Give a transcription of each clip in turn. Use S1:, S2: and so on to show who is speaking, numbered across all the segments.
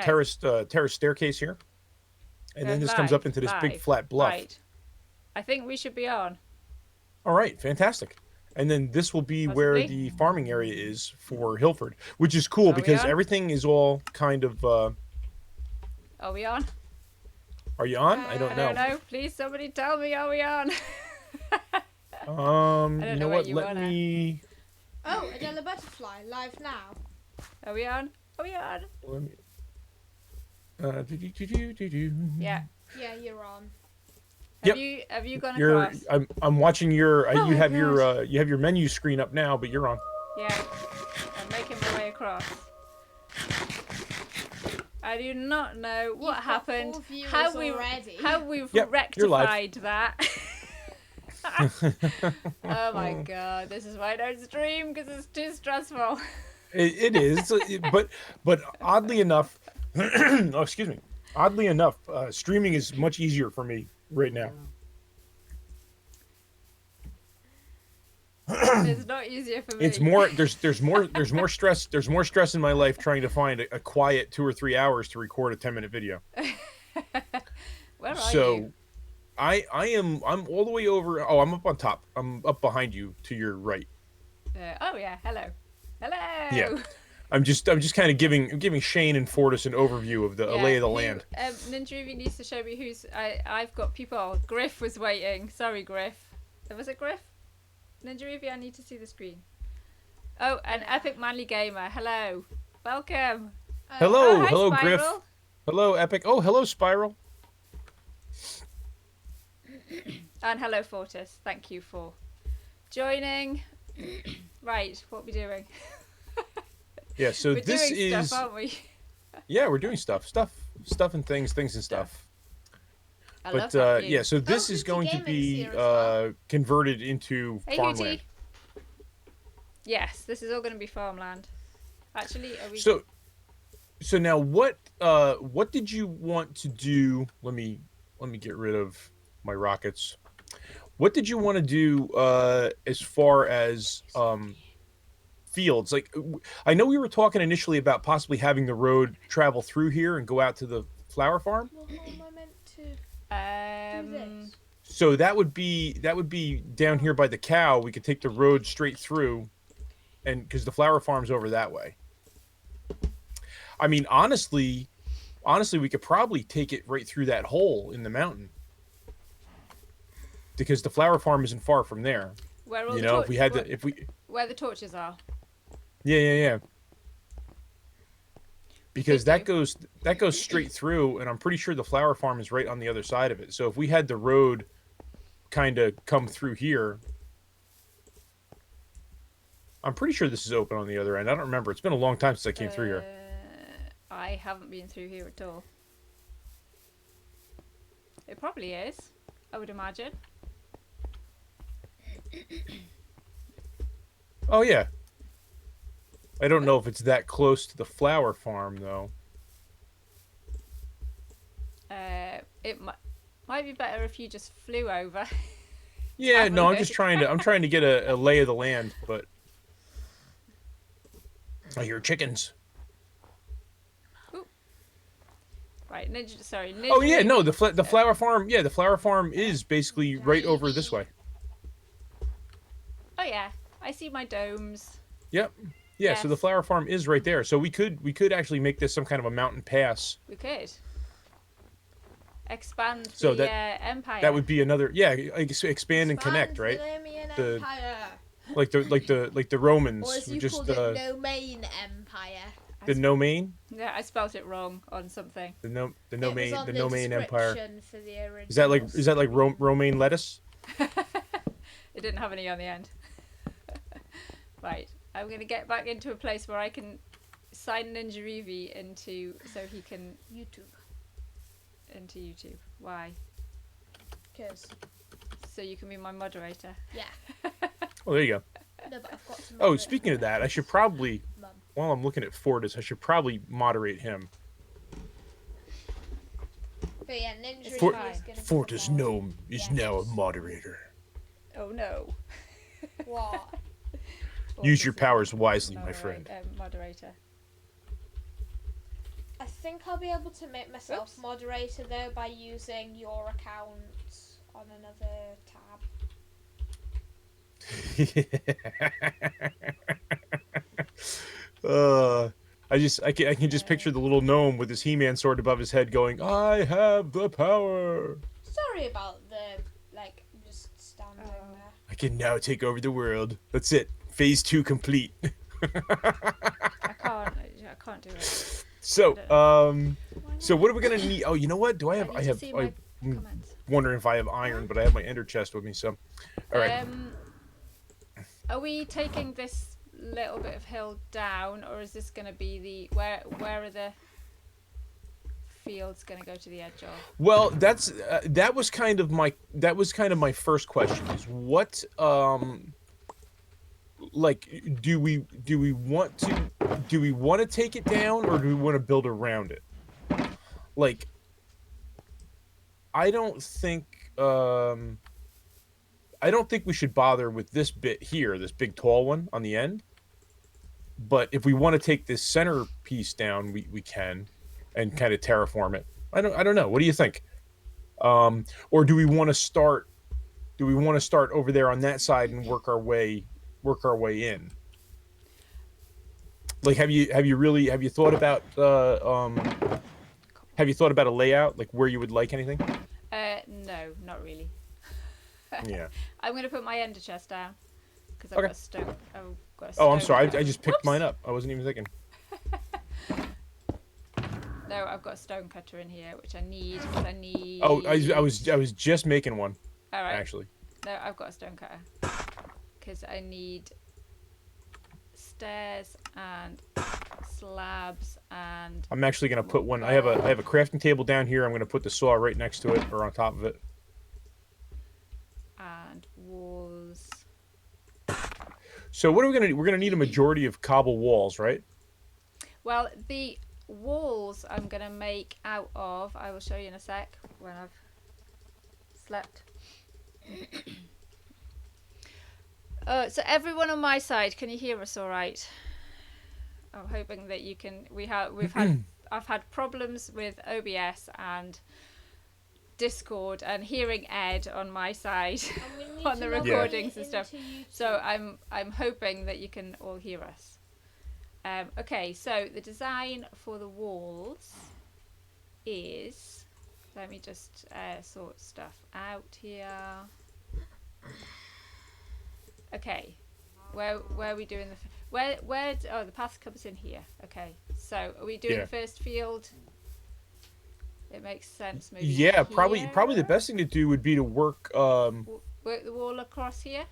S1: terrace staircase here, and then this comes up into this big flat bluff.
S2: Right. I think we should be on.
S1: All right, fantastic. And then this will be where
S2: Possibly.
S1: the farming area is for Hillferd, which is cool
S2: Are we
S1: because
S2: on?
S1: everything is all kind of.
S2: Are we on?
S1: Are you on? I don't
S2: I
S1: know.
S2: don't know. Please, somebody tell me. Are we on?
S1: You know what? Let me.
S3: Oh, a yellow butterfly live now.
S2: Are we on? Are we on?
S1: Let me.
S2: Yeah.
S3: Yeah, you're on.
S2: Have you gone across?
S1: I'm watching your.
S3: Oh
S1: you have
S3: gosh.
S1: you have your menu screen up now, but you're on.
S2: Yeah. I'm making my way across. I do not know what
S3: You've got
S2: happened.
S3: 4 viewers
S2: How
S3: already.
S2: we've
S1: Yep, you're live.
S2: rectified that. Oh my god, this is why I don't stream because it's too stressful.
S1: It is, but oddly enough, oh, excuse me. Oddly enough, streaming is much easier for me right now.
S2: It's not easier for me.
S1: It's more there's more stress in my life trying to find a quiet 2 or 3 hours to record a 10-minute video.
S2: Where are
S1: So
S2: you?
S1: I'm all the way over. Oh, I'm up on top. I'm up behind you to your right.
S2: Oh yeah, hello.
S1: Yeah. I'm just kind of giving Shane and Fortis an overview of the lay of the land.
S2: Ninjaruby needs to show me who's. I've got people. Griff was waiting. Sorry, Griff. Was it Griff? Ninjaruby, I need to see the screen. Oh, an epic manly gamer. Hello, welcome.
S1: Hello,
S2: hi,
S1: hello,
S2: Spiral.
S1: Griff. Hello, Epic. Oh, hello, Spiral.
S2: And hello, Fortis. Thank you for joining. Right, what are we doing?
S1: Yeah, so
S2: We're
S1: this
S2: doing
S1: is
S2: stuff, aren't we?
S1: yeah, we're doing stuff and things and stuff.
S2: I
S1: But
S2: love that view.
S1: yeah, so this is
S3: Hootie
S1: going to
S3: Gaming's
S1: be
S3: here as well.
S1: converted into
S2: Hey,
S1: farmland.
S2: Hootie. Yes, this is all going to be farmland. Actually, are we?
S1: So now what did you want to do? Let me get rid of my rockets. What did you want to do as far as fields? Like, I know we were talking initially about possibly having the road travel through here and go out to the flower farm.
S3: Well, how am I meant to do this?
S1: So that would be down here by the cow. We could take the road straight through, and because the flower farm's over that way. I mean, honestly, we could probably take it right through that hole in the mountain, because the flower farm isn't far from there.
S2: Where all where the torches are.
S1: Yeah. Because that goes straight through, and I'm pretty sure the flower farm is right on the other side of it. So if we had the road kind of come through here, I'm pretty sure this is open on the other end. I don't remember. It's been a long time since I came through here.
S2: I haven't been through here at all. It probably is, I would imagine.
S1: Oh yeah. I don't know if it's that close to the flower farm though.
S2: It might be better if you just flew over.
S1: Yeah, no, I'm trying to get a lay of the land, but I hear chickens.
S2: Ooh. Right, Ninja.
S1: Oh yeah, no, the flower farm. Yeah, the flower farm is basically right over this way.
S2: Oh yeah, I see my domes.
S1: Yep. Yeah,
S2: Yes.
S1: so the flower farm is right there. So we could actually make this some kind of a mountain pass.
S2: We could expand
S1: So
S2: the empire.
S1: That would be another expand and connect, right?
S3: The Nomian Empire.
S1: Like the Romans,
S3: Or as you
S1: just
S3: called it, Nomian Empire.
S1: the Nomian,
S2: Yeah, I spelt it wrong on something.
S1: the
S3: It was
S1: Nomian,
S3: on
S1: the Nomian Empire.
S3: description for the originals.
S1: Is that like romaine lettuce?
S2: It didn't have any on the end. Right, I'm gonna get back into a place where I can sign Ninjaruby into so he can
S3: YouTube.
S2: into YouTube. Why?
S3: Because
S2: So you can be my moderator.
S3: yeah.
S1: Oh, there you go.
S3: No, but I've got to.
S1: Oh, speaking of that, I should probably,
S3: Mum.
S1: while I'm looking at Fortis, I should probably moderate him.
S3: But yeah, Ninja is gonna
S1: Fortis
S3: be the
S1: Gnome is now a moderator.
S2: Oh no.
S3: What?
S1: Use your powers wisely, my friend.
S2: Moderator.
S3: I think I'll be able to make myself
S2: Oops.
S3: moderator though by using your account on another tab.
S1: I can just picture the little gnome with his He-Man sword above his head going, "I have the power.
S3: Sorry about the just standing there.
S1: I can now take over the world." That's it. Phase 2 complete.
S2: I can't do it.
S1: So,
S2: Why
S1: so
S2: not?
S1: what are we gonna need? Oh, you know what? Do I
S2: I
S1: have?
S2: need
S1: I
S2: to
S1: have.
S2: see my
S1: I'm
S2: comments.
S1: wondering if I have iron, but I have my ender chest with me. So, all right.
S2: Are we taking this little bit of hill down, or is this going to be the where are the fields going to go to the edge of?
S1: Well, that was kind of my first question. Is what like do we want to take it down, or do we want to build around it? Like, I don't think um I don't think we should bother with this bit here, this big tall one on the end. But if we want to take this center piece down, we can, and kind of terraform it. I don't know. What do you think? Or do we want to start? Do we want to start over there on that side and work our way in? Like, have you thought about have you thought about a layout, like where you would like anything?
S2: No, not really.
S1: Yeah.
S2: I'm going to put my ender chest down because I've
S1: Okay.
S2: got a stone. I've got a
S1: Oh,
S2: stone
S1: I'm sorry.
S2: cutter.
S1: I just picked
S2: Whoops!
S1: mine up. I wasn't even thinking.
S2: No, I've got a stone cutter in here, which I need. I need.
S1: Oh, I was just making one,
S2: All right.
S1: actually.
S2: No, I've got a stone cutter because I need stairs and slabs and.
S1: I'm actually gonna put one. I have a crafting table down here. I'm gonna put the saw right next to it, or on top of it.
S2: And walls.
S1: So what are we gonna need? We're gonna need a majority of cobble walls, right?
S2: Well, the walls I'm going to make out of, I will show you in a sec when I've slept. So everyone on my side, can you hear us all right? I'm hoping that you can. I've had problems with OBS and Discord and hearing Ed on my side
S3: And we need
S2: on
S3: to
S2: the
S3: log
S2: recordings
S3: it
S2: and stuff.
S3: into YouTube.
S2: So I'm hoping that you can all hear us. Okay, so the design for the walls is, let me just sort stuff out here. Okay, where are we doing the path comes in here. Okay, so are we doing the first field? It makes sense, maybe.
S1: Yeah,
S2: here?
S1: probably the best thing to do would be to work
S2: Work the wall across here.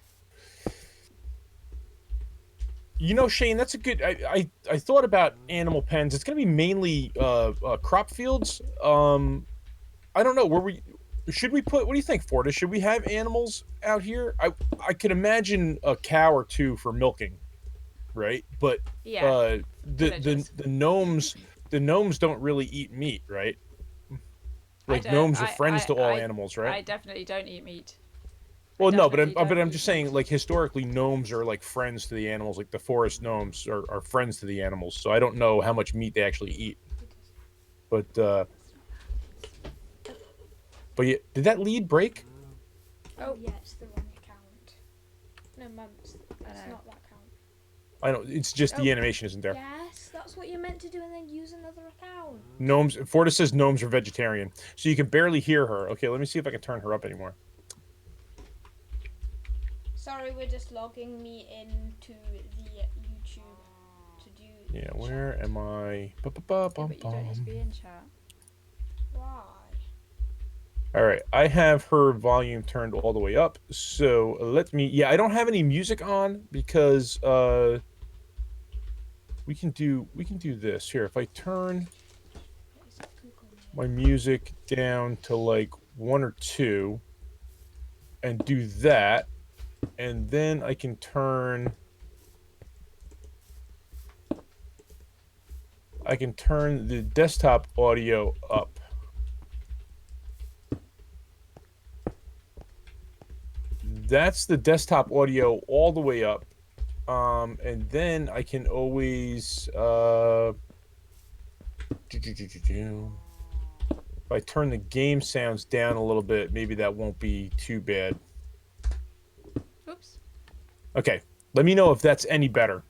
S1: You know, Shane, that's a good. I thought about animal pens. It's going to be mainly crop fields. I don't know where should we put. What do you think, Fortis? Should we have animals out here? I could imagine a cow or two for milking, right? But
S2: Yeah.
S1: the gnomes don't really eat meat, right? Like, gnomes are friends to all animals, right?
S2: I definitely don't eat meat.
S1: Well, no, but I'm just saying, like, historically, gnomes are like friends to the animals. Like, the forest gnomes are friends to the animals. So I don't know how much meat they actually eat. But yeah, did that lead break?
S3: Oh yeah, it's the wrong account. No, Mum, it's not that account.
S1: I know, it's just the animation isn't there.
S3: Yes, that's what you're meant to do, and then use another account.
S1: Gnomes. Fortis says gnomes are vegetarian, so you can barely hear her. Okay, let me see if I can turn her up anymore.
S3: Sorry, we're just logging me into the YouTube to do.
S1: Yeah, where am I?
S2: But you don't need to be in chat.
S3: Why?
S1: All right, I have her volume turned all the way up. So let me. Yeah, I don't have any music on because we can do this here. If I turn my music down to like 1 or 2 and do that, and then I can turn the desktop audio up. That's the desktop audio all the way up. And then I can always If I turn the game sounds down a little bit, maybe that won't be too bad.
S2: Oops.
S1: Okay, let me know if that's any better.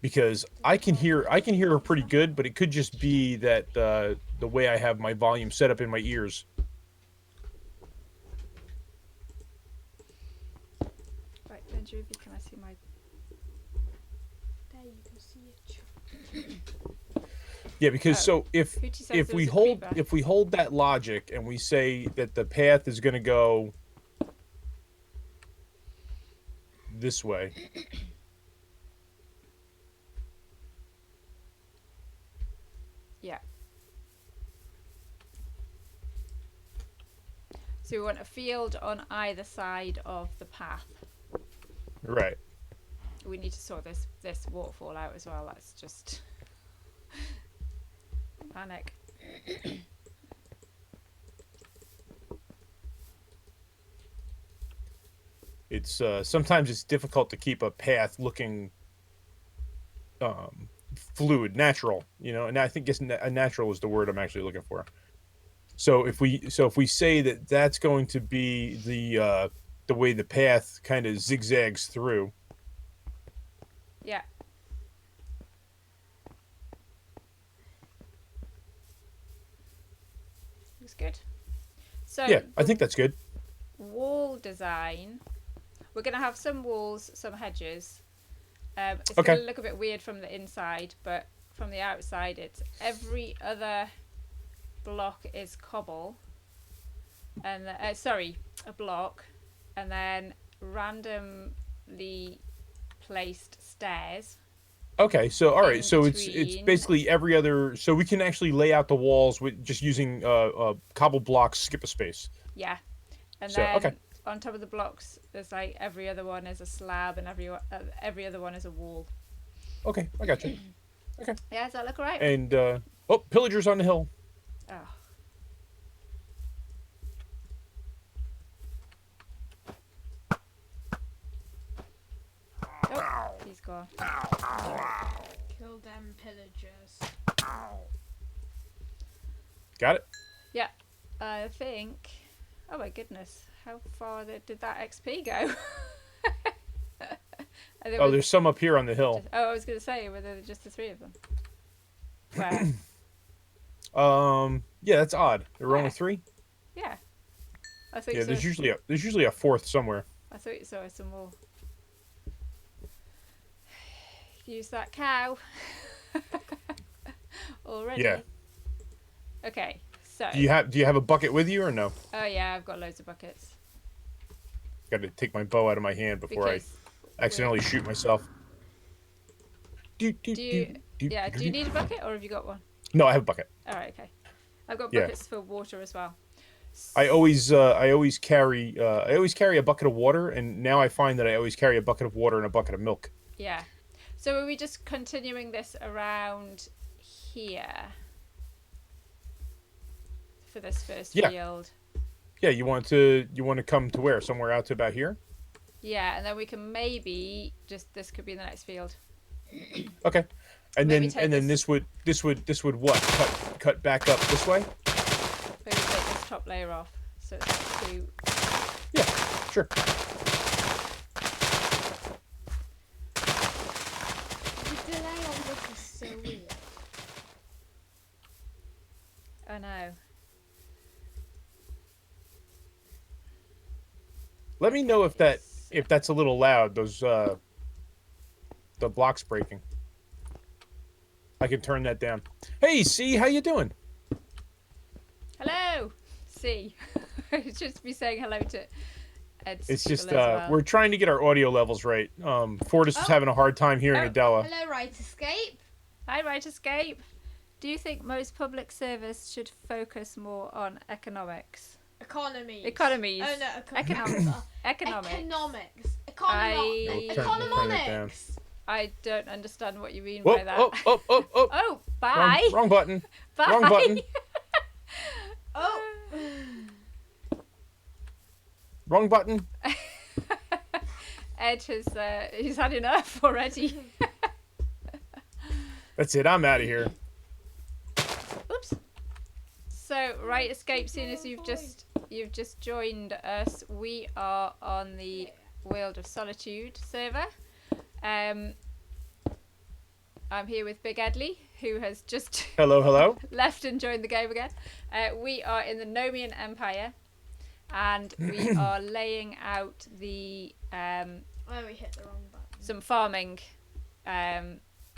S1: Because I can hear her pretty good, but it could just be that the way I have my volume set up in my ears.
S2: Right, then Ruby, can I see my...
S3: There you can see it.
S1: Yeah, because so
S2: Hootie says
S1: if
S2: there
S1: we
S2: was a
S1: hold
S2: creeper.
S1: that logic and we say that the path is going to go this way.
S2: Yeah. So we want a field on either side of the path.
S1: Right.
S2: We need to sort this waterfall out as well. That's just panic.
S1: It's sometimes it's difficult to keep a path looking fluid, natural, and I think a natural is the word I'm actually looking for. So if we say that that's going to be the way the path kind of zigzags through.
S2: Yeah. Looks good. So
S1: Yeah, I think that's good.
S2: wall design. We're going to have some walls, some hedges. It's
S1: Okay.
S2: going to look a bit weird from the inside, but from the outside, it's every other block is cobble, and a block, and then randomly placed stairs.
S1: Okay, so all right,
S2: In
S1: so it's
S2: between.
S1: basically every other. So we can actually lay out the walls with just using cobble blocks, skip a space.
S2: Yeah, and
S1: So,
S2: then
S1: okay.
S2: on top of the blocks, there's like every other one is a slab, and every other one is a wall.
S1: Okay, I got you. Okay.
S2: Yeah, does that look alright?
S1: And pillagers on the hill.
S2: Oh. Oh, he's gone.
S3: Kill them pillagers.
S1: Got it.
S2: Yeah, I think. Oh my goodness, how far did that XP go?
S1: Oh, there's some up here on the hill.
S2: I was going to say whether they're just the three of them. Where?
S1: Yeah, that's odd. There were
S2: Where?
S1: only 3.
S2: Yeah. I thought
S1: Yeah,
S2: you
S1: there's
S2: saw.
S1: usually a 4th somewhere.
S2: I thought you saw some more. Use that cow. Already.
S1: Yeah.
S2: Okay, so.
S1: Do you have a bucket with you or no?
S2: Oh yeah, I've got loads of buckets.
S1: Got to take my bow out of my hand before I accidentally shoot myself.
S2: Do you need a bucket or have you got one?
S1: No, I have a bucket.
S2: All right, okay. I've got
S1: Yeah.
S2: buckets for water as well.
S1: I always carry a bucket of water, and now I find that I always carry a bucket of water and a bucket of milk.
S2: Yeah. So are we just continuing this around here for this first field?
S1: Yeah, you want to come to where? Somewhere out to about here?
S2: Yeah, and then we can maybe this could be the next field.
S1: Okay. And
S2: Maybe
S1: then this would what? Cut back up this way?
S2: Maybe take this top layer off so it's 2.
S1: Yeah, sure.
S3: The delay on this is so weird.
S2: I know.
S1: Let me know if that's a little loud, those the blocks breaking. I can turn that down. Hey, C, how you doing?
S2: Hello, C. It's just me saying hello to Ed's
S1: It's just
S2: people as well.
S1: we're trying to get our audio levels right. Fortis is having a hard time hearing Adela.
S3: Hello, Right Escape.
S2: Hi, Right Escape. Do you think most public service should focus more on economics?
S3: Economies.
S2: Economies.
S3: Oh no,
S2: Economics.
S3: Economics.
S2: Economics. I don't understand what you mean by that.
S1: Oh!
S2: Oh, bye.
S1: Wrong button.
S2: Bye.
S1: Wrong button.
S3: Oh.
S1: Wrong button.
S2: Ed has he's had enough already.
S1: That's it. I'm out of here.
S2: Oops. So, right, escape soon as you've just joined us. We are on the World of Solitude server. I'm here with Big Edley, who has just
S1: Hello, hello.
S2: left and joined the game again. We are in the Nomian Empire, and we are laying out the
S3: Oh, we hit the wrong button.
S2: some farming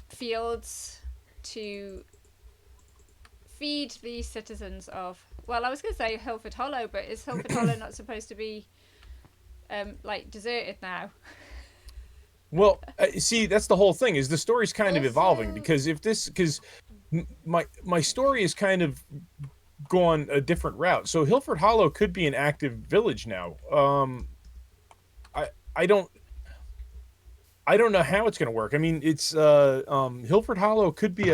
S2: fields to feed the citizens of. Well, I was going to say Hillferd Hollow, but is Hillferd Hollow not supposed to be like deserted now?
S1: Well, see, that's the whole thing. Is the story's kind of evolving
S3: Also-
S1: because my story is kind of gone a different route. So Hillferd Hollow could be an active village now. I don't know how it's going to work. I mean, it's Hillferd Hollow could be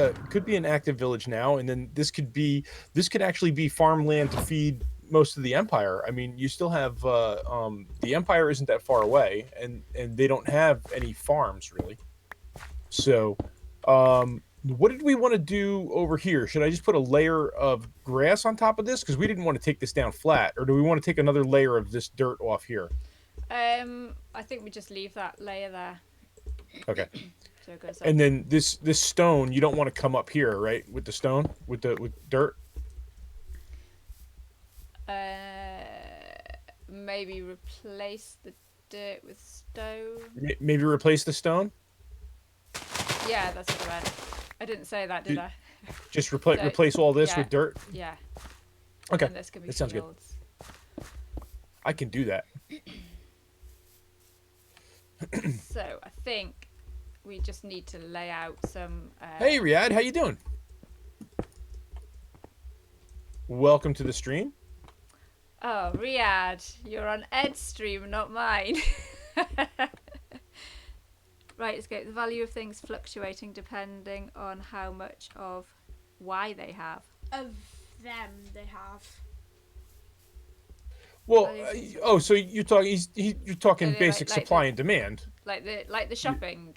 S1: an active village now, and then this could actually be farmland to feed most of the Empire. I mean, you still have the Empire isn't that far away, and they don't have any farms really. So, what did we want to do over here? Should I just put a layer of grass on top of this because we didn't want to take this down flat, or do we want to take another layer of this dirt off here?
S2: I think we just leave that layer there.
S1: Okay.
S2: So it goes up.
S1: And then this stone, you don't want to come up here, right? With the stone, with dirt.
S2: Maybe replace the dirt with stone.
S1: Maybe replace the stone.
S2: Yeah, that's what I meant. I didn't say that, did I?
S1: Just replace all this
S2: yeah.
S1: with dirt.
S2: Yeah.
S1: Okay,
S2: And this can be
S1: that sounds good.
S2: fields.
S1: I can do that.
S2: So I think we just need to lay out some.
S1: Hey, Riyadh, how you doing? Welcome to the stream.
S2: Oh, Riyadh, you're on Ed's stream, not mine. Right, let's go. The value of things fluctuating depending on how much of Y they have.
S3: Of them, they have.
S1: Well, so you're talking you're talking
S2: Yeah,
S1: basic
S2: like
S1: supply and demand.
S2: Like the shopping.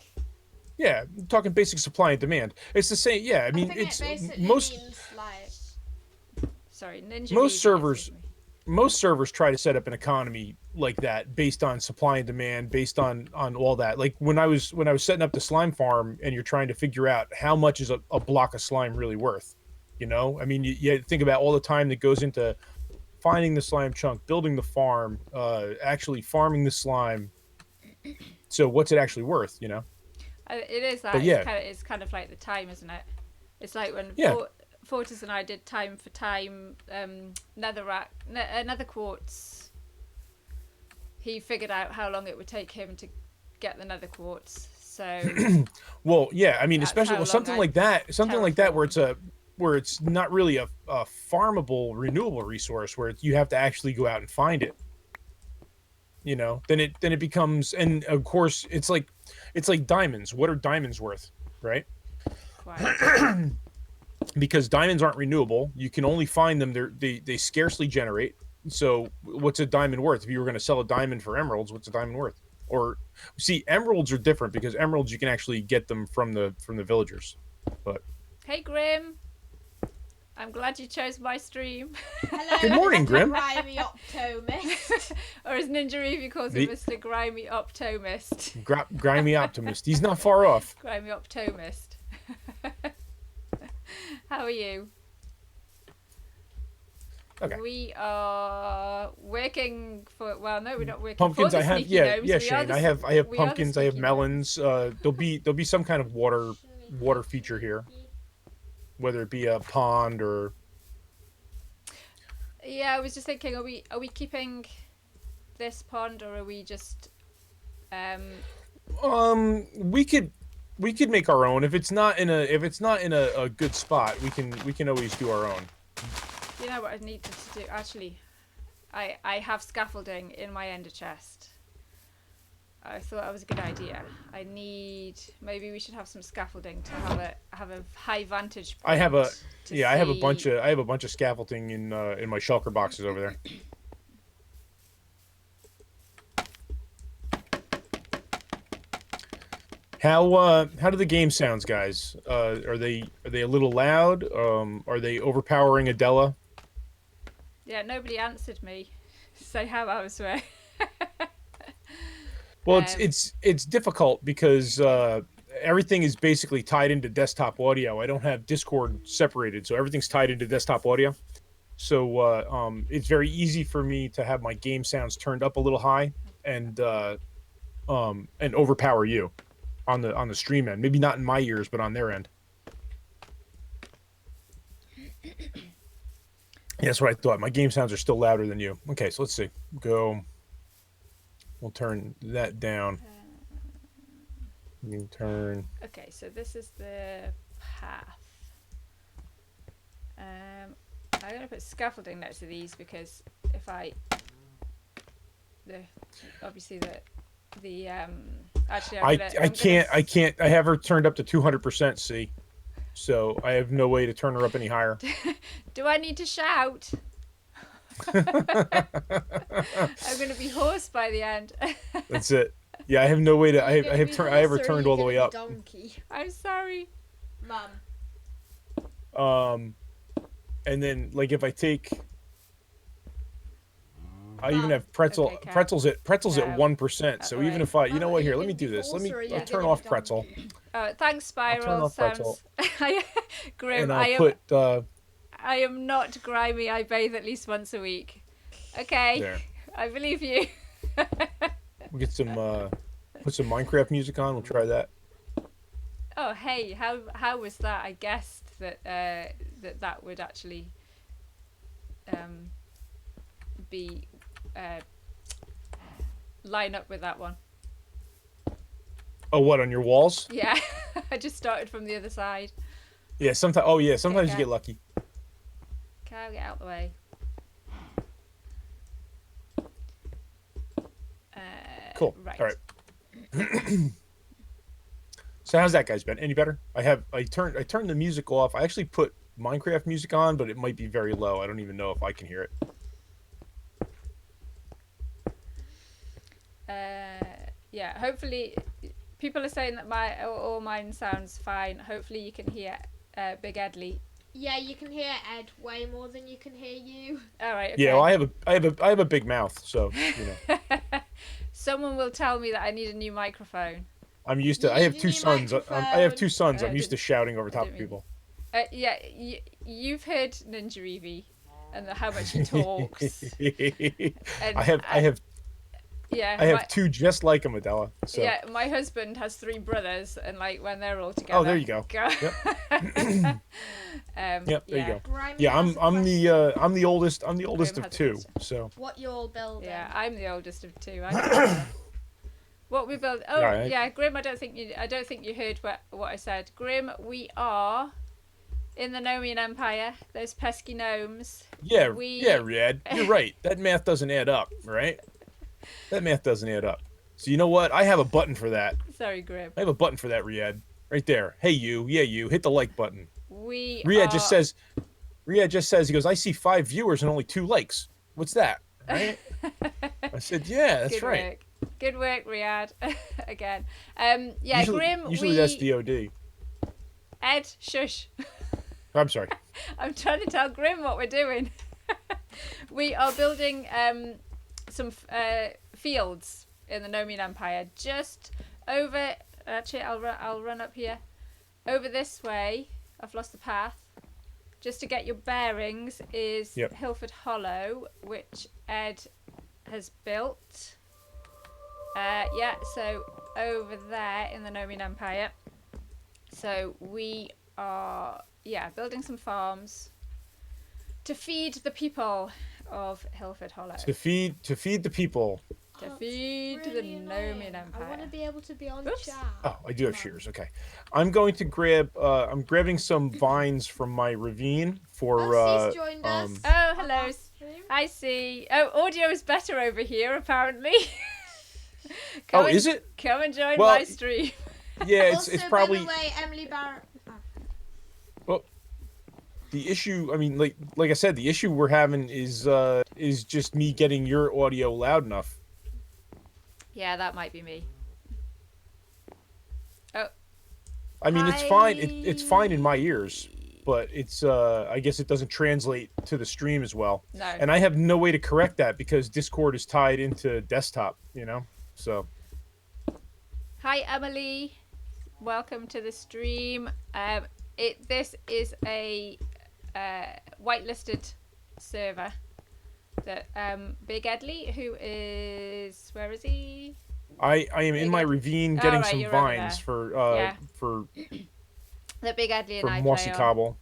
S1: Yeah, talking basic supply and demand. It's the same. Yeah, I mean,
S3: think
S1: it's
S3: it basically
S1: most
S3: means like
S2: Sorry, Ninja.
S1: Most
S2: Reader
S1: servers-
S2: messaged me.
S1: most servers try to set up an economy like that based on supply and demand, based on all that. Like when I was setting up the slime farm, and you're trying to figure out how much is a block of slime really worth. You know, I mean, you think about all the time that goes into finding the slime chunk, building the farm, actually farming the slime. So what's it actually worth? You know.
S2: It is that.
S1: But yeah.
S2: It's kind of like the time, isn't it? It's like when
S1: Yeah.
S2: Fortis and I did time for time nether quartz. He figured out how long it would take him to get the nether quartz. So
S1: Well, yeah, I mean,
S2: That's
S1: especially
S2: how long
S1: something
S2: I
S1: like that,
S2: terraformed.
S1: where it's not really a farmable renewable resource, where you have to actually go out and find it. You know, then it becomes, and of course, it's like diamonds. What are diamonds worth, right?
S2: quite.
S1: Because diamonds aren't renewable. You can only find them. They scarcely generate. So what's a diamond worth? If you were going to sell a diamond for emeralds, what's a diamond worth? Or see, emeralds are different because emeralds you can actually get them from the villagers. But
S2: Hey Grim, I'm glad you chose my stream.
S3: hello.
S1: Good morning,
S3: Mr.
S1: Grim.
S3: Grimy Optomist.
S2: Or as Ninja Review calls
S1: The-
S2: him, Mr. Grimy Optomist.
S1: grimy optimist. He's not far off.
S2: Grimy Optomist. How are you?
S1: Okay.
S2: We are working for. Well, no, we're not working
S1: Pumpkins.
S2: for the
S1: I have.
S2: sneaky
S1: Yeah,
S2: gnomes.
S1: yeah,
S2: We are
S1: Shane.
S2: the
S1: I have
S2: we are the
S1: pumpkins. I have
S2: sneaky
S1: melons. There'll be some kind of water feature here, whether it be a pond or.
S2: gnomes. Yeah, I was just thinking, are we keeping this pond, or are we just
S1: We could make our own. If it's not in a good spot, we can always do our own.
S2: You know what I need to do? Actually, I have scaffolding in my ender chest. I thought that was a good idea. Maybe we should have some scaffolding to have a high vantage point.
S1: I have a
S2: to
S1: yeah. I have a
S2: see-
S1: bunch of scaffolding in my shulker boxes over there. How do the game sounds, guys? Are they a little loud? Are they overpowering Adela?
S2: Yeah, nobody answered me. Say how I was way.
S1: Well, it's difficult because everything is basically tied into desktop audio. I don't have Discord separated, so everything's tied into desktop audio. So it's very easy for me to have my game sounds turned up a little high and overpower you on the stream end. Maybe not in my ears, but on their end. Yeah, that's what I thought. My game sounds are still louder than you. Okay, so let's see. Go. We'll turn that down. You turn.
S2: Okay, so this is the path. I'm gonna put scaffolding next to these because if obviously actually
S1: I can't. I have her turned up to 200%. See, so I have no way to turn her up any higher.
S2: Do I need to shout? I'm gonna be hoarse by the end.
S1: That's it. Yeah, I have no way to. I have her turned all the way up.
S3: Donkey?
S2: I'm sorry,
S3: Mum.
S1: And then like if I take, I even have pretzels at 1%. So even if I, you know what, here, let me do this. I'll turn off pretzel.
S2: Thanks, Spiral.
S1: I'll turn off pretzel.
S2: Grim.
S1: And I'll put.
S2: I am not grimy. I bathe at least once a week. Okay,
S1: There.
S2: I believe you.
S1: We'll get some. Put some Minecraft music on. We'll try that.
S2: Oh, hey, how was that? I guessed that that would actually be line up with that one.
S1: Oh, what, on your walls?
S2: Yeah, I just started from the other side.
S1: Yeah, sometimes. Oh, yeah, sometimes
S2: Okay.
S1: you get lucky.
S2: Cow, get out the way.
S1: Cool.
S2: Right.
S1: All right. So how's that, guys, been? Any better? I turned the music off. I actually put Minecraft music on, but it might be very low. I don't even know if I can hear it.
S2: Yeah, hopefully people are saying that all mine sounds fine. Hopefully you can hear Big Edley.
S3: Yeah, you can hear Ed way more than you can hear you.
S2: All right. Okay.
S1: Yeah, well, I have a big mouth, so you know.
S2: Someone will tell me that I need a new microphone.
S1: I'm used to. I have two sons. I have two sons. I'm used to shouting over top of
S2: mean-
S1: people.
S2: Yeah, you've heard Ninja Evie and how much he talks. And
S1: I have
S2: yeah,
S1: two just like him, Adela. So.
S2: yeah, my husband has 3 brothers, and like when they're all together.
S1: Oh, there you go. Yep. Yep, there you go.
S3: Grimy
S1: Yeah,
S3: has a
S1: I'm the oldest. I'm the oldest
S2: Grim
S1: of
S2: has a
S1: 2.
S2: question.
S1: So.
S3: What you're building?
S2: Yeah, I'm the oldest of 2. I don't know. What we build? Oh,
S1: Right.
S2: yeah, Grim. I don't think you heard what I said. Grim, we are in the Nomian Empire. Those pesky gnomes.
S1: Yeah,
S2: We-
S1: yeah, Red. You're right. That math doesn't add up, right? That math doesn't add up. So you know what? I have a button for that.
S2: Sorry, Grim.
S1: I have a button for that, Riyadh. Right there. Hey, you. Yeah, you. Hit the like button.
S2: Riyadh
S1: just says, he goes, I see 5 viewers and only 2 likes. What's that? Right? I said, yeah, that's
S2: Good
S1: right.
S2: work. Good work, Riyadh. Again. Yeah,
S1: Usually,
S2: Grim.
S1: usually that's DOD.
S2: Ed, shush.
S1: I'm sorry.
S2: I'm trying to tell Grim what we're doing. We are building some fields in the Nomian Empire, just over. Actually, I'll run up here, over this way. I've lost the path. Just to get your bearings is
S1: Yep.
S2: Hillferd Hollow, which Ed has built. Yeah, so over there in the Nomian Empire. So we are, building some farms to feed the people of Hillferd Hollow.
S1: To feed the people.
S2: To
S3: That's
S2: feed the
S3: really
S2: Nomian
S3: annoying.
S2: Empire.
S3: I want to be able to be on
S2: Oops.
S3: chat.
S1: Oh, I do have shears. Okay. I'm going to grab. I'm grabbing some vines from my ravine for.
S3: Elsie's joined us.
S2: Oh, hello.
S3: on stream.
S2: I see. Oh, audio is better over here, apparently. Come
S1: Oh, is it?
S2: Come and join
S1: Well,
S2: my stream.
S1: Yeah, it's
S3: Also,
S1: it's probably.
S3: by the way, Emily Barrett.
S1: The issue, I mean, like I said, the issue we're having is just me getting your audio loud enough.
S2: Yeah, that might be me. Oh,
S1: I mean, it's fine. It's fine in my ears, but it's I guess it doesn't translate to the stream as well.
S2: No.
S1: And I have no way to correct that because Discord is tied into desktop. You know, so.
S2: Hi, Emily. Welcome to the stream. This is a whitelisted server that Big Edley, who is, where is he?
S1: I am in my ravine getting
S2: right,
S1: some
S2: you're over
S1: vines
S2: there.
S1: for
S2: The Big Edley and I
S1: mossy
S2: play on.
S1: cobble.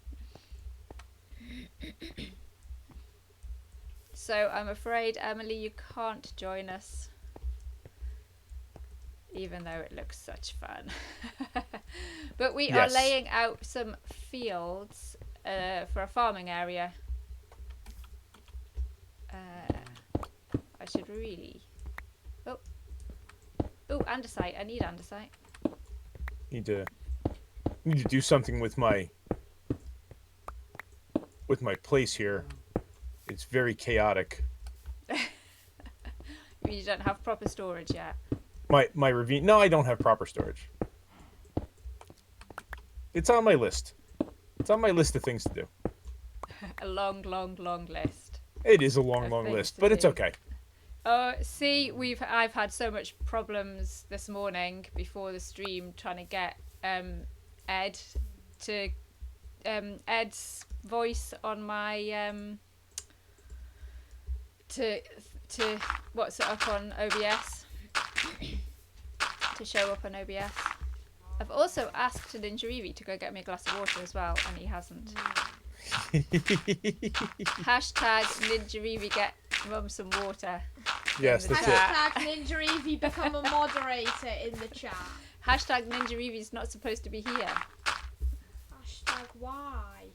S2: So I'm afraid, Emily, you can't join us, even though it looks such fun. But we are laying out some fields for a farming area. I should really... Oh, andesite. I need andesite.
S1: Need to do something with my place here. It's very chaotic.
S2: You don't have proper storage yet.
S1: My ravine. No, I don't have proper storage. It's on my list. It's on my list of things to do.
S2: A long, long, long list.
S1: It is a long, long list, but it's okay.
S2: See, I've had so much problems this morning before the stream trying to get Ed to Ed's voice on my to what's it up on OBS to show up on OBS. I've also asked Ninja Evie to go get me a glass of water as well, and he hasn't. Hashtag Ninja Evie get mum some water.
S1: Yes, that's
S3: Hashtag Ninja Evie become a moderator in the chat.
S2: Hashtag Ninja Evie's not supposed to be here.
S3: Hashtag why?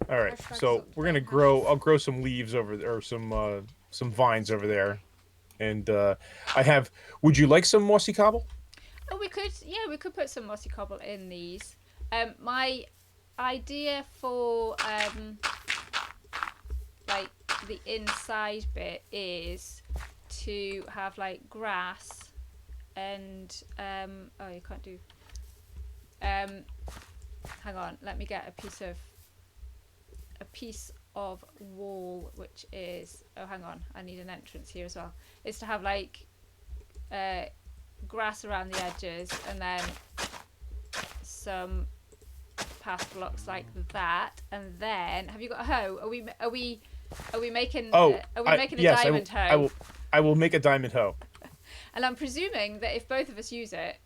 S1: All right,
S3: Hashtag
S1: so we're gonna grow. I'll grow some leaves over there, or some vines over there, and I have. Would you like some mossy cobble?
S2: Oh, we could. Yeah, we could put some mossy cobble in these. My idea for like the inside bit is to have like grass and oh, you can't do. Hang on, let me get a piece of wall, which is, oh, hang on, I need an entrance here as well. Is to have like grass around the edges and then some path blocks like that, and then have you got a hoe? Are we making a diamond hoe?
S1: I will make a diamond hoe.
S2: And I'm presuming that if both of us use it,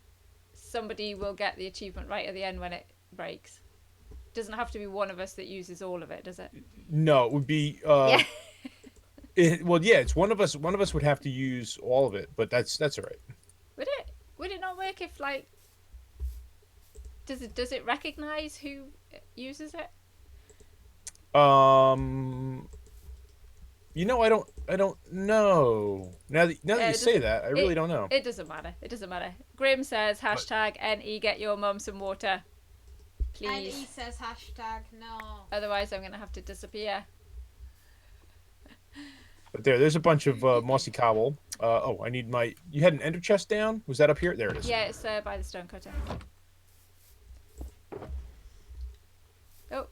S2: somebody will get the achievement right at the end when it breaks. Doesn't have to be one of us that uses all of it, does it?
S1: No, it would be
S2: Yeah.
S1: well, yeah, it's one of us would have to use all of it, but that's all right.
S2: Would it not work if, like, does it recognize who uses it?
S1: You know, I don't know. Now that you say that, I really don't know.
S2: It doesn't matter. Grim says hashtag NE get your mum some water, please.
S3: NE says hashtag no.
S2: Otherwise, I'm gonna have to disappear.
S1: But there's a bunch of mossy cobble. Oh, I need my. You had an ender chest down? Was that up here? There it is.
S2: Yeah, it's by the stone cutter. Oh,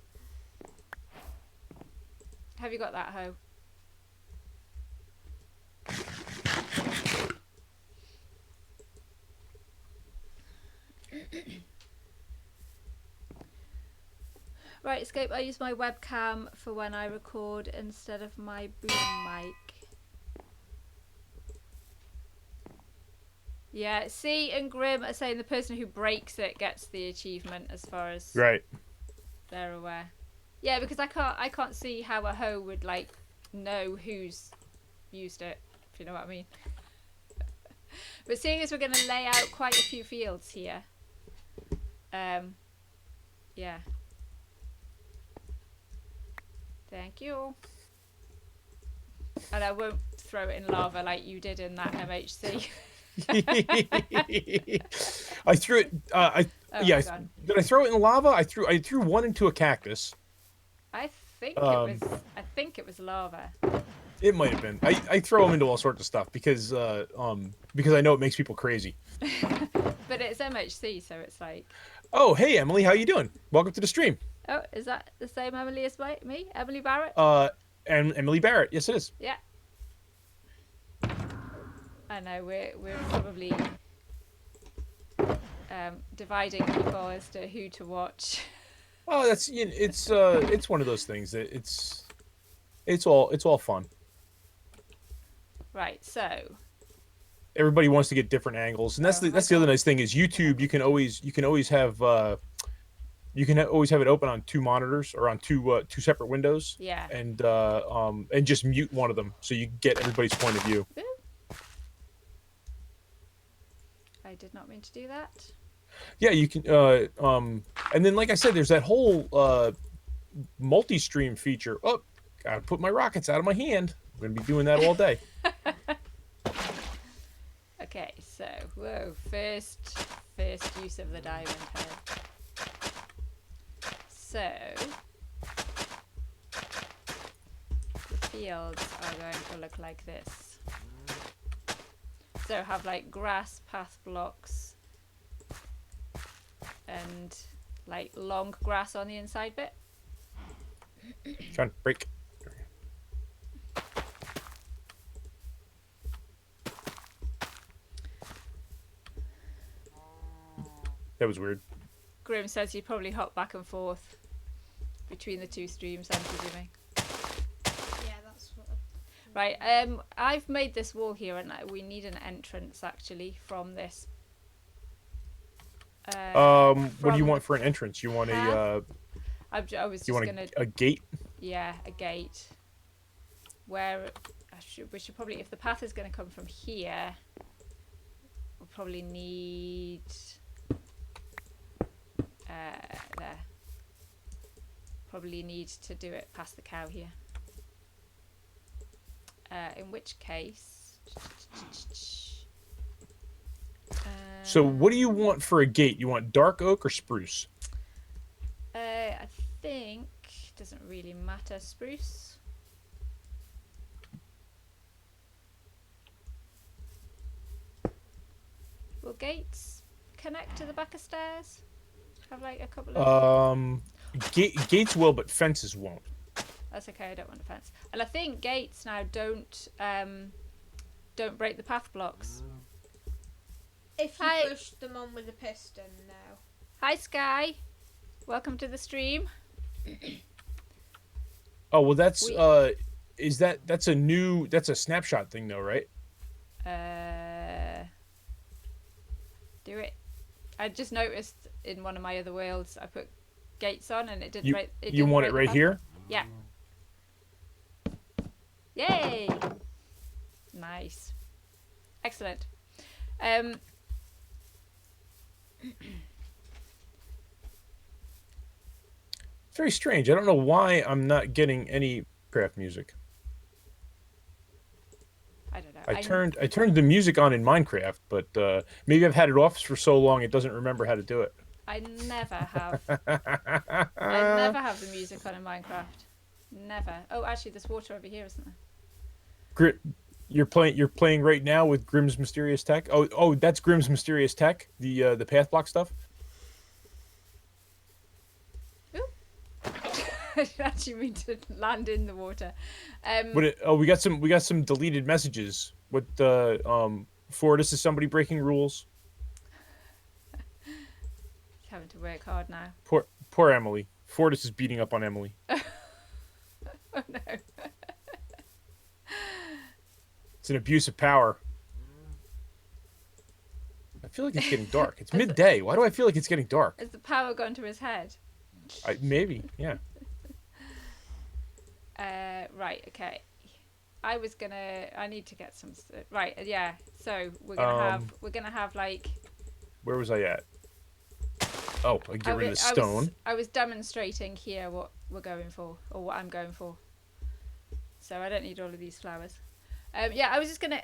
S2: have you got that hoe? Right, Escape, I use my webcam for when I record instead of my boom mic. Yeah, C and Grim are saying the person who breaks it gets the achievement as far as they're aware. Yeah, because I can't see how a hoe would like know who's used it, if you know what I mean. But seeing as we're going to lay out quite a few fields here, yeah. Thank you. And I won't throw it in lava like you did in that MHC.
S1: I threw it. Did I throw it in lava? I threw one into a cactus.
S2: I think it was lava.
S1: It might have been. I throw them into all sorts of stuff because I know it makes people crazy.
S2: But it's MHC, so it's like.
S1: Oh, hey Emily, how you doing? Welcome to the stream.
S2: Oh, is that the same Emily as me? Emily Barrett?
S1: And Emily Barrett. Yes, it is.
S2: Yeah. I know we're probably dividing people as to who to watch.
S1: Oh, that's it's one of those things that it's all fun.
S2: Right, so
S1: Everybody wants to get different angles, and that's the other nice thing is YouTube. You can always have always have it open on two monitors or on two separate windows.
S2: yeah.
S1: And just mute one of them so you get everybody's point of view.
S2: Ooh. I did not mean to do that.
S1: Yeah, you can. And then like I said, there's that whole multi-stream feature. Oh, gotta put my rockets out of my hand. I'm gonna be doing that all day.
S2: Okay, so whoa, first use of the diamond head. So the fields are going to look like this. So have like grass path blocks and like long grass on the inside bit.
S1: Trying to break. That was weird.
S2: Grim says you probably hop back and forth between the two streams, I'm presuming.
S3: Yeah, that's what.
S2: Right, I've made this wall here and we need an entrance actually from this.
S1: What do you want for an entrance? You want a
S2: I was just
S1: you want
S2: gonna
S1: a gate?
S2: yeah, a gate. Where we should probably, if the path is going to come from here, we'll probably need there. Probably need to do it past the cow here. In which case,
S1: So what do you want for a gate? You want dark oak or spruce?
S2: I think doesn't really matter. Spruce. Will gates connect to the back of stairs? Have like a couple of.
S1: Gates will, but fences won't.
S2: That's okay. I don't want a fence. And I think gates now don't break the path blocks.
S3: If you
S2: Hi.
S3: push them on with a piston now.
S2: Hi Sky, welcome to the stream.
S1: Oh well, that's that's a snapshot thing though, right?
S2: Do it. I just noticed in one of my other worlds I put gates on and it didn't break.
S1: You want it right here?
S2: Yeah. Yay! Nice. Excellent.
S1: It's very strange. I don't know why I'm not getting any craft music.
S2: I don't know.
S1: I turned the music on in Minecraft, but maybe I've had it off for so long it doesn't remember how to do it.
S2: I never have. I never have the music on in Minecraft. Never. Oh, actually, there's water over here, isn't there?
S1: You're playing right now with Grimm's Mysterious Tech. Oh, that's Grimm's Mysterious Tech. The path block stuff.
S2: Ooh. I didn't actually mean to land in the water.
S1: We got some deleted messages. What Fortis is somebody breaking rules?
S2: He's having to work hard now.
S1: Poor Emily. Fortis is beating up on Emily.
S2: Oh no.
S1: It's an abuse of power. I feel like it's getting dark. It's midday. Why do I feel like it's getting dark?
S2: Has the power gone to his head?
S1: Maybe, yeah.
S2: Right, okay. I need to get some right, yeah. So we're gonna have like.
S1: Where was I at? Oh, I get rid of the stone.
S2: I was demonstrating here what we're going for, or what I'm going for. So I don't need all of these flowers. Yeah, I was just gonna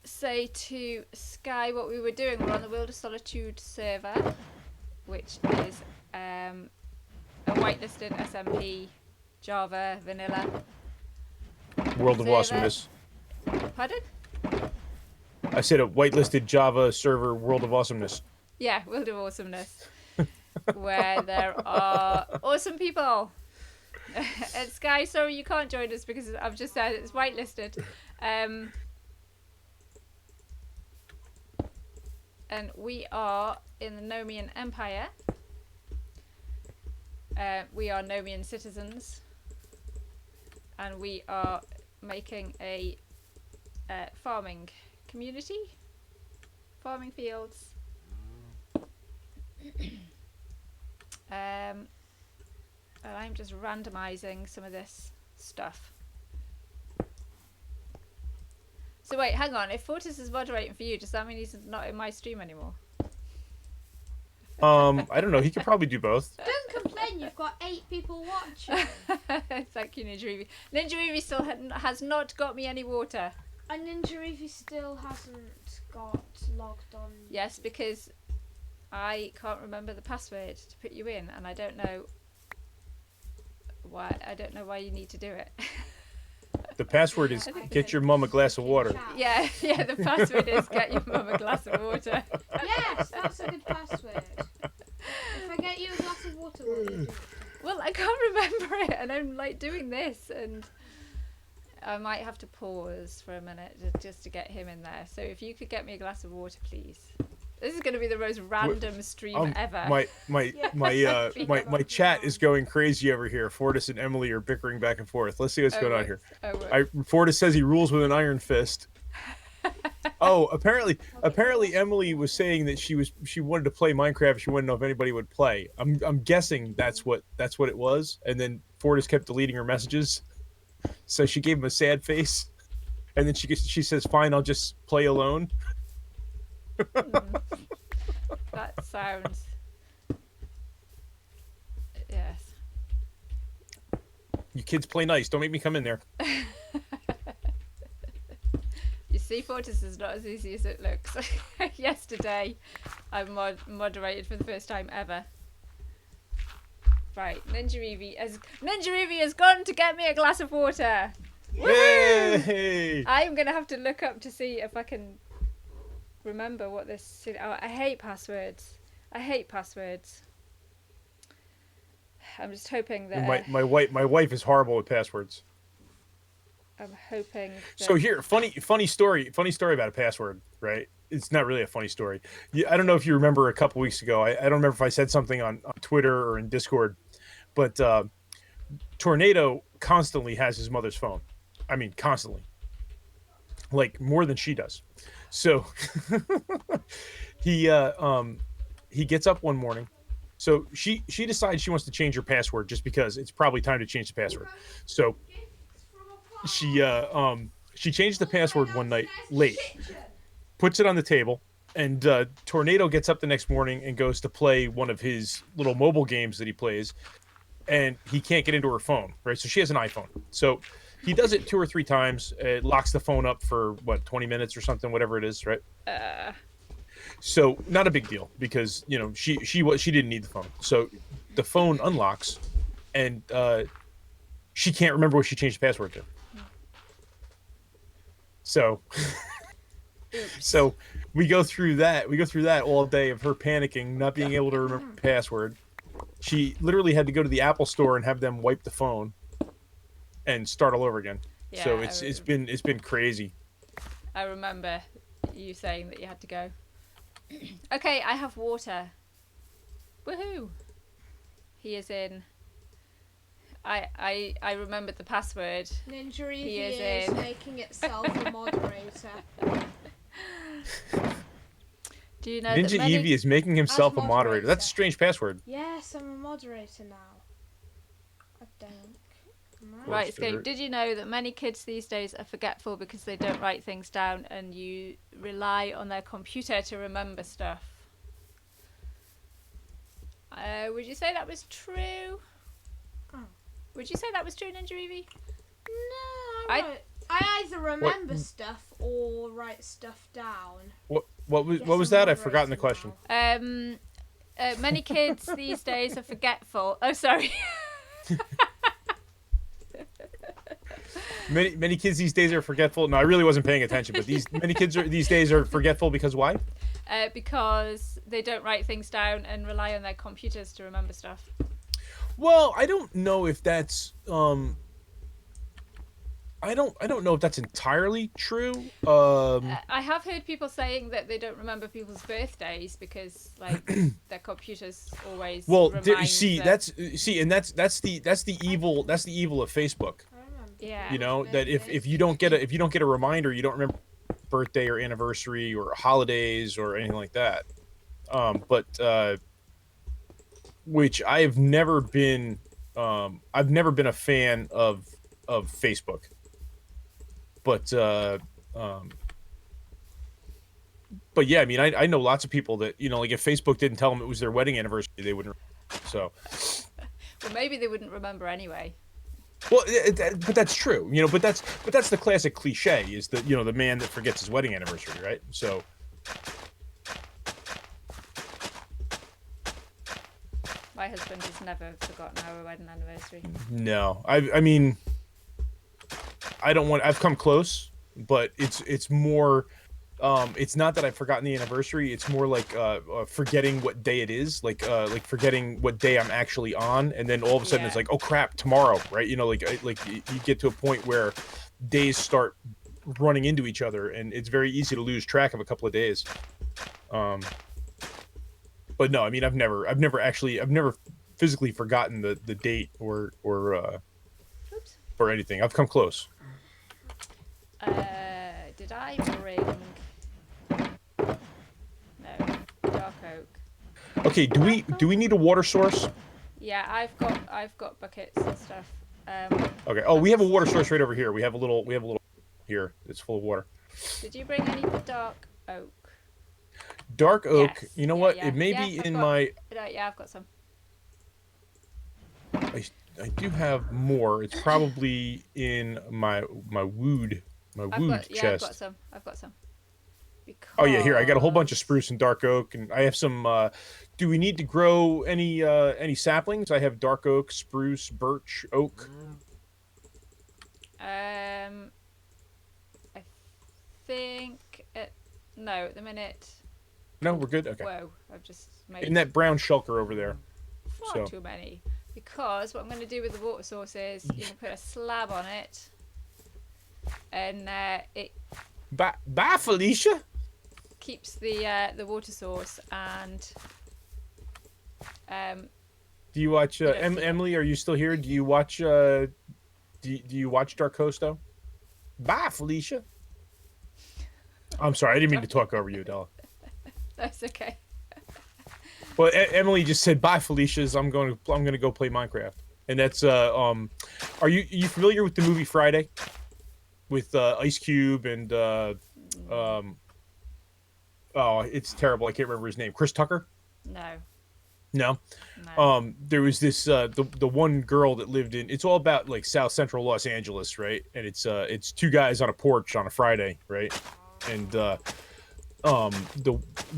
S2: say to Sky what we were doing. We're on the World of Solitude server, which is a whitelisted SMP Java vanilla
S1: World of Awesomeness.
S2: Pardon?
S1: I said a whitelisted Java server World of Awesomeness.
S2: Yeah, we'll do awesomeness. Where there are awesome people. And Sky, sorry you can't join us because I've just said it's whitelisted. And we are in the Nomian Empire. We are Nomian citizens. And we are making a farming community. Farming fields. And I'm just randomizing some of this stuff. So wait, hang on. If Fortis is moderating for you, does that mean he's not in my stream anymore?
S1: I don't know. He could probably do both.
S3: Don't complain, you've got 8 people watching.
S2: Thank you, Ninja Reevy. Ninja Reevy still has not got me any water.
S3: And Ninja Reevy still hasn't got logged on.
S2: Yes, because I can't remember the password to put you in, and I don't know why. I don't know why you need to do it.
S1: The password is get your mum a glass of water.
S2: Yeah. The password is get your mum a glass of water.
S3: Yes, that's a good password. If I get you a glass of water, what do you do?
S2: Well, I can't remember it, and I'm like doing this, and I might have to pause for a minute just to get him in there. So if you could get me a glass of water, please. This is going to be the most random stream ever.
S1: My chat is going crazy over here. Fortis and Emily are bickering back and forth. Let's see what's going on here. Fortis says he rules with an iron fist. Apparently Emily was saying that she wanted to play Minecraft. She wanted to know if anybody would play. I'm guessing that's what it was. And then Fortis kept deleting her messages, so she gave him a sad face, and then she says, "Fine, I'll just play alone."
S2: That sounds. Yes.
S1: You kids play nice. Don't make me come in there.
S2: You see, Fortis is not as easy as it looks. Yesterday, I moderated for the first time ever. Right, Ninja Reevy has gone to get me a glass of water.
S1: Yay!
S2: I'm gonna have to look up to see if I can remember what this. Oh, I hate passwords. I'm just hoping that
S1: my wife is horrible with passwords.
S2: I'm hoping.
S1: So here, funny story about a password, right? It's not really a funny story. I don't know if you remember a couple weeks ago. I don't remember if I said something on Twitter or in Discord, but Tornado constantly has his mother's phone. I mean, constantly, like more than she does. So he gets up one morning. So she decides she wants to change her password just because it's probably time to change the password. So she changed the password one night late, puts it on the table, and Tornado gets up the next morning and goes to play one of his little mobile games that he plays, and he can't get into her phone, right? So she has an iPhone. So he does it 2 or 3 times. It locks the phone up for 20 minutes or something, whatever it is, right? So not a big deal because she didn't need the phone. So the phone unlocks, and she can't remember what she changed the password to. So so we go through that all day of her panicking, not being able to remember the password. She literally had to go to the Apple store and have them wipe the phone and start all over again. Yeah, so it's been crazy.
S2: I remember you saying that you had to go. Okay, I have water. Woohoo! He is in. I remembered the password.
S3: Ninja Reevy is making itself a moderator.
S2: Do you know
S1: Ninja Eevee is making himself a moderator? That's a strange password.
S3: Yes, I'm a moderator now. I think.
S2: Right, Escape. Did you know that many kids these days are forgetful because they don't write things down and you rely on their computer to remember stuff? Would you say that was true?
S3: Oh.
S2: Would you say that was true, Ninja Reevy?
S3: No, I either remember stuff or write stuff down.
S1: What was that? I've forgotten the question.
S2: Many kids these days are forgetful. Oh, sorry.
S1: Many kids these days are forgetful. No, I really wasn't paying attention. But many kids these days are forgetful because why?
S2: because they don't write things down and rely on their computers to remember stuff.
S1: Well, I don't know if that's I don't know if that's entirely true.
S2: I have heard people saying that they don't remember people's birthdays because like their computers always
S1: well,
S2: remind
S1: see,
S2: them.
S1: and that's the evil of Facebook.
S3: I remember.
S2: Yeah.
S1: You know that if you don't get a reminder, you don't remember birthday or anniversary or holidays or anything like that. But which I've never been a fan of Facebook. But but yeah, I mean, I know lots of people that, you know, like if Facebook didn't tell them it was their wedding anniversary, they wouldn't. So,
S2: Well, maybe they wouldn't remember anyway.
S1: well, but that's true, you know. But that's the classic cliche is that, you know, the man that forgets his wedding anniversary, right? So,
S2: My husband has never forgotten our wedding anniversary.
S1: no, I mean, I don't want. I've come close, but it's more. It's not that I've forgotten the anniversary. It's more like forgetting what day it is, like forgetting what day I'm actually on, and then all of a sudden it's
S2: Yeah.
S1: like, oh crap, tomorrow, right? You know, like you get to a point where days start running into each other, and it's very easy to lose track of a couple of days. But no, I mean, I've never physically forgotten the date or
S2: Oops.
S1: or anything. I've come close.
S2: Did I bring? No, dark oak.
S1: Okay, do we need a water source?
S2: Yeah, I've got buckets and stuff.
S1: Okay. Oh, we have a water source right over here. We have a little here. It's full of water.
S2: Did you bring any dark oak?
S1: Dark oak.
S2: Yes.
S1: You know
S2: Yeah,
S1: what?
S2: yeah.
S1: It may
S2: Yeah,
S1: be
S2: I've
S1: in
S2: got-
S1: my.
S2: Yeah, I've got some.
S1: I do have more. It's probably in my wood
S2: I've
S1: chest.
S2: got some. I've got some. Because...
S1: Oh yeah, here I got a whole bunch of spruce and dark oak, and I have some. Do we need to grow any saplings? I have dark oak, spruce, birch, oak.
S2: I think no, at the minute.
S1: No, we're good. Okay.
S2: Whoa, I've just made
S1: In that brown shulker over there.
S2: far too many. Because what I'm going to do with the water source is you can put a slab on it, and it
S1: Bye, Felicia.
S2: keeps the water source and
S1: Do you watch
S2: You don't see
S1: Emily? Are you still here? Do you watch do you watch Dark Costo? Bye, Felicia. I'm sorry, I didn't mean to talk over you, Adela.
S2: that's okay.
S1: Well, Emily just said bye, Felicia's. I'm going to go play Minecraft, and that's Are you familiar with the movie Friday, with Ice Cube and oh, it's terrible. I can't remember his name. Chris Tucker.
S2: No.
S1: No.
S2: No.
S1: There was this the one girl that lived in. It's all about like South Central Los Angeles, right? And it's two guys on a porch on a Friday, right? And the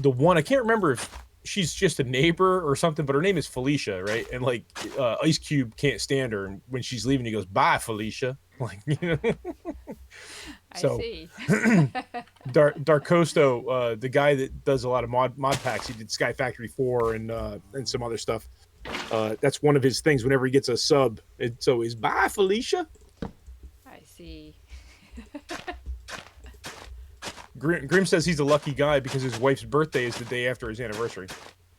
S1: one, I can't remember if she's just a neighbor or something, but her name is Felicia, right? And like Ice Cube can't stand her, and when she's leaving, he goes, "Bye, Felicia." Like, you know.
S2: I
S1: So,
S2: see.
S1: Darkosto, the guy that does a lot of mod packs, he did Sky Factory 4 and some other stuff. That's one of his things. Whenever he gets a sub, it's always "Bye, Felicia."
S2: I see.
S1: Grim says he's a lucky guy because his wife's birthday is the day after his anniversary.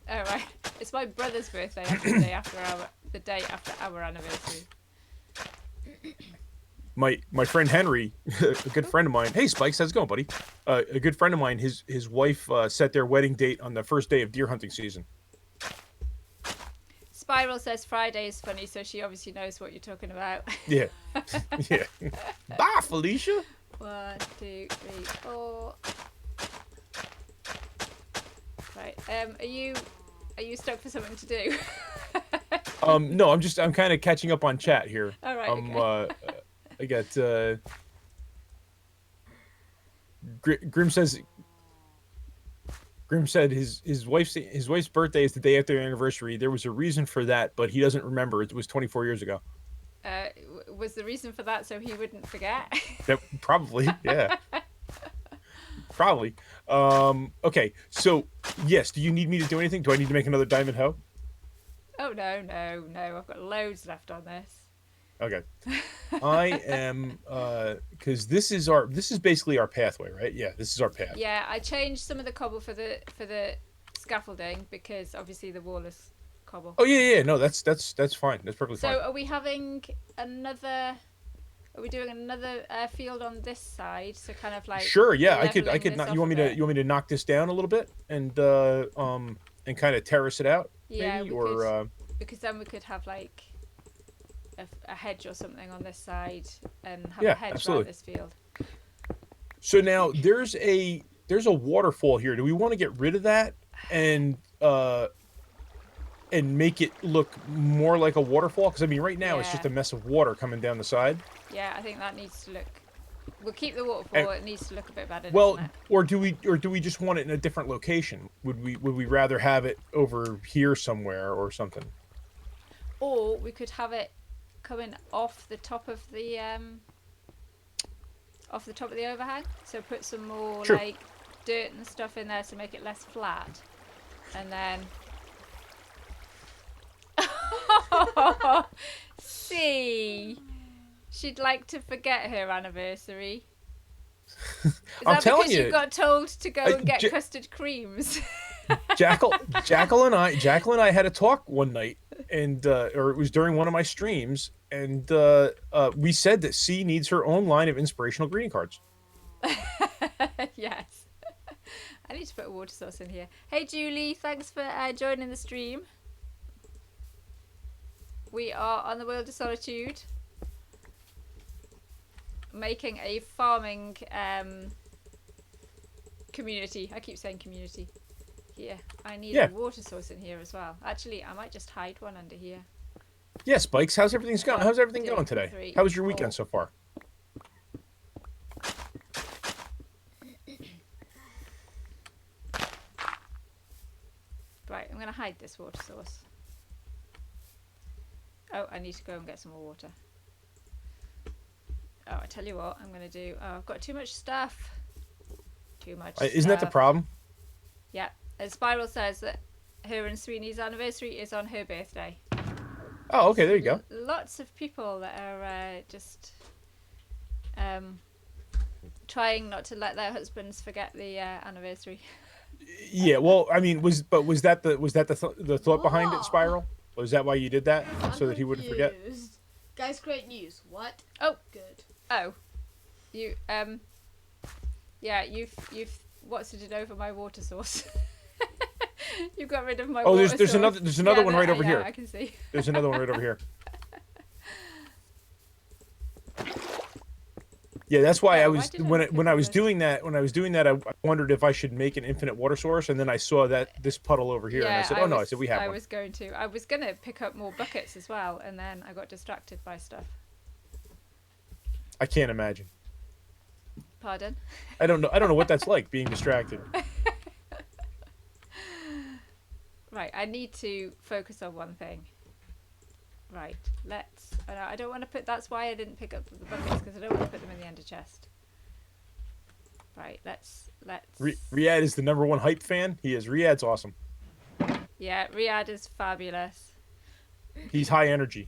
S2: Oh right, it's my brother's birthday. The day after our anniversary.
S1: My friend Henry, a good friend of mine. Hey Spikes, how's it going, buddy? A good friend of mine. His wife set their wedding date on the first day of deer hunting season.
S2: Spiral says Friday is funny, so she obviously knows what you're talking about.
S1: Yeah, yeah. Bye, Felicia.
S2: 1, 2, 3, 4. Right. Are you stuck for something to do?
S1: No, I'm kind of catching up on chat here.
S2: All right. Okay.
S1: I got Grim said his wife's birthday is the day after their anniversary. There was a reason for that, but he doesn't remember. It was 24 years ago.
S2: Was the reason for that so he wouldn't forget?
S1: That probably, yeah. Probably. Okay. So yes. Do you need me to do anything? Do I need to make another diamond hoe?
S2: Oh no, no, no! I've got loads left on this.
S1: Okay. I am because this is basically our pathway, right? Yeah, this is our path.
S2: Yeah, I changed some of the cobble for the scaffolding because obviously the wall is cobble.
S1: Oh yeah. No, that's fine. That's perfectly
S2: So
S1: fine.
S2: are we having another? Are we doing another field on this side? So kind of like
S1: Sure. Yeah, I could. I
S2: leveling
S1: could
S2: this
S1: not.
S2: off
S1: You want
S2: a
S1: me to?
S2: bit?
S1: You want me to knock this down a little bit and kind of terrace it out,
S2: Yeah,
S1: maybe,
S2: we
S1: or
S2: could, because then we could have like a hedge or something on this side and have a
S1: yeah,
S2: hedge around
S1: absolutely.
S2: this field.
S1: So now there's a waterfall here. Do we want to get rid of that and make it look more like a waterfall? Because I mean, right now it's just
S2: Yeah.
S1: a mess of water coming down the side.
S2: Yeah, I think that needs to look. We'll keep the
S1: And,
S2: waterfall. It needs to look a bit better,
S1: well,
S2: doesn't it?
S1: or do we just want it in a different location? Would we rather have it over here somewhere or something?
S2: Or we could have it coming off the top of the overhang. So put some more
S1: True.
S2: like dirt and stuff in there to make it less flat, and then. See, she'd like to forget her anniversary. Is
S1: I'm
S2: that
S1: telling
S2: because
S1: you,
S2: you got told to go and get
S1: J-
S2: custard creams?
S1: Jackal and I had a talk one night, and or it was during one of my streams, and we said that C needs her own line of inspirational greeting cards.
S2: Yes. I need to put a water source in here. Hey Julie, thanks for joining the stream. We are on the World of Solitude, making a farming community. I keep saying community. Here, I need
S1: Yeah.
S2: a water source in here as well. Actually, I might just hide one under here.
S1: Yeah, Spikes, how's everything going?
S2: One,
S1: How's everything
S2: two,
S1: going today?
S2: three,
S1: How was your
S2: four.
S1: weekend so far?
S2: Right, I'm going to hide this water source. Oh, I need to go and get some more water. Oh, I tell you what, I'm going to do. Oh, I've got too much stuff. Too much
S1: Isn't that the
S2: stuff.
S1: problem?
S2: Yeah, and Spiral says that her and Sweeney's anniversary is on her birthday.
S1: Oh, okay, there you go.
S2: Lots of people that are just trying not to let their husbands forget the anniversary.
S1: Yeah, well, I mean, was that the thought behind it,
S3: What?
S1: Spiral? Was that why you did that, so that he wouldn't forget?
S3: Confused. Guys, great news. What?
S2: Oh.
S3: Good.
S2: Oh, you yeah, you've what's-it over my water source. You got rid of my
S1: Oh,
S2: water
S1: there's
S2: source.
S1: another one right over
S2: yeah,
S1: here.
S2: I can see.
S1: There's another one right over here. Yeah, that's why
S2: Oh,
S1: I
S2: why
S1: was
S2: didn't
S1: when
S2: I
S1: it, when
S2: pick
S1: I
S2: up
S1: was
S2: this?
S1: doing that I wondered if I should make an infinite water source, and then I saw that this puddle over here, and I said, "Oh no!" I said, "We have
S2: I
S1: one."
S2: was going to pick up more buckets as well, and then I got distracted by stuff.
S1: I can't imagine.
S2: Pardon?
S1: I don't know what that's like, being distracted.
S2: Right, I need to focus on one thing. Right, let's. I don't want to put. That's why I didn't pick up the buckets, because I don't want to put them in the ender chest. Right, let's.
S1: Riyadh is the #1 hype fan. He is. Riyadh's awesome.
S2: Yeah, Riyadh is fabulous.
S1: He's high energy.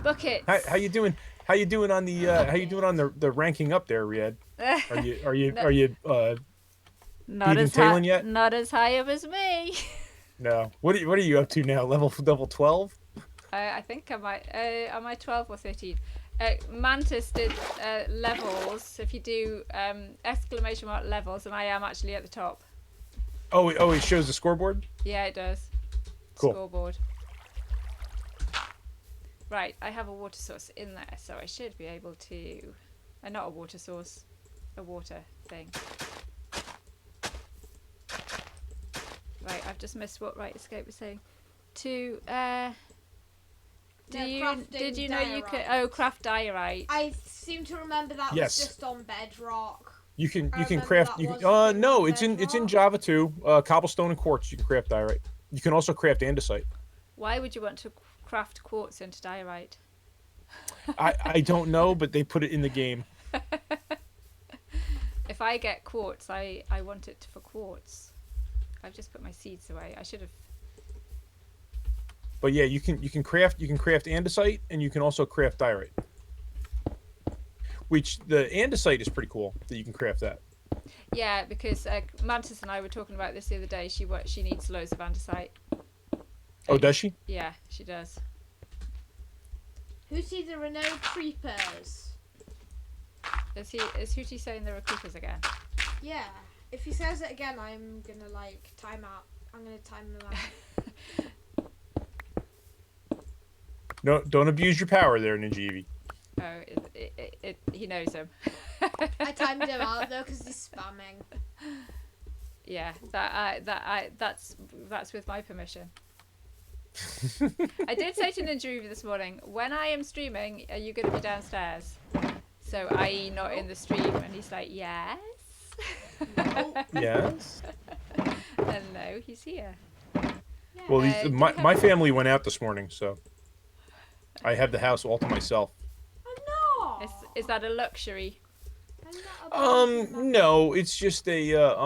S2: Buckets.
S1: How you doing? How you doing on the ranking up there, Riyadh? Are you
S2: not
S1: beating
S2: as high,
S1: Talon yet?
S2: Not as high up as me.
S1: No. What are you up to now? Level 12?
S2: I think I might. Am I 12 or 13? Mantis did levels. If you do exclamation mark levels, and I am actually at the top.
S1: Oh, it shows the scoreboard?
S2: Yeah, it does.
S1: Cool.
S2: Scoreboard. Right, I have a water source in there, so I should be able to. Not a water source, a water thing. Right, I've just missed what Right Escape was saying. To did you know you could craft diorite?
S3: I seem to remember that
S1: Yes.
S3: was just on Bedrock.
S1: You can
S3: remember
S1: craft
S3: that was a thing
S1: no,
S3: on
S1: it's in
S3: Bedrock.
S1: Java too. Cobblestone and quartz you can craft diorite. You can also craft andesite.
S2: Why would you want to craft quartz into diorite?
S1: I don't know, but they put it in the game.
S2: If I get quartz, I want it for quartz. I've just put my seeds away. I should have.
S1: But yeah, you can craft andesite, and you can also craft diorite. Which the andesite is pretty cool that you can craft that.
S2: Yeah, because Mantis and I were talking about this the other day. She needs loads of andesite.
S1: Oh, does she?
S2: Yeah, she does.
S3: Hootie, there are no creepers.
S2: Is Hootie saying there are creepers again?
S3: Yeah. If he says it again, I'm gonna like time out. I'm gonna time them out.
S1: No, don't abuse your power there, Ninja Eevee.
S2: Oh, he knows him.
S3: I timed him out though because he's spamming.
S2: Yeah, that's with my permission. I did say to Ninja Eevee this morning, when I am streaming, are you going to be downstairs? So, i.e. not in the stream, and he's like, yes.
S3: No.
S1: Yes.
S2: And no, he's here.
S3: Yeah.
S1: Well, my family went out this morning, so I have the house all to myself.
S3: Oh no.
S2: Is that a luxury?
S1: No, it's just a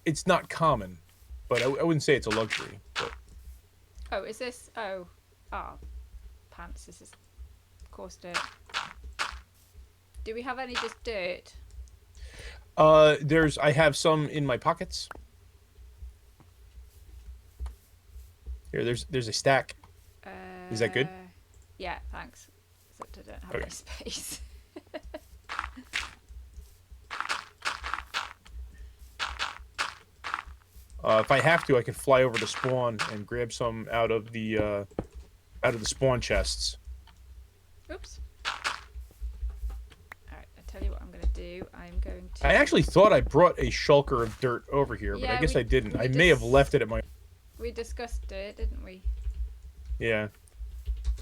S1: it's not common, but I wouldn't say it's a luxury. But...
S2: Oh, is this? Oh, pants. This is coarse dirt. Do we have any just dirt?
S1: I have some in my pockets. Here, there's a stack. Is that good?
S2: Yeah, thanks. Except I don't have
S1: Okay.
S2: any space.
S1: If I have to, I can fly over to spawn and grab some out of the spawn chests.
S2: Oops. Alright, I tell you what I'm going to do. I'm going to...
S1: I actually thought I brought a shulker of dirt over here, but
S2: Yeah,
S1: I guess I didn't.
S2: we
S1: I may have left it at my...
S2: We discussed it, didn't we?
S1: Yeah.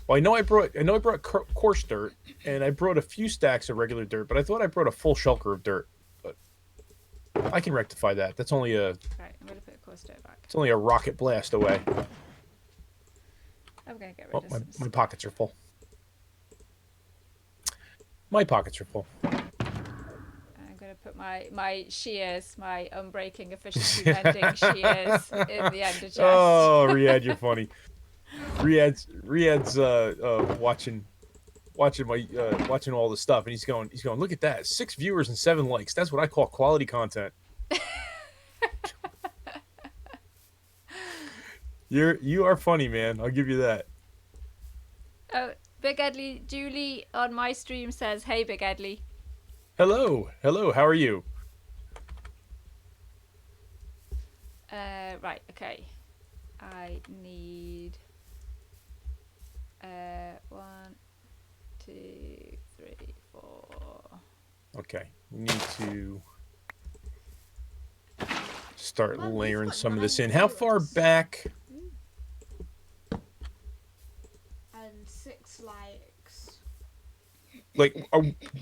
S1: Well, I know I brought coarse dirt, and I brought a few stacks of regular dirt, but I thought I brought a full shulker of dirt. But I can rectify that. That's only a...
S2: Right, I'm going to put the coarse dirt back.
S1: It's only a rocket blast away.
S2: I'm going to get rid
S1: Oh,
S2: of some
S1: my pockets are full. My pockets are full.
S2: I'm going to put my shears, my unbreaking efficiency bending shears in the ender chest.
S1: Oh, Riyadh, you're funny. Riyadh's watching all the stuff, and he's going, look at that, 6 viewers and 7 likes. That's what I call quality content. You are funny, man. I'll give you that.
S2: Oh, Big Edley, Julie on my stream says, "Hey, Big Edley."
S1: Hello. How are you?
S2: Right, okay. I need 1, 2, 3, 4.
S1: Okay, we need to start
S3: Well, we've
S1: layering
S3: got
S1: some of this
S3: 9
S1: in. How far
S3: viewers.
S1: back?
S3: And 6 likes.
S1: Like,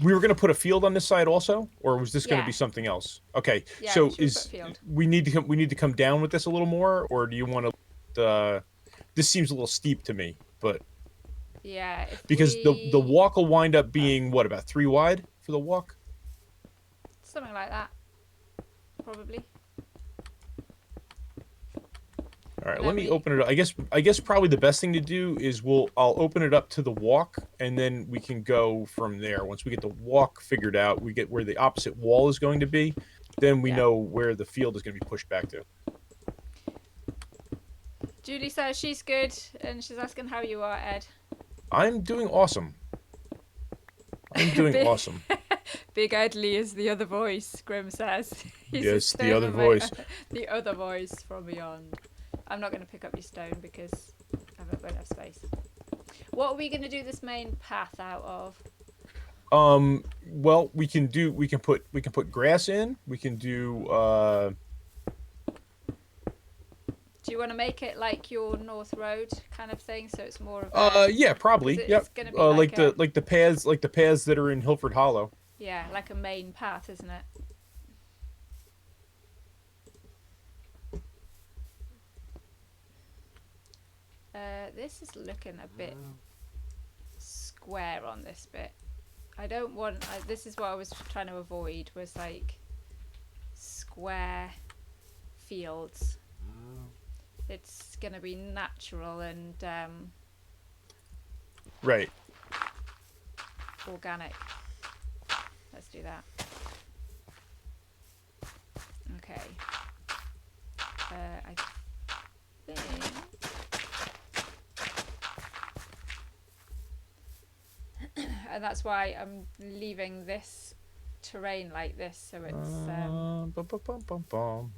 S1: we were going to put a field on this side also, or was this going to
S2: Yeah.
S1: be something else? Okay,
S2: Yeah,
S1: so
S2: we should put field.
S1: we need to come down with this a little more, or do you want to? This seems a little steep to me, but
S2: Yeah, if
S1: because
S2: we...
S1: the walk will wind up being what, about 3 wide for the walk?
S2: Something like that, probably.
S1: All right,
S2: No,
S1: let me
S2: we-
S1: open it up. I guess probably the best thing to do is I'll open it up to the walk, and then we can go from there. Once we get the walk figured out, we get where the opposite wall is going to be, then we
S2: Yeah.
S1: know where the field is going to be pushed back to.
S2: Julie says she's good, and she's asking how you are, Ed.
S1: I'm doing awesome. I'm doing
S2: Big-
S1: awesome.
S2: Big Edley is the other voice, Grim says. He's a
S1: Yes, the
S2: stone
S1: other
S2: of
S1: voice.
S2: The other voice from beyond. I'm not going to pick up your stone because I won't have space. What are we going to do this main path out of?
S1: Well, we can put grass in. We can do
S2: Do you want to make it like your North Road kind of thing, so it's more of
S1: yeah, probably.
S2: Is it-
S1: Yep.
S2: it's gonna be
S1: like
S2: like
S1: the paths that are in Hillferd Hollow.
S2: yeah, like a main path, isn't it? This is looking a bit square on this bit. I don't want. This is what I was trying to avoid. Was like square fields. It's gonna be natural and
S1: Right.
S2: organic. Let's do that. Okay. I think. And that's why I'm leaving this terrain like this, so it's.
S1: Bum, bum, bum, bum, bum.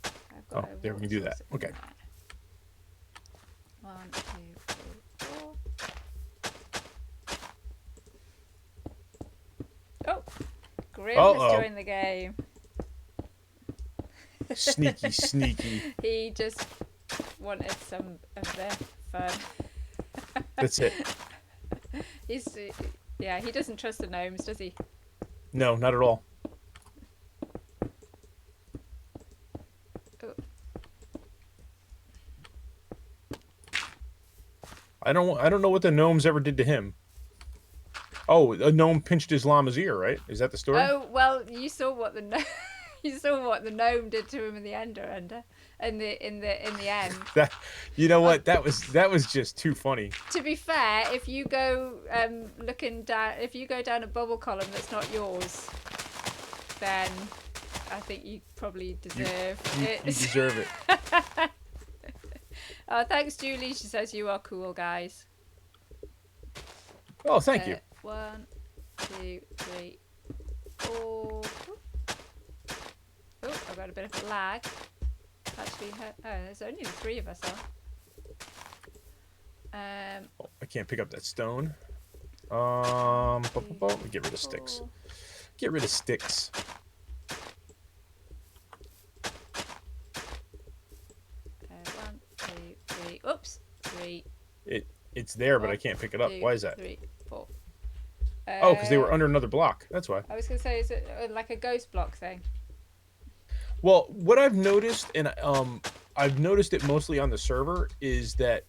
S2: I've got
S1: Oh, there we can do that.
S2: water
S1: Okay.
S2: in there. 1, 2, 3, 4. Oh, Grim has joined the game.
S1: Sneaky, sneaky.
S2: He just wanted some of the fun.
S1: That's it.
S2: Yeah, he doesn't trust the gnomes, does he?
S1: No, not at all.
S2: Oh.
S1: I don't know what the gnomes ever did to him. Oh, a gnome pinched his llama's ear, right? Is that the story?
S2: Oh well, you saw what the gnome did to him in the end. In the end.
S1: That, you know what? That was just too funny.
S2: To be fair, if you go looking down, if you go down a bubble column that's not yours, then I think you probably deserve it.
S1: You deserve it.
S2: Oh, thanks, Julie. She says you are cool, guys.
S1: Oh, thank you.
S2: 1, 2, 3, 4. Oh, I've got a bit of a lag. Actually, there's only the 3 of us,
S1: I can't pick up that stone. Let me get rid of sticks. Get rid of sticks.
S2: 1, 2, 3. Oops, 3.
S1: It's there, but I can't pick it up.
S2: 2,
S1: Why is that?
S2: 3, 4.
S1: Oh, because they were under another block. That's why.
S2: I was gonna say, is it like a ghost block thing?
S1: Well, what I've noticed, and I've noticed it mostly on the server, is that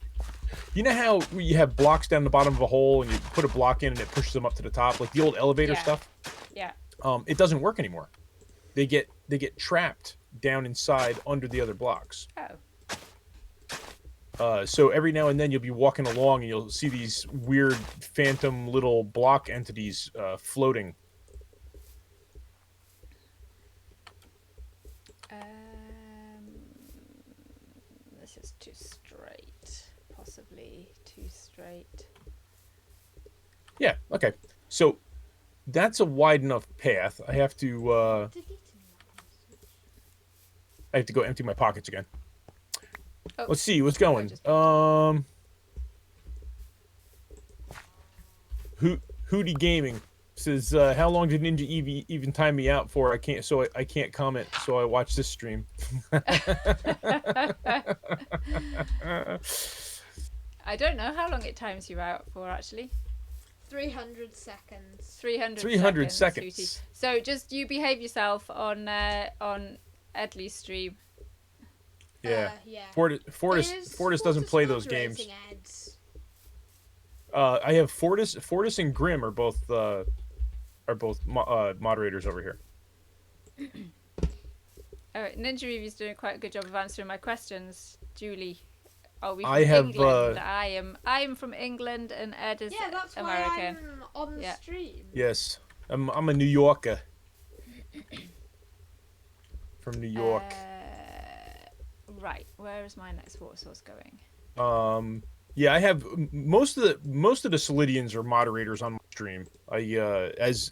S1: you know how you have blocks down the bottom of a hole and you put a block in and it pushes them up to the top, like the old elevator stuff.
S2: Yeah.
S1: It doesn't work anymore. They get trapped down inside under the other blocks.
S2: Oh.
S1: So every now and then you'll be walking along and you'll see these weird phantom little block entities floating.
S2: This is too straight. Possibly too straight.
S1: Yeah. Okay. So that's a wide enough path. I have to go empty my pockets again.
S2: Oh.
S1: Let's see what's going. Hootie Gaming says, "How long did Ninja Eevee even time me out for? I can't comment. So I watch this stream."
S2: I don't know how long it times you out for, actually.
S3: 300 seconds.
S2: 300
S1: seconds.
S2: Hootie. So just you behave yourself on Edley's stream.
S1: Yeah.
S3: Yeah.
S1: Fortis doesn't play those games. I have Fortis and Grim are both moderators over here.
S2: Oh, Ninja Review's doing quite a good job of answering my questions, Julie. Are we from England? I am from England, and Ed is
S3: that's
S2: American.
S3: why I'm on the stream.
S1: Yes, I'm a New Yorker. From New York.
S2: Right, where is my next water source going?
S1: Yeah, I have most of the Solidians are moderators on my stream. As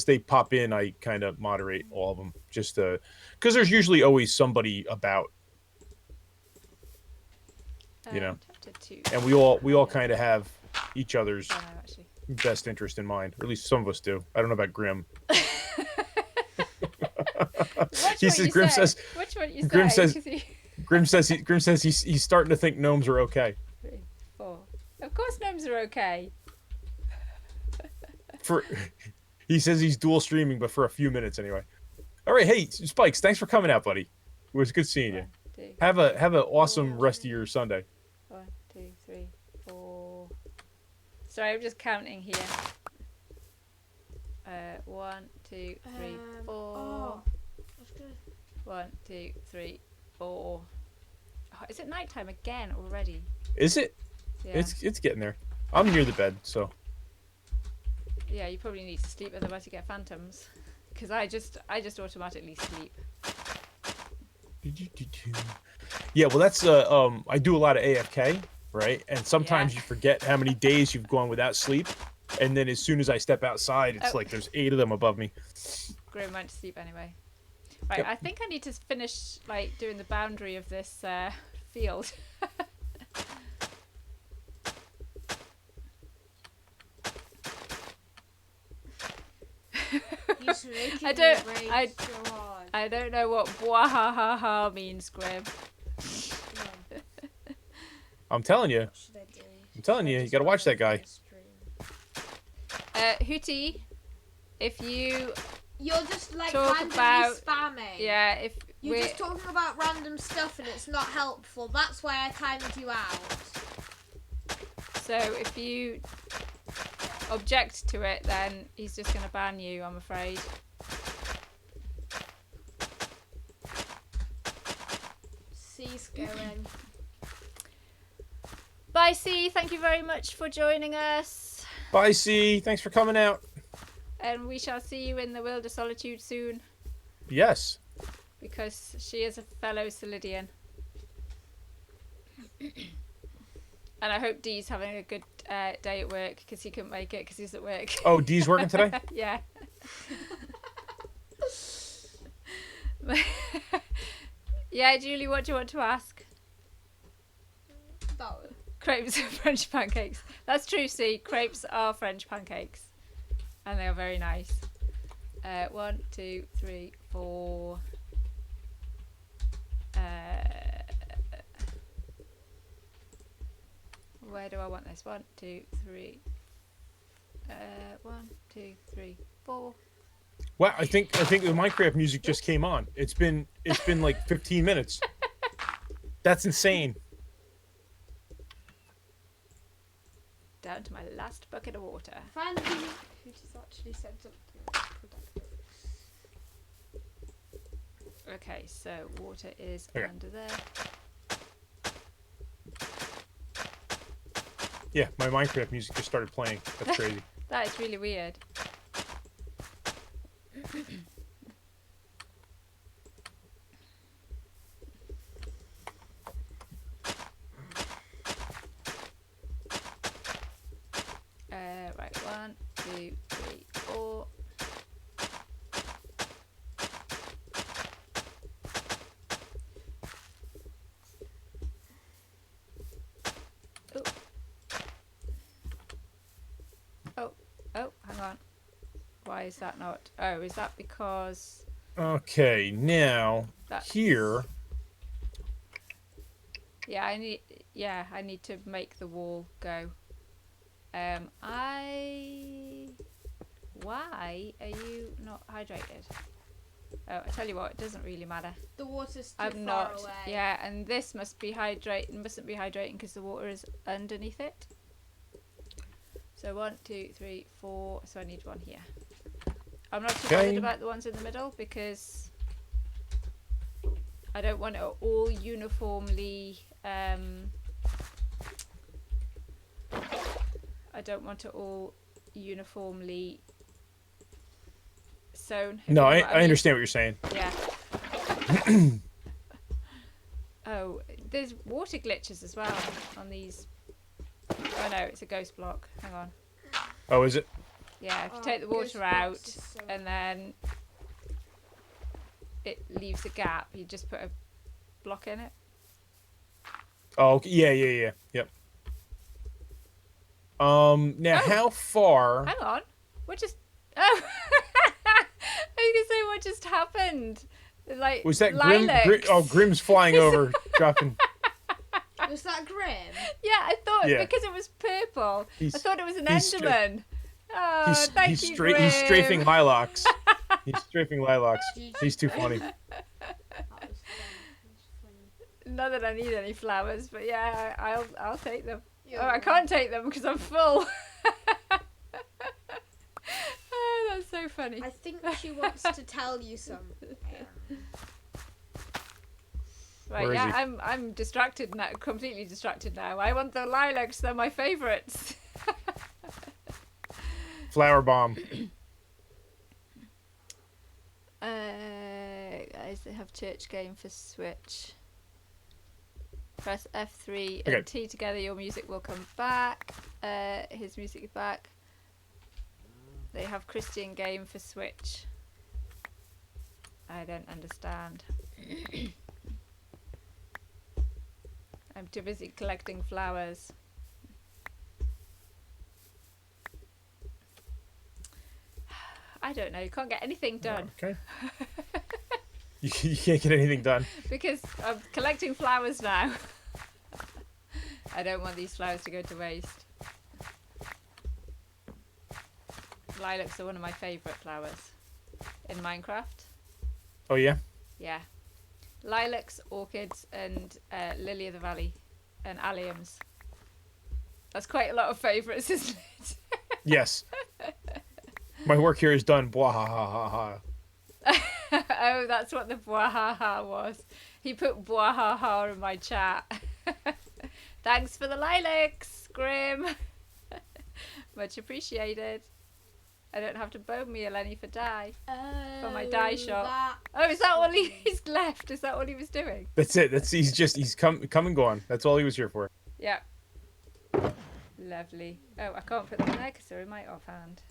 S1: they pop in, I kind of moderate all of them, just because there's usually always somebody about, you know, and we all kind of have each other's best interest in mind, or at least some of us do. I don't know about Grim. Grim says he's starting to think gnomes are okay.
S2: 3, 4. Of course, gnomes are okay.
S1: He says he's dual streaming, but for a few minutes anyway. All right, hey Spikes, thanks for coming out, buddy. It was good seeing you.
S2: 2,
S1: have an awesome rest of your Sunday.
S2: 1, 2, 3, 4. Sorry, I'm just counting here. 1, 2, 3, 4.
S3: Oh, that's good.
S2: 1, 2, 3, 4. Oh, is it nighttime again already?
S1: Is it?
S2: Yeah.
S1: It's getting there. I'm near the bed, so.
S2: Yeah, you probably need to sleep, otherwise you get phantoms. Because I just automatically sleep.
S1: Yeah, well, that's I do a lot of AFK, right? And sometimes
S2: Yeah.
S1: you forget how many days you've gone without sleep, and then as soon as I step outside, it's
S2: Oh.
S1: like there's 8 of them above me.
S2: Grim went to sleep anyway. Right,
S1: Yep.
S2: I think I need to finish like doing the boundary of this field.
S3: He's making
S2: I don't-
S3: me rage
S2: I-
S3: so hard.
S2: I don't know what bwahahaha means, Grim.
S1: I'm telling you.
S3: What should I do?
S1: I'm telling you, you gotta watch that guy.
S2: Hootie, if you
S3: You're just like
S2: Talk
S3: randomly
S2: about-
S3: spamming.
S2: yeah, if
S3: You're
S2: we're
S3: just talking about random stuff and it's not helpful. That's why I timed you out.
S2: so if you object to it, then he's just gonna ban you, I'm afraid.
S3: C's going.
S2: Bye, C. Thank you very much for joining us,
S1: Bye, C. Thanks for coming out.
S2: and we shall see you in the World of Solitude soon,
S1: Yes.
S2: because she is a fellow Solidian. And I hope Dee's having a good day at work, because he couldn't make it because he's at work.
S1: Oh, Dee's working today?
S2: Yeah. Yeah, Julie, what do you want to ask?
S3: That was...
S2: Crepes are French pancakes. That's true, see. Crepes are French pancakes. And they are very nice. 1, 2, 3, 4. Where do I want this? 1, 2, 3. 1, 2, 3, 4.
S1: Wow, I think the Minecraft music just came on. It's been like 15 minutes. That's insane.
S2: Down to my last bucket of water.
S3: Finally, who just actually said something productive.
S2: Okay, so water is
S1: Okay.
S2: under there.
S1: Yeah, my Minecraft music just started playing. That's crazy.
S2: That is really weird. Right, 1, 2, 3, 4. Oh, hang on. Why is that not? Oh, is that because
S1: Okay, now
S2: that's
S1: here.
S2: Yeah, I need to make the wall go. Why are you not hydrated? Oh, I tell you what, it doesn't really matter.
S3: The water's too
S2: I'm
S3: far
S2: not.
S3: away.
S2: Yeah, and this mustn't be hydrating because the water is underneath it. So 1, 2, 3, 4. So I need one here. I'm not too bothered about the ones in the middle because I don't want it all uniformly. I don't want it all uniformly sewn. if
S1: No,
S2: you know
S1: I
S2: what mean.
S1: understand what you're saying.
S2: Yeah. Oh, there's water glitches as well on these. Oh no, it's a ghost block. Hang on.
S1: Oh, is it?
S2: Yeah, if you
S3: Oh,
S2: take the
S3: ghost
S2: water
S3: blocks
S2: out
S3: is so-
S2: and then it leaves a gap, you just put a block in it.
S1: Oh, okay. Yeah. Yep. Now
S2: Oh.
S1: how far?
S2: Hang on. What just... Oh! I was going to say what just happened. Like,
S1: Was that Grim?
S2: lilacs.
S1: Oh, Grim's flying over, dropping.
S3: Was that Grim?
S2: Yeah, I thought
S1: Yeah.
S2: because it was purple. I
S1: He's-
S2: thought it was an
S1: he's stra-
S2: Enderman. Oh, thank you, Grim.
S1: He's strafing lilacs. He's strafing lilacs.
S3: GG.
S1: He's too funny.
S3: That was funny.
S2: Not that I need any flowers, but yeah, I'll take them.
S3: You're
S2: Oh, I can't take them because I'm full. so funny.
S3: I think she wants to tell you something.
S2: Right,
S1: Where is
S2: yeah,
S1: he?
S2: I'm distracted now, completely distracted now. I want the lilacs, they're my favourites.
S1: Flower bomb.
S2: I have church game for Switch. Press F3
S1: Okay.
S2: and T together, your music will come back. His music is back. They have Christian game for Switch. I don't understand. I'm too busy collecting flowers. I don't know, you can't get anything done.
S1: Okay. You can't get anything done.
S2: Because I'm collecting flowers now. I don't want these flowers to go to waste. Lilacs are one of my favourite flowers in Minecraft.
S1: Oh yeah.
S2: Yeah. Lilacs, orchids, and lily of the valley, and alliums. That's quite a lot of favourites, isn't it?
S1: Yes. My work here is done. Blah ha ha ha ha.
S2: Oh, that's what the bwahaha was. He put bwahaha in my chat. Thanks for the lilacs, Grim. Much appreciated. I don't have to bone me Eleni for dye. For my dye shop. Oh, is that all he's left? Is that all he was doing?
S1: That's it. He's come and gone. That's all he was here for.
S2: Yeah. Lovely. Oh, I can't put them in there because they're in my offhand.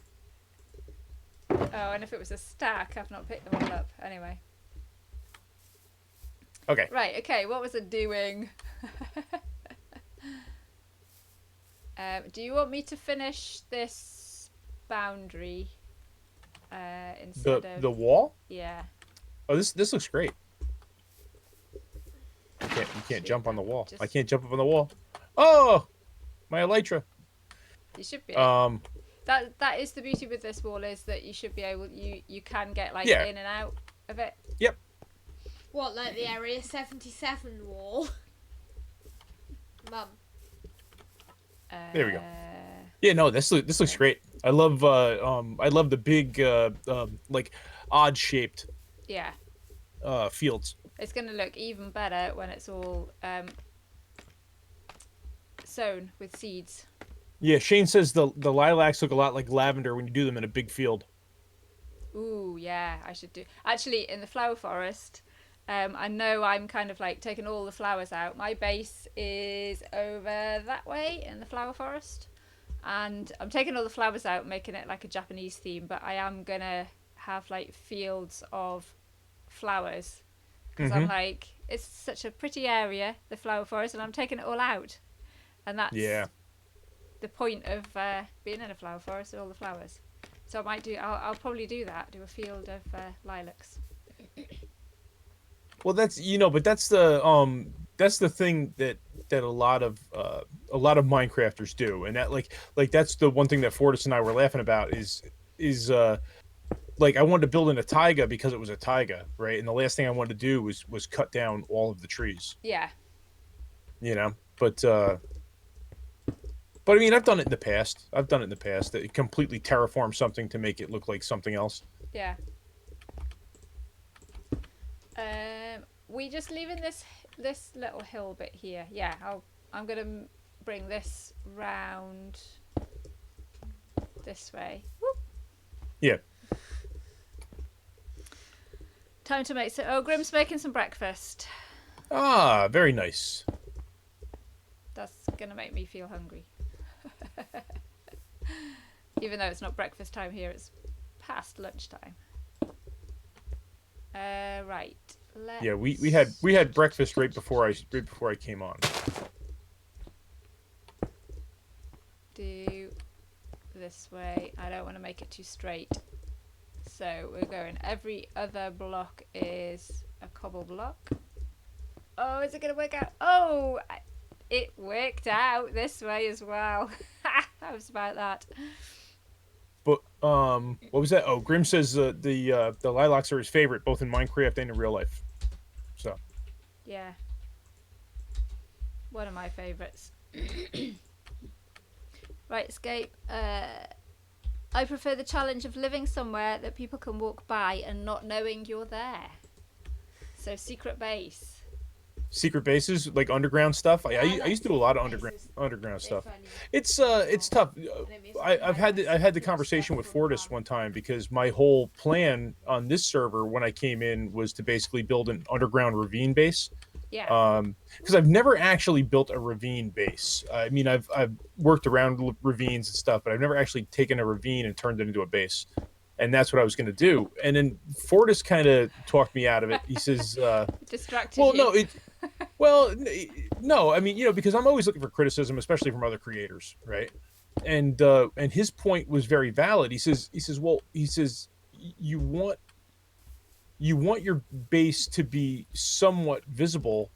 S2: Oh, and if it was a stack, I've not picked them all up. Anyway.
S1: Okay.
S2: Right, okay, what was it doing? Do you want me to finish this boundary instead of...
S1: The wall?
S2: Yeah.
S1: Oh, this looks great. You can't jump on the wall. I can't jump up on the wall. Oh, my elytra.
S2: You should be. That is the beauty with this wall, is that you should be able, you can get like in and out of it.
S1: Yep.
S3: What, like the Area 77 wall? Mum.
S1: There we go. Yeah, no, this looks great. I love the big like odd shaped fields.
S2: It's gonna look even better when it's all sown with seeds.
S1: Yeah, Shane says the lilacs look a lot like lavender when you do them in a big field.
S2: Ooh, yeah, I should do. Actually, in the flower forest, I know I'm kind of like taking all the flowers out. My base is over that way in the flower forest. And I'm taking all the flowers out, making it like a Japanese theme, but I am going to have like fields of flowers. Because I'm like, it's such a pretty area, the flower forest, and I'm taking it all out. And that's the point of being in a flower forest with all the flowers. So I might do, I'll probably do that, do a field of lilacs.
S1: Well, that's but that's the thing that a lot of Minecrafters do, and that like that's the one thing that Fortis and I were laughing about is like I wanted to build in a taiga because it was a taiga, right? And the last thing I wanted to do was cut down all of the trees.
S2: Yeah.
S1: But I mean, I've done it in the past. That completely terraform something to make it look like something else.
S2: Yeah. We just leaving this little hill bit here. Yeah, I'm gonna bring this round this way. Whoop.
S1: Yeah.
S2: Time to make Grim's making some breakfast.
S1: Ah, very nice.
S2: That's gonna make me feel hungry. Even though it's not breakfast time here, it's past lunchtime. Right.
S1: Yeah, we had breakfast right before I came on.
S2: Do this way. I don't want to make it too straight. So we're going, every other block is a cobble block. Oh, is it going to work out? Oh, it worked out this way as well. I was about that.
S1: But what was that? Oh, Grim says the lilacs are his favorite, both in Minecraft and in real life. So.
S2: Yeah. One of my favourites. Right, escape. I prefer the challenge of living somewhere that people can walk by and not knowing you're there. So secret base.
S1: Secret bases, like underground stuff. I
S3: like
S1: used to do a lot of
S3: secret
S1: underground
S3: They're
S1: stuff.
S3: funny.
S1: It's tough.
S3: And it makes
S1: I've
S3: like
S1: had the
S3: secret
S1: conversation
S3: stuff
S1: with
S3: from
S1: Fortis one time because my whole plan on this server when I came in was to basically build an underground ravine base.
S2: Yeah.
S1: Because I've never actually built a ravine base. I mean, I've worked around ravines and stuff, but I've never actually taken a ravine and turned it into a base. And that's what I was going to do. And then Fortis kind of talked me out of it. He says,
S2: Distracted
S1: "Well,
S2: you.
S1: no, well, no. I mean, because I'm always looking for criticism, especially from other creators, right?" And his point was very valid. He says, you want your base to be somewhat visible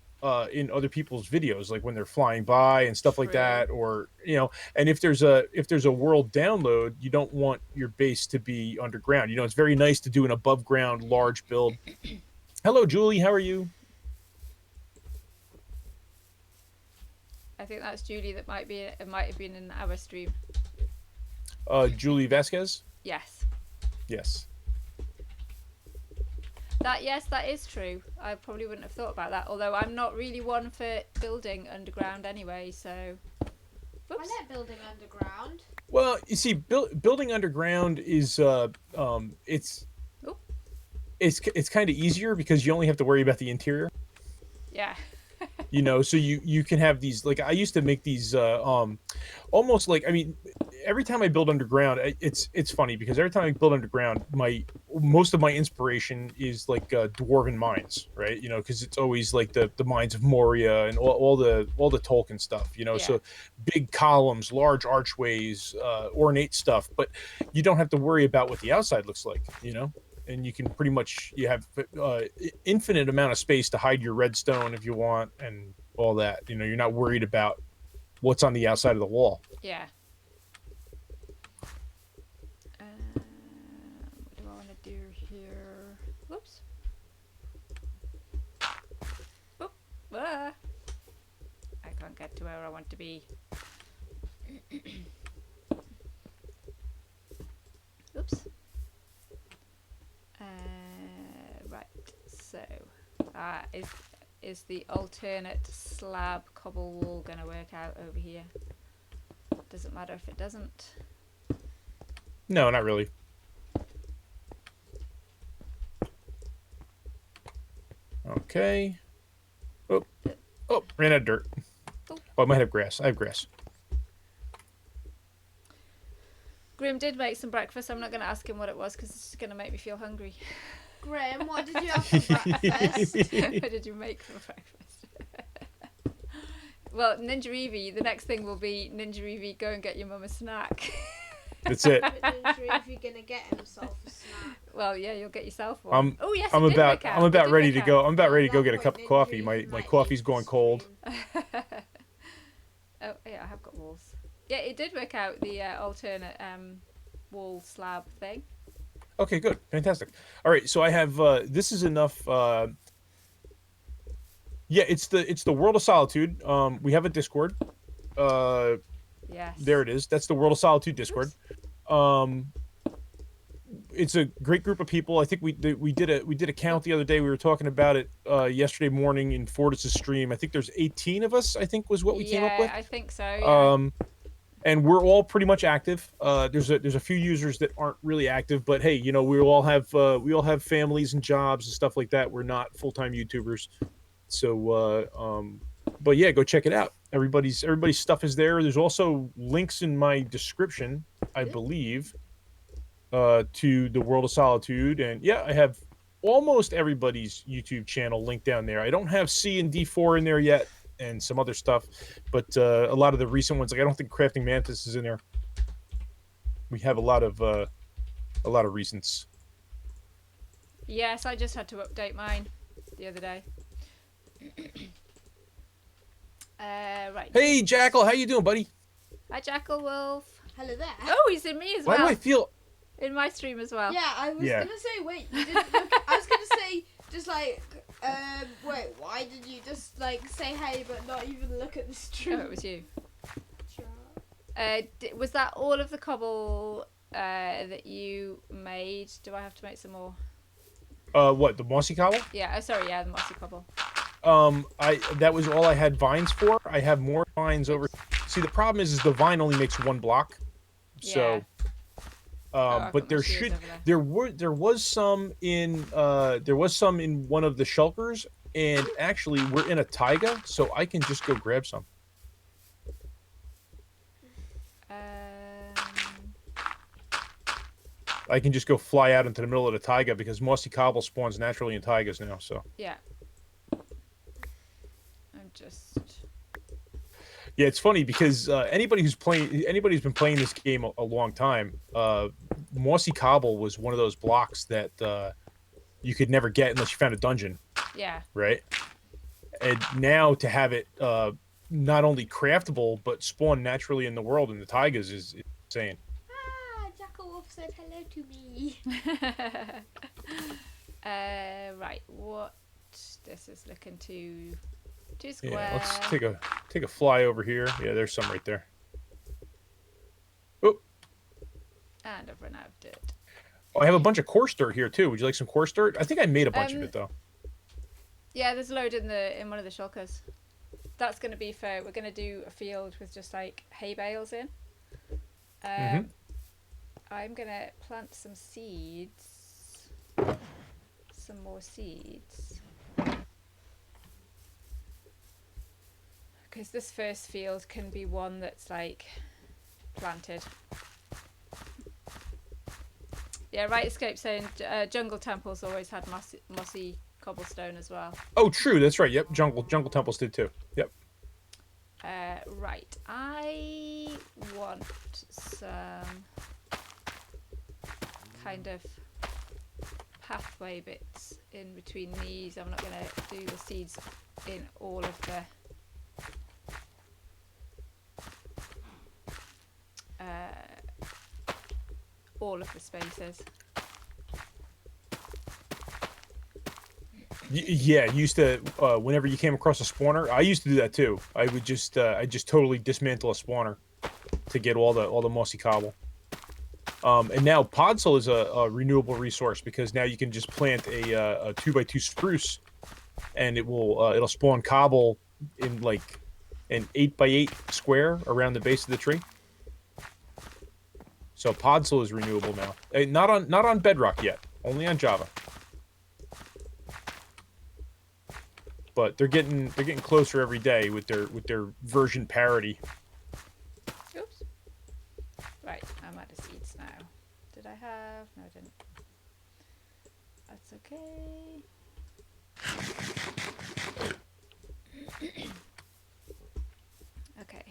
S1: in other people's videos, like when they're flying by and stuff like
S2: True.
S1: that, or and if there's a world download, you don't want your base to be underground. It's very nice to do an above ground large build. Hello, Julie. How are you?
S2: I think that's Julie. That might have been in our stream.
S1: Julie Vasquez.
S2: Yes.
S1: Yes.
S2: That is true. I probably wouldn't have thought about that. Although I'm not really one for building underground anyway. So.
S3: I like building underground.
S1: Well, you see, building underground is it's kind of easier because you only have to worry about the interior.
S2: Yeah.
S1: So you can have these, like I used to make these almost like, I mean, every time I build underground, it's funny because every time I build underground, most of my inspiration is like dwarven mines, right? Because it's always like the mines of Moria and all the Tolkien stuff,
S2: Yeah.
S1: So big columns, large archways, ornate stuff, but you don't have to worry about what the outside looks like, and you can pretty much, you have infinite amount of space to hide your redstone if you want and all that. You're not worried about what's on the outside of the wall.
S2: Yeah. What do I want to do here? Whoops. Oop. Ah. I can't get to where I want to be. Oops. Right. So, is the alternate slab cobble wall going to work out over here? Doesn't matter if it doesn't.
S1: No, not really. Okay. Oh, ran out of dirt. Oh, I might have grass. I have grass.
S2: Grim did make some breakfast. I'm not going to ask him what it was because it's going to make me feel hungry.
S3: Grim, what did you have for breakfast?
S2: What did you make for breakfast? Well, Ninja Evie, the next thing will be Ninja Evie, go and get your mum a snack.
S1: That's it.
S3: But Ninja Evie gonna get himself a snack.
S2: Well, yeah, you'll get yourself one. Oh yes,
S1: I'm about ready to go. I'm about ready to go get a cup of
S3: Ninja
S1: coffee.
S3: Evie
S1: My
S3: might
S1: coffee's
S3: leave
S1: going
S3: the
S1: cold.
S3: stream.
S2: Oh yeah, I have got walls. Yeah, it did work out, the alternate wall slab thing.
S1: Okay, good, fantastic. All right, so I have this is enough. Yeah, it's the World of Solitude. We have a Discord.
S2: Yes.
S1: There it is. That's the World of Solitude Discord. It's a great group of people. I think we did a count the other day. We were talking about it yesterday morning in Fortis' stream. I think there's 18 of us. I think was what we came up with.
S2: Yeah, I think so. Yeah.
S1: And we're all pretty much active. There's a few users that aren't really active, but hey, we all have families and jobs and stuff like that. We're not full-time YouTubers, so but yeah, go check it out. Everybody's stuff is there. There's also links in my description, I believe, to the World of Solitude, and yeah, I have almost everybody's YouTube channel linked down there. I don't have C and D4 in there yet, and some other stuff, but a lot of the recent ones, like I don't think Crafting Mantis is in there. We have a lot of recents.
S2: Yes, I just had to update mine the other day. Right.
S1: Hey, Jackal, how you doing, buddy?
S2: Hi, Jackal Wolf.
S3: Hello there.
S2: Oh, he's in me as
S1: Why
S2: well.
S1: do I feel?
S2: In my stream as well.
S3: Yeah, I was
S1: Yeah.
S3: gonna say, wait, you didn't look. I was gonna say, just like, wait, why did you just like say hey but not even look at the stream?
S2: Oh, it was you. Was that all of the cobble that you made. Do I have to make some more?
S1: What, the mossy cobble?
S2: Yeah. Oh, sorry. Yeah, the mossy cobble.
S1: That was all I had vines for. I have more vines over.
S2: Oops.
S1: See, the problem is the vine only makes one block.
S2: Yeah.
S1: So,
S2: Oh, I've
S1: but
S2: got more shears over there.
S1: there was some in one of the shulkers, and actually we're in a taiga, so I can just go grab some.
S2: Um,
S1: I can just go fly out into the middle of the taiga because mossy cobble spawns naturally in taigas now. So
S2: yeah. I'm just.
S1: yeah, it's funny because anybody who's been playing this game a long time, mossy cobble was one of those blocks that you could never get unless you found a dungeon,
S2: Yeah.
S1: right? And now to have it not only craftable but spawn naturally in the world in the taigas is insane.
S3: Ah, Jackalwolf said hello to me.
S2: Right. What? This is looking too square.
S1: Yeah, let's take a fly over here. Yeah, there's some right there. Oh,
S2: And I've run out of dirt.
S1: oh, I have a bunch of coarse dirt here too. Would you like some coarse dirt? I think I made a bunch of it though.
S2: Yeah, there's a load in one of the shulkers. That's going to be for. We're going to do a field with just like hay bales in. I'm going to plant some seeds. Some more seeds. Because this first field can be one that's like planted. Yeah, right. Escape saying jungle temples always had mossy cobblestone as well.
S1: Oh, true. That's right. Yep. Jungle temples did too. Yep.
S2: Right. I want some kind of pathway bits in between these. I'm not going to do the seeds in all of the spaces.
S1: Yeah, you used to whenever you came across a spawner, I used to do that too. I would just I just totally dismantle a spawner to get all the mossy cobble. And now podzol is a renewable resource because now you can just plant a 2x2 spruce, and it'll spawn cobble in like an 8x8 square around the base of the tree. So podzol is renewable now. Not on Bedrock yet, only on Java. But they're getting closer every day with their version parity.
S2: Oops. Right, I'm out of seeds now. Did I have? No, I didn't. That's okay. Okay.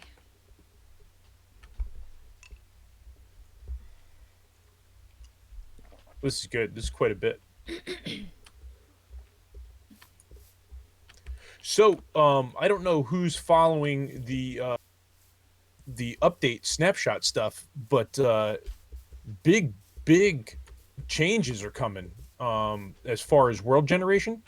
S1: This is good. This is quite a bit. So, I don't know who's following the update snapshot stuff, but big changes are coming as far as world generation.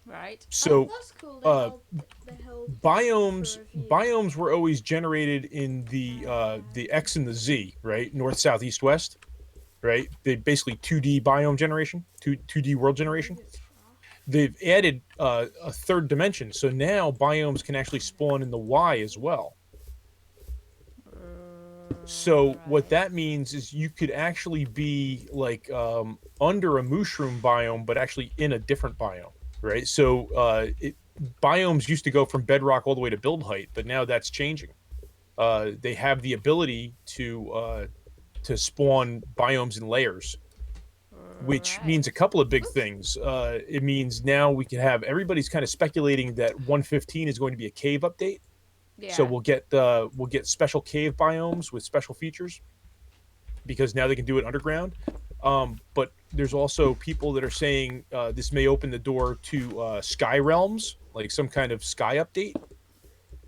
S2: Right.
S1: So,
S3: that's cool. They held
S1: biomes were always generated in the X and the Z, right? North, south, east, west, right? They basically 2D biome generation, 2D world generation. They've added a third dimension, so now biomes can actually spawn in the Y as well. So what that means is you could actually be like under a mushroom biome, but actually in a different biome, right? So biomes used to go from bedrock all the way to build height, but now that's changing. They have the ability to spawn biomes in layers, which means a couple of big things. It means now we can have everybody's kind of speculating that 115 is going to be a cave update.
S2: Yeah.
S1: So we'll get special cave biomes with special features because now they can do it underground. But there's also people that are saying this may open the door to sky realms, like some kind of sky update,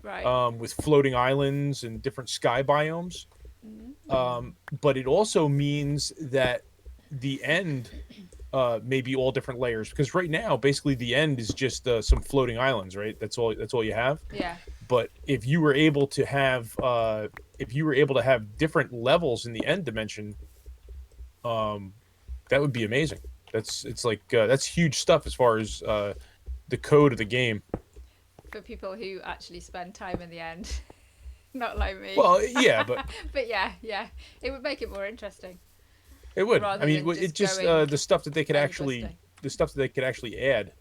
S2: right?
S1: With floating islands and different sky biomes.
S2: Mm-hmm.
S1: But it also means that the end maybe all different layers, because right now basically the end is just some floating islands, right? That's all you have.
S2: Yeah.
S1: But if you were able to have different levels in the end dimension, um that would be amazing. That's huge stuff as far as the code of the game.
S2: For people who actually spend time in the end, not like me.
S1: Well, yeah, but
S2: But yeah, it would make it more interesting.
S1: it would. I
S2: Rather
S1: mean,
S2: than
S1: it
S2: just
S1: just
S2: going
S1: the stuff that they could
S2: endlessly.
S1: add.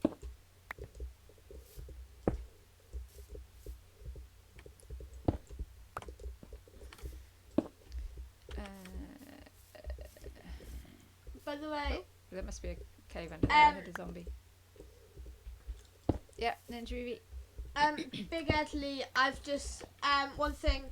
S3: By the way,
S2: There must be a cave under there. I heard a zombie. Yeah, Ninja Ruby.
S3: Big Edley, I've just one thing.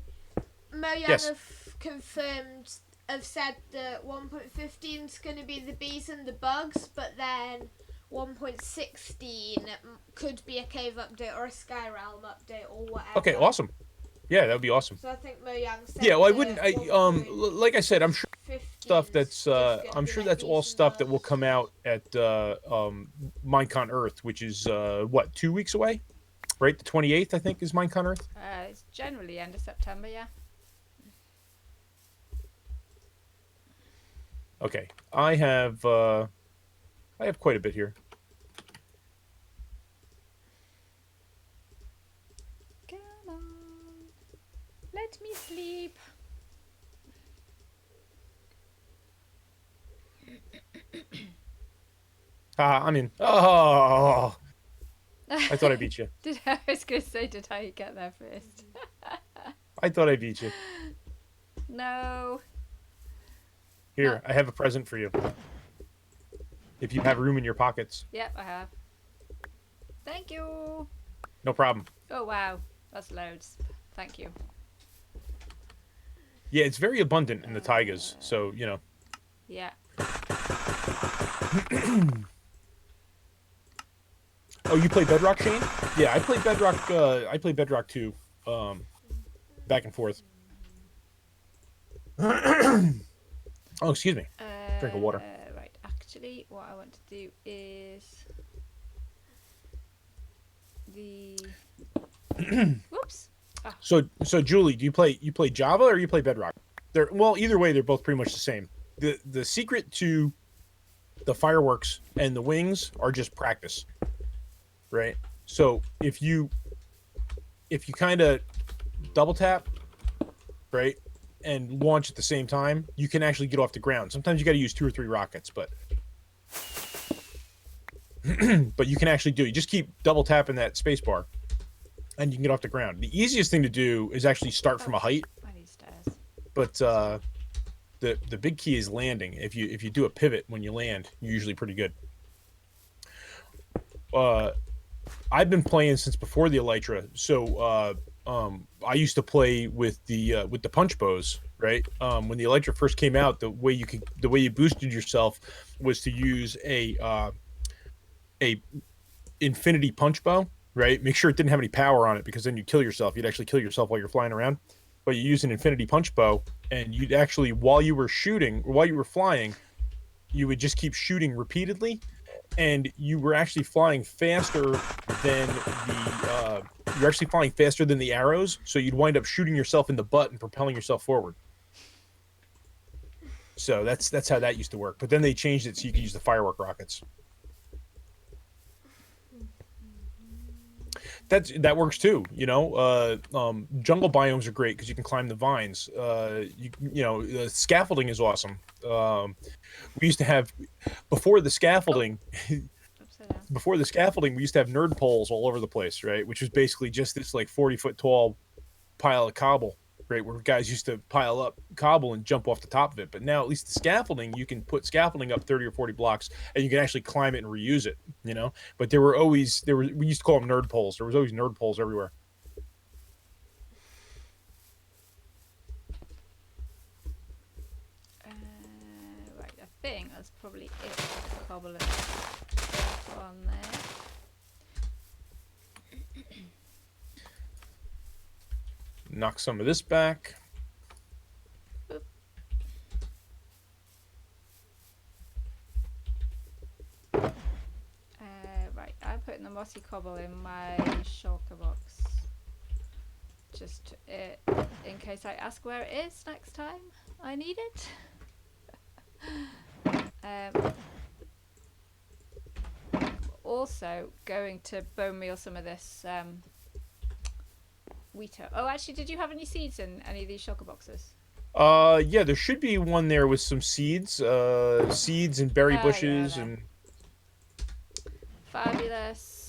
S3: Mojang
S1: Yes.
S3: have confirmed, have said that 1.15 is going to be the bees and the bugs, but then 1.16 could be a cave update or a Sky Realm update or whatever.
S1: Okay, awesome. Yeah, that would be awesome.
S3: So I think Mojang said.
S1: Yeah, well, I
S3: that
S1: wouldn't. Like I
S3: 1.15
S1: said, I'm sure stuff that's
S3: just gonna
S1: I'm
S3: be
S1: sure
S3: like
S1: that's all
S3: bees and
S1: stuff that will
S3: bugs.
S1: come out at Minecon Earth, which is what, 2 weeks away, right? The 28th, I think, is Minecon Earth.
S2: It's generally end of September, yeah.
S1: Okay, I have quite a bit here.
S2: Come on. Let me sleep.
S1: I mean, oh, I thought I beat you.
S2: I was going to say, did I get there first?
S1: I thought I beat you.
S2: No.
S1: Here, I have a present for you. If you have room in your pockets.
S2: Yep, I have. Thank you.
S1: No problem.
S2: Oh, wow. That's loads. Thank you.
S1: Yeah, it's very abundant in the taigas, so, you know.
S2: Yeah.
S1: Oh, you play Bedrock, Shane? Yeah, I play Bedrock. I play Bedrock too. Back and forth. Oh, excuse me. Drink of water.
S2: Right. Actually, what I want to do is the. Whoops.
S1: So Julie, do you play Java or you play Bedrock? Well, either way, they're both pretty much the same. The secret to the fireworks and the wings are just practice, right? So if you kind of double tap, right, and launch at the same time, you can actually get off the ground. Sometimes you got to use 2 or 3 rockets, but but you can actually do. You just keep double tapping that space bar, and you can get off the ground. The easiest thing to do is actually start from a height,
S2: I need stairs.
S1: but the big key is landing. If you do a pivot when you land, you're usually pretty good. I've been playing since before the Elytra, so I used to play with the punch bows, right? When the Elytra first came out, the way you boosted yourself was to use a infinity punch bow, right? Make sure it didn't have any power on it, because then you'd kill yourself. You'd actually kill yourself while you're flying around. But you use an infinity punch bow, and you'd actually, while you were flying, you would just keep shooting repeatedly, and you were actually flying faster than the arrows. So you'd wind up shooting yourself in the butt and propelling yourself forward. So that's how that used to work. But then they changed it so you could use the firework rockets. That works too, you know. Jungle biomes are great because you can climb the vines. Scaffolding is awesome. We used to have before the scaffolding we used to have nerd poles all over the place, right? Which was basically just this like 40-foot tall pile of cobble, right? Where guys used to pile up cobble and jump off the top of it. But now at least the scaffolding, you can put scaffolding up 30 or 40 blocks and you can actually climb it and reuse it, you know? But we used to call them nerd poles. There was always nerd poles everywhere.
S2: Right, I think that's probably it. Cobble and stuff on there.
S1: Knock some of this back.
S2: mossy cobble in my shulker box. Just in case I ask where it is next time I need it. Also going to bone meal some of this wheat. Oh, actually, did you have any seeds in any of these shulker boxes?
S1: Yeah, there should be one there with some seeds, seeds and berry bushes and.
S2: Fabulous.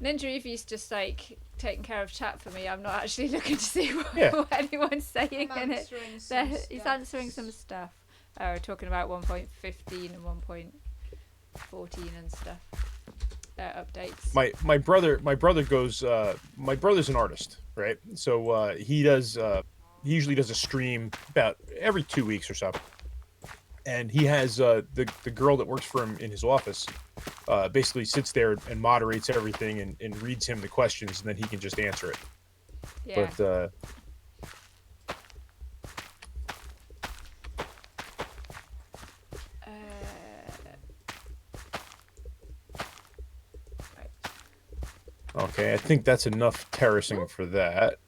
S2: Ninja Evie's just like taking care of chat for me. I'm not actually looking to see what anyone's saying in it. He's answering some stuff. Oh, talking about 1.15 and 1.14 and stuff. Updates.
S1: My brother goes. My brother's an artist, right? So he usually does a stream about every 2 weeks or so. And he has the girl that works for him in his office basically sits there and moderates everything and reads him the questions, and then he can just answer it.
S2: Yeah.
S1: But okay, I think that's enough terracing for that.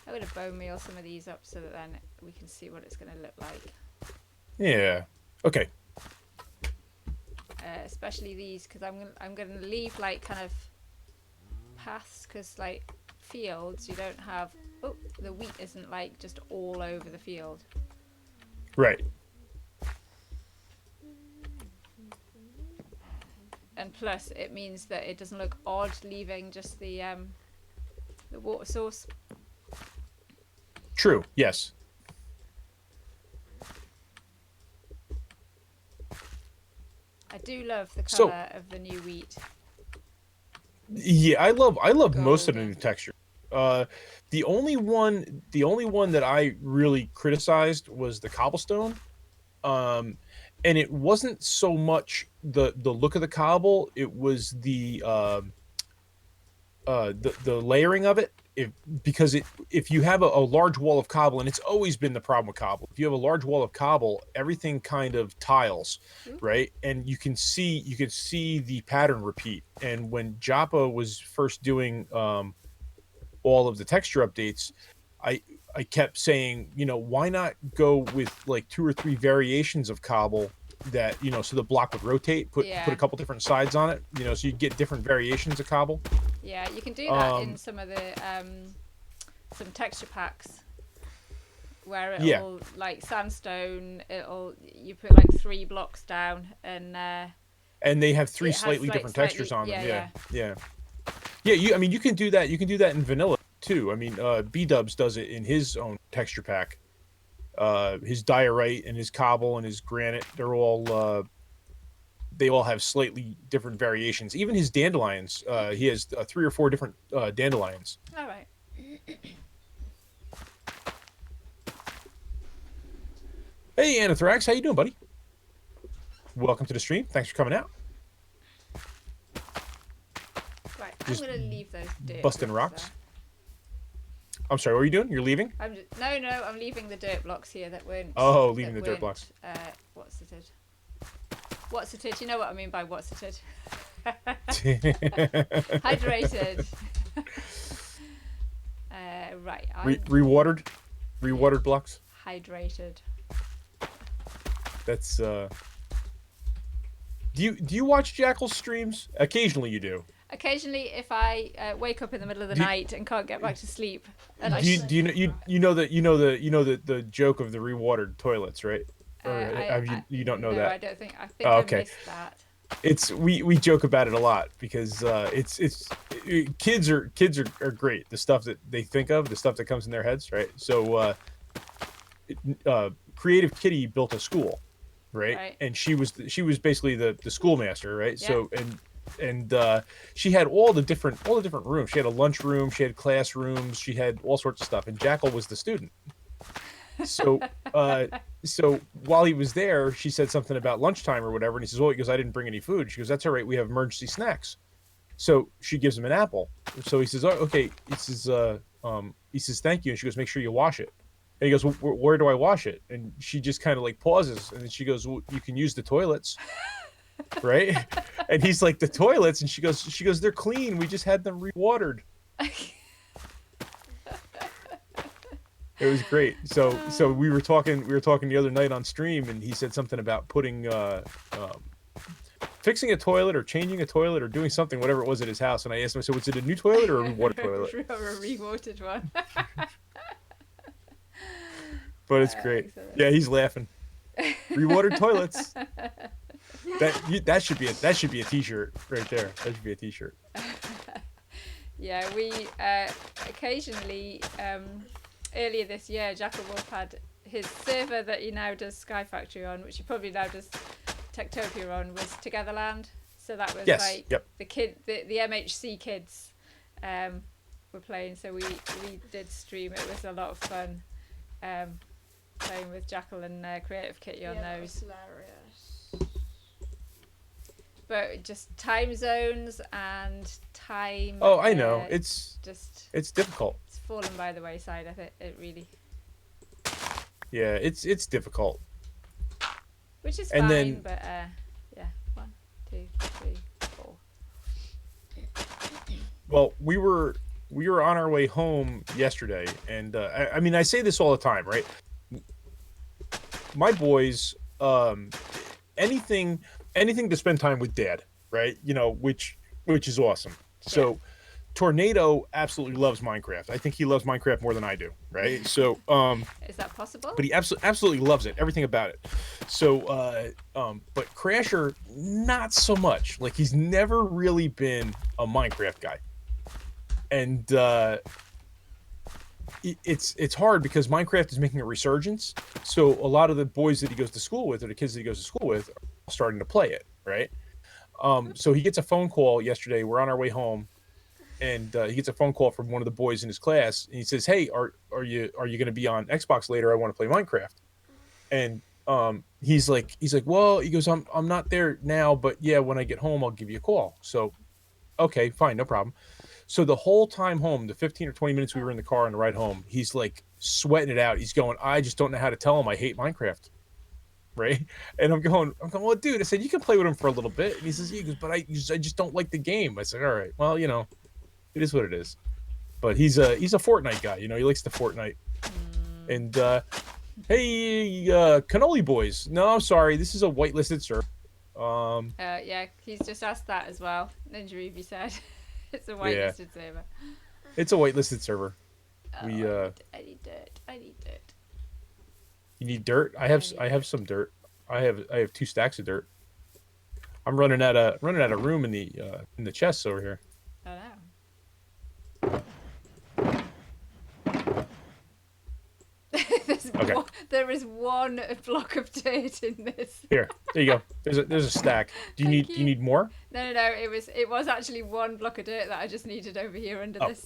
S2: I'm going to bone meal some of these up so that then we can see what it's going to look like.
S1: Yeah. Okay.
S2: Especially these, because I'm going to leave like kind of paths, because like fields you don't have. Oh, the wheat isn't like just all over the field.
S1: Right.
S2: And plus, it means that it doesn't look odd leaving just the water source.
S1: True. Yes.
S2: I do love the color of the new wheat.
S1: Yeah, I love most of the new texture. The only one that I really criticized was the cobblestone. And it wasn't so much the look of the cobble; it was the layering of it. Because if you have a large wall of cobble, and it's always been the problem with cobble, if you have a large wall of cobble, everything kind of tiles, right? And you can see the pattern repeat. And when Joppa was first doing all of the texture updates, I kept saying, why not go with like 2 or 3 variations of cobble that, so the block would rotate, put a couple different sides on it, so you get different variations of cobble.
S2: Yeah, you can do that in some of the some texture packs where it'll like sandstone, you put like 3 blocks down and
S1: they have 3 slightly different textures on them. Yeah. You can do that. You can do that in vanilla too. I mean, B-Dubs does it in his own texture pack. His diorite and his cobble and his granite, they all have slightly different variations. Even his dandelions, he has 3 or 4 different dandelions.
S2: All right.
S1: Hey, Anathorax, how you doing, buddy? Welcome to the stream. Thanks for coming out.
S2: Right, I'm going to leave those dirt
S1: busting rocks. I'm sorry, what are you doing? You're leaving?
S2: I'm leaving the dirt blocks here that weren't.
S1: Oh, leaving the dirt blocks.
S2: What's it? You know what I mean by what's it? Hydrated. Right. Rewatered
S1: blocks.
S2: Hydrated.
S1: That's Do you watch Jackal's streams? Occasionally, you do.
S2: Occasionally, if I wake up in the middle of the night and can't get back to sleep, and
S1: you know the joke of the rewatered toilets, right? Or you don't know
S2: no,
S1: that?
S2: I don't think. I think I missed that.
S1: We joke about it a lot because kids are great. The stuff that they think of, the stuff that comes in their heads, right? So Creative Kitty built a school, right? And she was basically the schoolmaster, right? Yeah. So and she had all the different rooms. She had a lunch room, she had classrooms, she had all sorts of stuff, and Jackal was the student. So so while he was there, she said something about lunchtime or whatever, and he says, "Oh," he goes, "I didn't bring any food." She goes, "That's all right. We have emergency snacks." So she gives him an apple. So he says, "Oh, okay." He says, he says, thank you. And she goes, make sure you wash it. And he goes, well, where do I wash it? And she just kind of like pauses. And then she goes, well, you can use the toilets. Right. And he's like, the toilets. And she goes, they're clean. We just had them rewatered. It was great. So we were talking the other night on stream, and he said something about putting fixing a toilet or changing a toilet or doing something, whatever it was at his house. And I asked him, so was it a new toilet or a water toilet?
S2: Or a rewatered one.
S1: But it's great.
S2: Excellent.
S1: Yeah, he's laughing. Rewatered toilets. That should be a t-shirt right there. That should be a t-shirt.
S2: Yeah, we occasionally earlier this year, Jackal Wolf had his server that he now does Sky Factory on, which he probably now does Techtopia on, was Togetherland. So that was the MHC kids were playing. So we did stream. It was a lot of fun playing with Jackal and Creative Kitty on those.
S3: Hilarious.
S2: But just time zones and time.
S1: Oh, I know. It's difficult.
S2: It's fallen by the wayside. I think it really.
S1: Yeah, it's difficult.
S2: Which is
S1: and
S2: fine,
S1: then,
S2: but yeah, 1, 2, 3, 4.
S1: Well, we were on our way home yesterday, and I mean, I say this all the time, right? My boys, anything to spend time with Dad, right? You know, which is awesome. Yeah. So, Tornado absolutely loves Minecraft. I think he loves Minecraft more than I do, right? So,
S2: is that possible?
S1: But he absolutely loves it, everything about it. So, but Crasher, not so much. Like, he's never really been a Minecraft guy, and it's hard because Minecraft is making a resurgence. So a lot of the boys that he goes to school with, or the kids that he goes to school with, are starting to play it, right? So he gets a phone call yesterday. We're on our way home, and he gets a phone call from one of the boys in his class, and he says, "Hey, are you going to be on Xbox later? I want to play Minecraft." And he's like, "Well," he goes, "I'm not there now, but yeah, when I get home, I'll give you a call." So, okay, fine, no problem. So the whole time home, the 15 or 20 minutes we were in the car on the ride home, he's like sweating it out. He's going, "I just don't know how to tell him I hate Minecraft." Right? And I'm going, "Well, dude," I said, "you can play with him for a little bit." And he says, "Yeah, but I just don't like the game." I said, "All right, well, you know, it is what it is." But he's a Fortnite guy, you know, he likes the Fortnite. And hey, Cannoli Boys. No, I'm sorry, this is a whitelisted server.
S2: Yeah, he's just asked that as well. Ninja Evie said it's a whitelisted server.
S1: It's a whitelisted server.
S2: I need dirt.
S1: You need dirt? I have some dirt. I have 2 stacks of dirt. I'm running out of room in the chests over here.
S2: Oh no. There is one block of dirt in this.
S1: Here, there you go. There's a stack. Do you need more?
S2: No. It was actually one block of dirt that I just needed over here under this.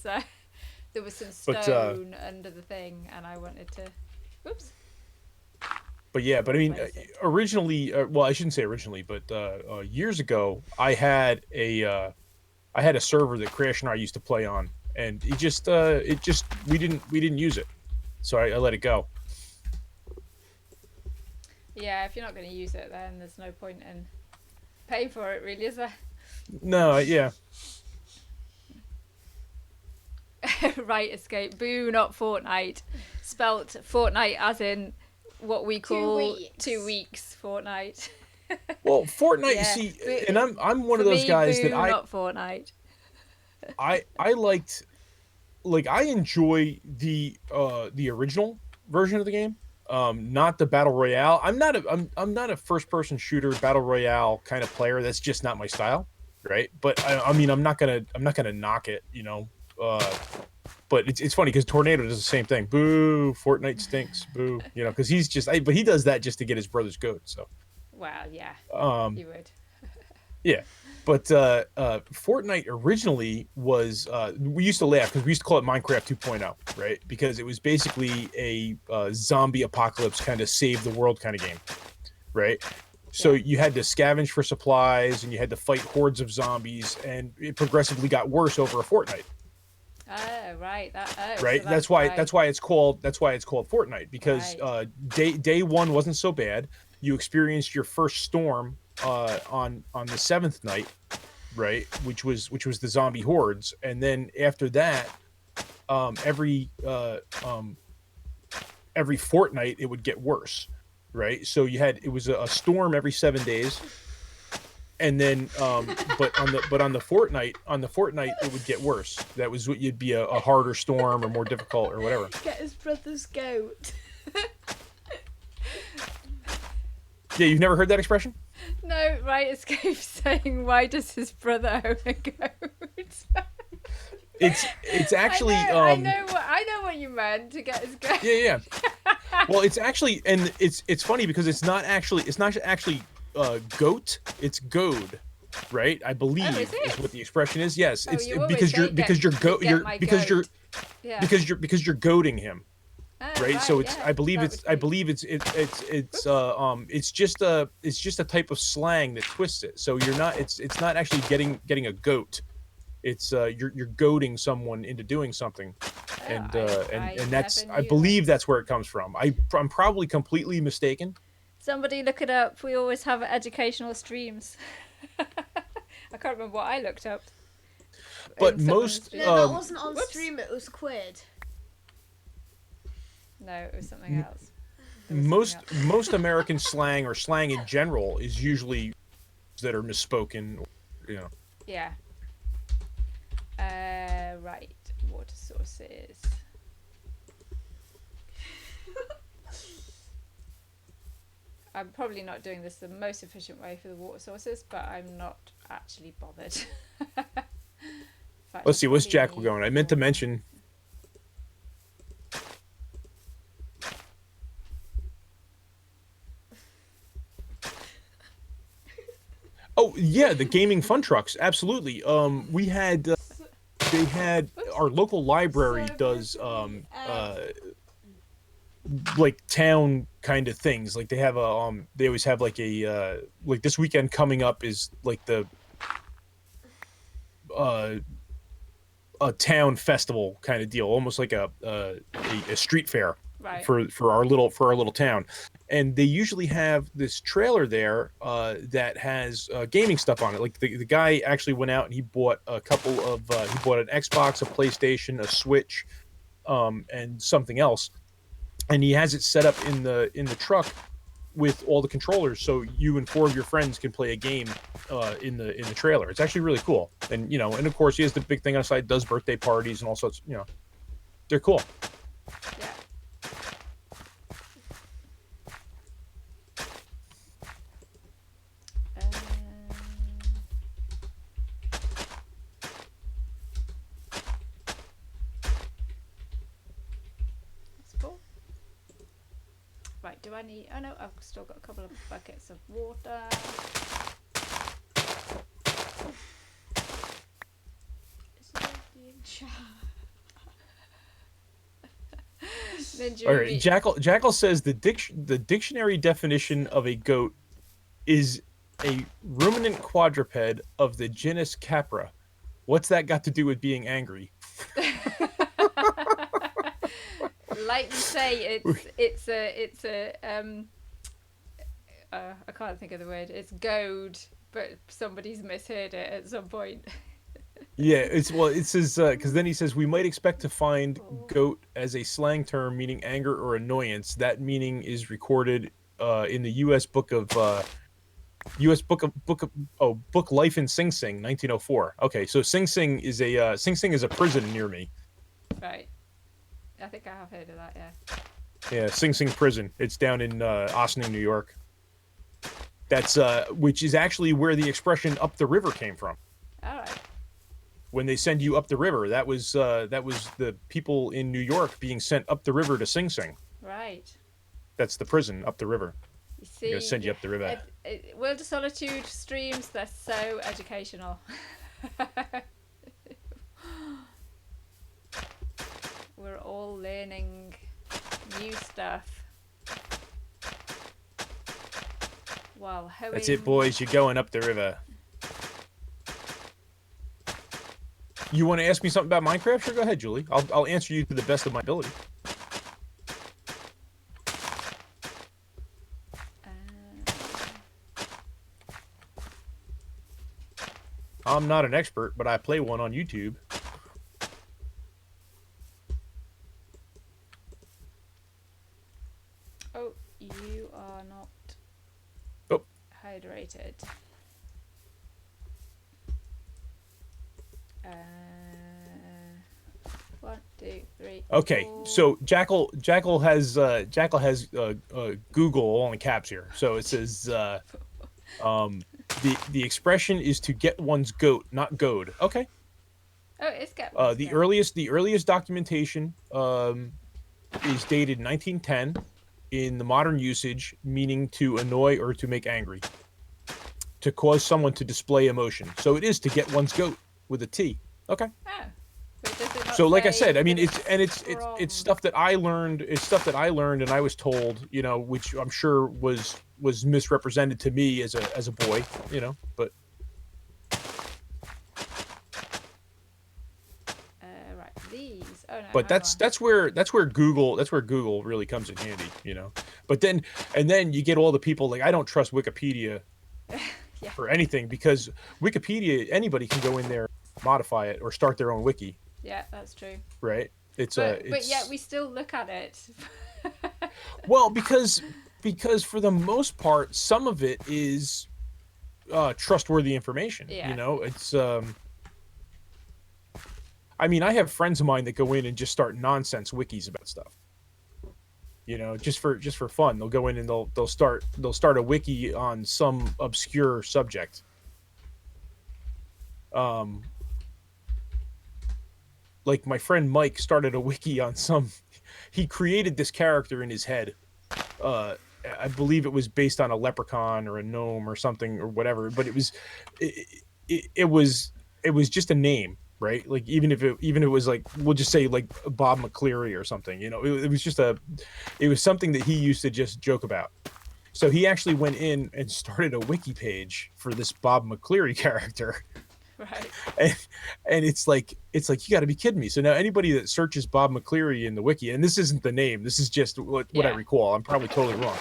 S2: There was some stone under the thing, and I wanted to. Oops.
S1: But I mean, originally, well, I shouldn't say originally, but years ago, I had a server that Crash and I used to play on, and we didn't use it, so I let it go.
S2: Yeah, if you're not going to use it, then there's no point in paying for it, really, is there?
S1: No, yeah.
S2: Right, Escape. Boo, not Fortnite. Spelt Fortnite as in what we call 2 weeks Fortnite.
S1: Well, Fortnite, you see, and I'm one of those guys that
S2: not Fortnite.
S1: I liked, like, I enjoy the original version of the game. Not the battle royale. I'm not a first person shooter battle royale kind of player. That's just not my style, right? But I mean, I'm not gonna knock it, you know. But it's funny because Tornado does the same thing. Boo, Fortnite stinks. Boo, you know, because he's just. But he does that just to get his brother's goat. So.
S2: Wow. Yeah. He would.
S1: Yeah. But Fortnite originally was, we used to laugh because we used to call it Minecraft 2.0, right? Because it was basically a zombie apocalypse kind of save the world kind of game, right? So you had to scavenge for supplies and you had to fight hordes of zombies, and it progressively got worse over a fortnight.
S2: Oh, right.
S1: Right.
S2: So
S1: That's why it's called Fortnite, because
S2: right.
S1: day one wasn't so bad. You experienced your first storm on the seventh night, right? Which was the zombie hordes, and then after that, um, every uh, um, every fortnight it would get worse, right? So it was a storm every 7 days, and then but on the fortnight it would get worse. That was what you'd be a harder storm or more difficult or whatever.
S3: Get his brother's goat.
S1: Yeah, you've never heard that expression?
S2: No, right. Escape saying, "Why does his brother own a goat?"
S1: It's actually
S2: I know what you meant, to get his goat.
S1: yeah. Well, it's actually, and it's funny because it's not actually goat, it's goad, right? I believe
S2: Oh, is it?
S1: is what the expression is. Yes,
S2: Oh,
S1: it's
S2: you always
S1: because
S2: say,
S1: you're because you're
S2: "Get my goat." Yeah.
S1: because you're goading him,
S2: Oh,
S1: right? So
S2: yeah,
S1: I believe
S2: that would be-
S1: it's just a type of slang that twists it. So it's not actually getting a goat. It's you're goading someone into doing something, and that's,
S2: never
S1: I
S2: knew
S1: believe
S2: that.
S1: that's where it comes from. I'm probably completely mistaken.
S2: Somebody look it up. We always have educational streams. I can't remember what I looked up.
S1: But
S2: in someone's
S1: most
S2: stream.
S3: No, that wasn't on
S2: Whoops.
S3: stream. It was Quid.
S2: No, it was something else. There was something else.
S1: most American slang, or slang in general, is usually that are misspoken, you know.
S2: Yeah. Right. Water sources. I'm probably not doing this the most efficient way for the water sources, but I'm not actually bothered. In fact,
S1: Let's see, what's
S2: I
S1: Jack
S2: probably
S1: going? I
S2: need
S1: meant to
S2: more.
S1: mention. Oh yeah, the gaming fun trucks, absolutely. We had they had our local library does like town kind of things. Like they always have like like this weekend coming up is like the uh a town festival kind of deal, almost like a street fair
S2: Right.
S1: for our little town. And they usually have this trailer there that has gaming stuff on it. Like the guy actually went out and he bought a couple of he bought an Xbox, a PlayStation, a Switch, and something else, and he has it set up in the truck with all the controllers, so you and four of your friends can play a game in the trailer. It's actually really cool. And and of course he has the big thing on the side, does birthday parties and all sorts. They're cool.
S2: Yeah. That's cool. Right, do I need... Oh no, I've still got a couple of buckets of water.
S1: All right, Jackal says the dictionary definition of a goat is a ruminant quadruped of the genus Capra. What's that got to do with being angry?
S2: Like you say, it's a I can't think of the word. It's goad, but somebody's misheard it at some point.
S1: Yeah, it says because then he says we might expect to find goat as a slang term meaning anger or annoyance. That meaning is recorded in the U.S. Book Life in Sing Sing, 1904. Okay, so Sing Sing is a prison near me.
S2: Right. I think I have heard of that. Yeah.
S1: Yeah, Sing Sing prison. It's down in Ossining, New York. That's which is actually where the expression "up the river" came from.
S2: All right.
S1: When they send you up the river, that was the people in New York being sent up the river to Sing Sing.
S2: Right.
S1: That's the prison up the river.
S2: You see,
S1: They're gonna send you up the river.
S2: World of Solitude streams, they're so educational. We're all learning new stuff. While hoeing.
S1: That's it, boys. You're going up the river. You want to ask me something about Minecraft? Sure, go ahead, Julie. I'll answer you to the best of my ability. I'm not an expert, but I play one on YouTube.
S2: Oh, you are not hydrated. 1, 2, 3.
S1: Okay,
S2: 4.
S1: so Jackal has Google all in caps here. So it says the expression is to get one's goat, not goad. Okay.
S2: Oh, it's get one's
S1: The
S2: goat.
S1: earliest documentation is dated 1910 in the modern usage, meaning to annoy or to make angry, to cause someone to display emotion. So it is to get one's goat with a T. Okay.
S2: Oh. But does it not
S1: So like I
S2: say
S1: said, I mean
S2: that
S1: it's stuff that I learned. It's stuff that I learned and I was told, you know, which I'm sure was misrepresented to me as a boy, you know, but
S2: right, these. Oh no.
S1: but that's where Google really comes in handy, you know. But then you get all the people like I don't trust Wikipedia
S2: Yeah.
S1: for anything because Wikipedia anybody can go in there, modify it, or start their own wiki.
S2: Yeah, that's true.
S1: Right?
S2: But yet we still look at it.
S1: Well, because for the most part, some of it is trustworthy information.
S2: Yeah.
S1: You know, it's I mean, I have friends of mine that go in and just start nonsense wikis about stuff. You know, just for fun. They'll go in and they'll start a wiki on some obscure subject. Like my friend Mike started a wiki on he created this character in his head. I believe it was based on a leprechaun or a gnome or something or whatever, but it was just a name, right? Like even if it was like, we'll just say like Bob McCleary or something, you know, it was just it was something that he used to just joke about. So he actually went in and started a wiki page for this Bob McCleary character.
S2: Right.
S1: And it's like you got to be kidding me. So now anybody that searches Bob McCleary in the wiki, and this isn't the name, this is just what I recall. I'm probably totally wrong,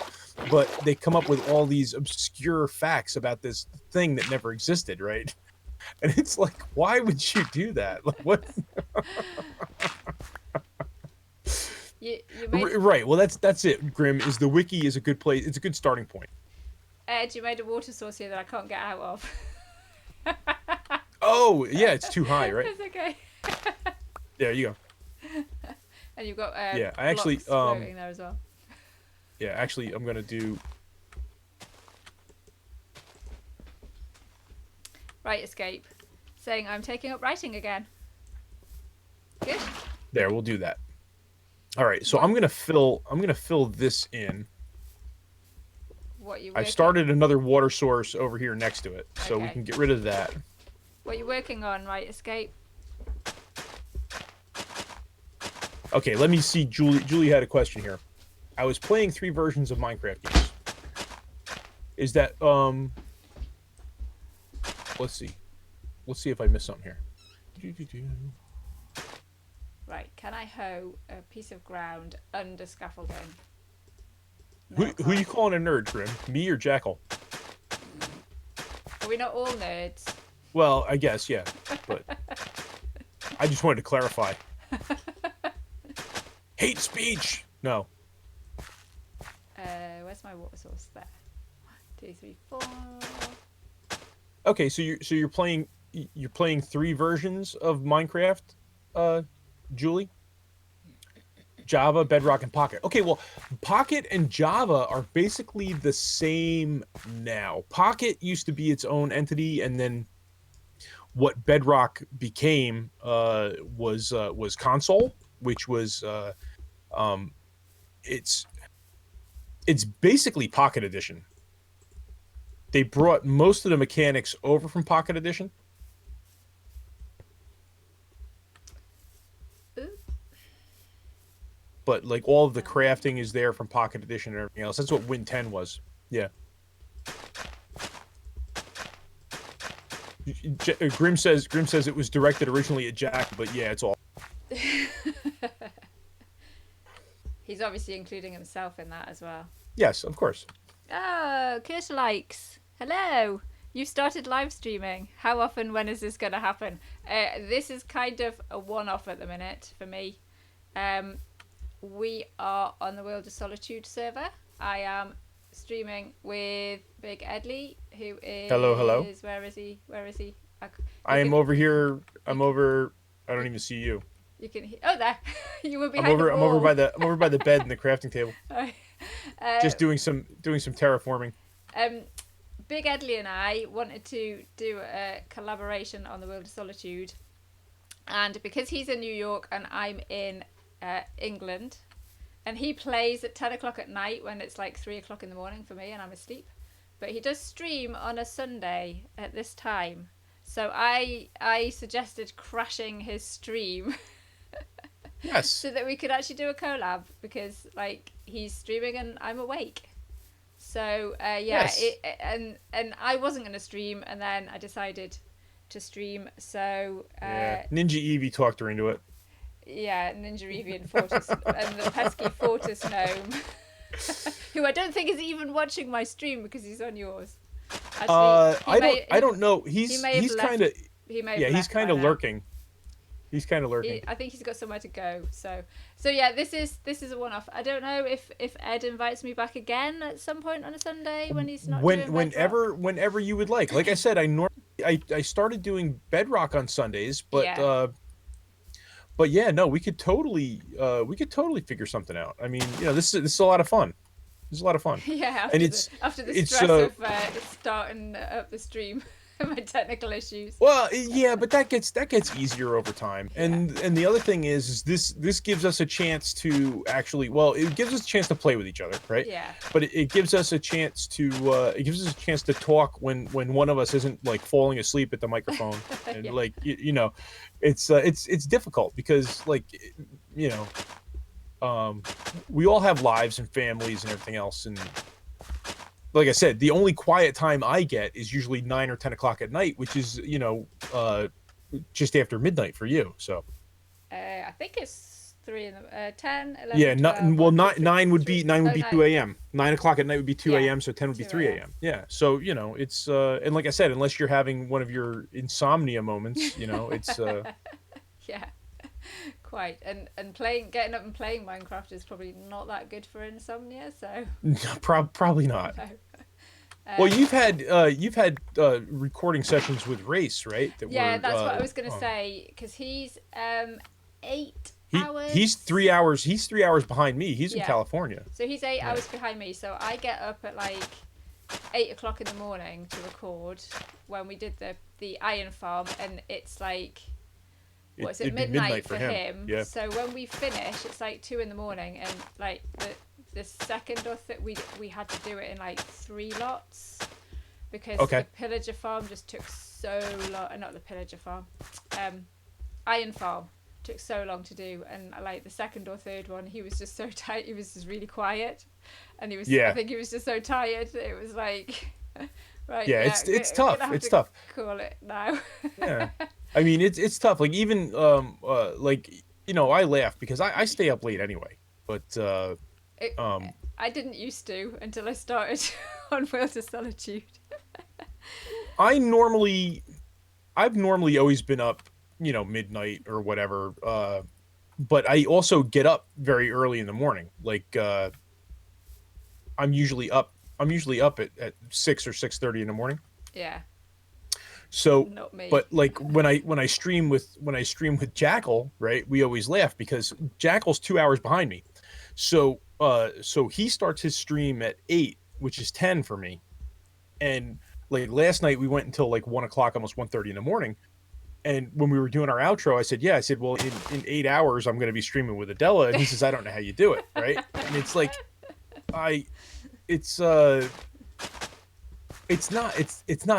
S1: but they come up with all these obscure facts about this thing that never existed, right? And it's like, why would you do that? Like what? Right. Well, that's it. Grim is the wiki is a good place. It's a good starting point.
S2: Ed, you made a water source here that I can't get out of.
S1: Oh, yeah, it's too high, right?
S2: It's okay.
S1: There you go.
S2: And you've got
S1: I actually
S2: floating there as well.
S1: Yeah, actually, I'm gonna do.
S2: Right, escape. Saying I'm taking up writing again. Good.
S1: There, we'll do that. All right, so I'm gonna fill this in.
S2: What you?
S1: I started another water source over here next to it, so we can get rid of that.
S2: What are you working on, right? Escape.
S1: Okay, let me see. Julie had a question here. I was playing 3 versions of Minecraft games. Is that Let's see if I missed something here.
S2: Right, can I hoe a piece of ground under scaffolding?
S1: No, who you calling a nerd, Grim? Me or Jackal?
S2: Are we not all nerds?
S1: Well, I guess, yeah, but I just wanted to clarify. Hate speech. No.
S2: Where's my water source? There. 1, 2, 3, 4.
S1: Okay, so you're playing 3 versions of Minecraft, Julie? Java, Bedrock, and Pocket. Okay, well, Pocket and Java are basically the same now. Pocket used to be its own entity, and then what Bedrock became was console, which was it's basically Pocket Edition. They brought most of the mechanics over from Pocket Edition. But like all of the crafting is there from Pocket Edition and everything else. That's what Win 10 was. Yeah. Grim says it was directed originally at Jack, but yeah, it's all.
S2: He's obviously including himself in that as well.
S1: Yes, of course.
S2: Oh, Kirsch likes. Hello. You've started live streaming. How often? When is this going to happen? This is kind of a one-off at the minute for me. We are on the World of Solitude server. I am streaming with Big Edley, who is...
S1: Hello.
S2: Where is he?
S1: I am over here. I'm over... I don't even see you.
S2: You can... Oh, there. You were behind
S1: I'm
S2: the wall.
S1: I'm over by the bed and the crafting table. Just doing some terraforming.
S2: Big Edley and I wanted to do a collaboration on the World of Solitude, and because he's in New York and I'm in England, and he plays at 10 o'clock at night when it's like 3 o'clock in the morning for me and I'm asleep, but he does stream on a Sunday at this time, so I suggested crashing his stream.
S1: Yes.
S2: So that we could actually do a collab, because like he's streaming and I'm awake. So
S1: Yes.
S2: And I wasn't going to stream, and then I decided to stream. So
S1: Ninja Eevee talked her into it.
S2: Yeah, Ninja Eevee and Fortis and the pesky Fortis gnome, who I don't think is even watching my stream because he's on yours. Actually,
S1: I don't know. He's kind of he's kind of lurking. He's kind of lurking.
S2: I think he's got somewhere to go. So yeah, this is a one-off. I don't know if Ed invites me back again at some point on a Sunday when he's not doing Bedrock.
S1: Whenever you would like. Like I said, I started doing Bedrock on Sundays, but yeah, no, we could totally figure something out. I mean, this is a lot of fun. It's a lot of fun.
S2: Yeah, after the stress of starting up the stream. My technical issues.
S1: Well, yeah, but that gets easier over time. And the other thing is this gives us a chance to actually, it gives us a chance to play with each other, right?
S2: Yeah.
S1: But it gives us a chance to talk when one of us isn't like falling asleep at the microphone, and like it's difficult because we all have lives and families and everything else, and like I said, the only quiet time I get is usually 9 or 10 o'clock at night, which is, just after midnight for you. So
S2: I think it's 10, 11,
S1: yeah,
S2: 12,
S1: 9 would be 2 a.m. 9 o'clock at night would be 2 a.m. So 10 would be 3 a.m. Yeah. So, it's, and like I said, unless you're having one of your insomnia moments, it's,
S2: yeah, quite. And getting up and playing Minecraft is probably not that good for insomnia. So
S1: probably not.
S2: No.
S1: Well, you've had recording sessions with Race, right?
S2: That's what I was going to say, because he's 8 hours.
S1: He's 3 hours. He's 3 hours behind me. He's in California.
S2: So he's 8 hours behind me. So I get up at like 8 o'clock in the morning to record when we did the iron farm, and it's like midnight for him. Yeah. So when we finish, it's like 2 in the morning, and like the second we had to do it in like 3 lots because the pillager farm just took so long. Not the pillager farm, iron farm took so long to do, and like the second or third one, he was just so tight. He was just really quiet, and he was. I think he was just so tired. It was like, right.
S1: Yeah, it's tough. It's tough.
S2: Call it now.
S1: Yeah, I mean it's tough. Like even I laugh because I stay up late anyway, but.
S2: I didn't used to until I started on World of Solitude.
S1: I've normally always been up, midnight or whatever. But I also get up very early in the morning. Like I'm usually up at 6 or 6:30 in the morning.
S2: Yeah.
S1: So,
S2: not me.
S1: But like when I stream with Jackal, right? We always laugh because Jackal's 2 hours behind me. So he starts his stream at 8, which is 10 for me. And like last night we went until like 1 o'clock, almost 1:30 in the morning. And when we were doing our outro, I said, well, in 8 hours, I'm going to be streaming with Adela. And he says, I don't know how you do it. Right. And it's like, it's not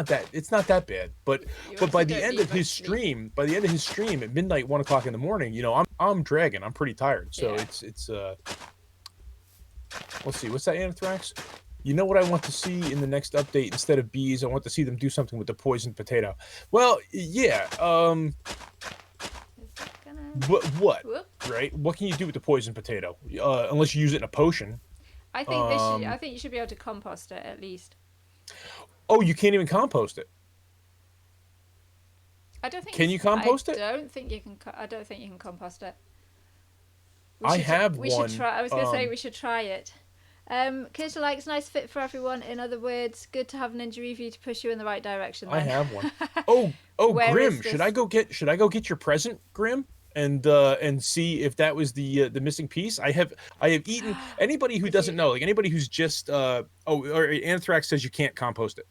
S1: that bad, but by the end of his stream at midnight, 1 o'clock in the morning, I'm dragging. I'm pretty tired. So it's let's see, what's that, Anthrax? You know what I want to see in the next update? Instead of bees, I want to see them do something with the poisoned potato. Well, yeah.
S2: Is that gonna...
S1: What?
S2: Whoop.
S1: Right? What can you do with the poisoned potato? Unless you use it in a potion.
S2: I think they should. I think you should be able to compost it at least.
S1: Oh, you can't even compost it.
S2: I don't think.
S1: Can you compost it?
S2: I don't think you can. I don't think you can compost it.
S1: I have
S2: we
S1: one.
S2: Should try. I was going to say we should try it. Kirsten likes nice fit for everyone. In other words, good to have Ninja Review to push you in the right direction. Then.
S1: I have one. Oh, Grim. Should I go get your present, Grim? And see if that was the missing piece. I have eaten anybody who doesn't know, like anybody who's just or Anthrax says you can't compost it.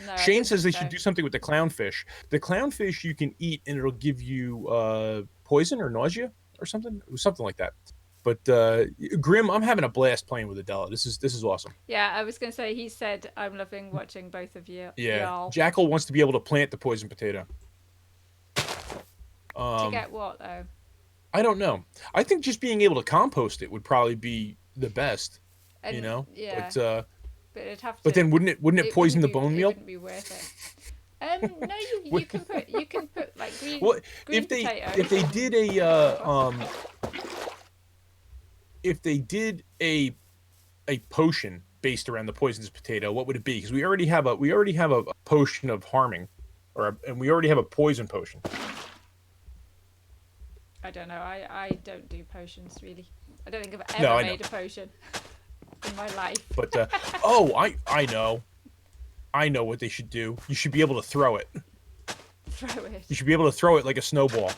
S2: No,
S1: Shane says they should do something with the clownfish. The clownfish you can eat and it'll give you poison or nausea or something like that. But Grim, I'm having a blast playing with Adela. This is awesome.
S2: Yeah, I was going to say, he said, I'm loving watching both of you.
S1: Yeah,
S2: y'all.
S1: Jackal wants to be able to plant the poison potato.
S2: To get what though?
S1: I don't know. I think just being able to compost it would probably be the best.
S2: And,
S1: you know.
S2: Yeah.
S1: But
S2: it'd have to.
S1: But then wouldn't it poison the bone meal?
S2: It wouldn't be worth it. No, you can put like green.
S1: Well,
S2: green
S1: if they did a potion based around the poisonous potato, what would it be? Because we already have a potion of harming, and we already have a poison potion.
S2: I don't know. I don't do potions really. I don't think I've ever made a potion in my life.
S1: But I know what they should do. You should be able to throw it.
S2: Throw it.
S1: You should be able to throw it like a snowball.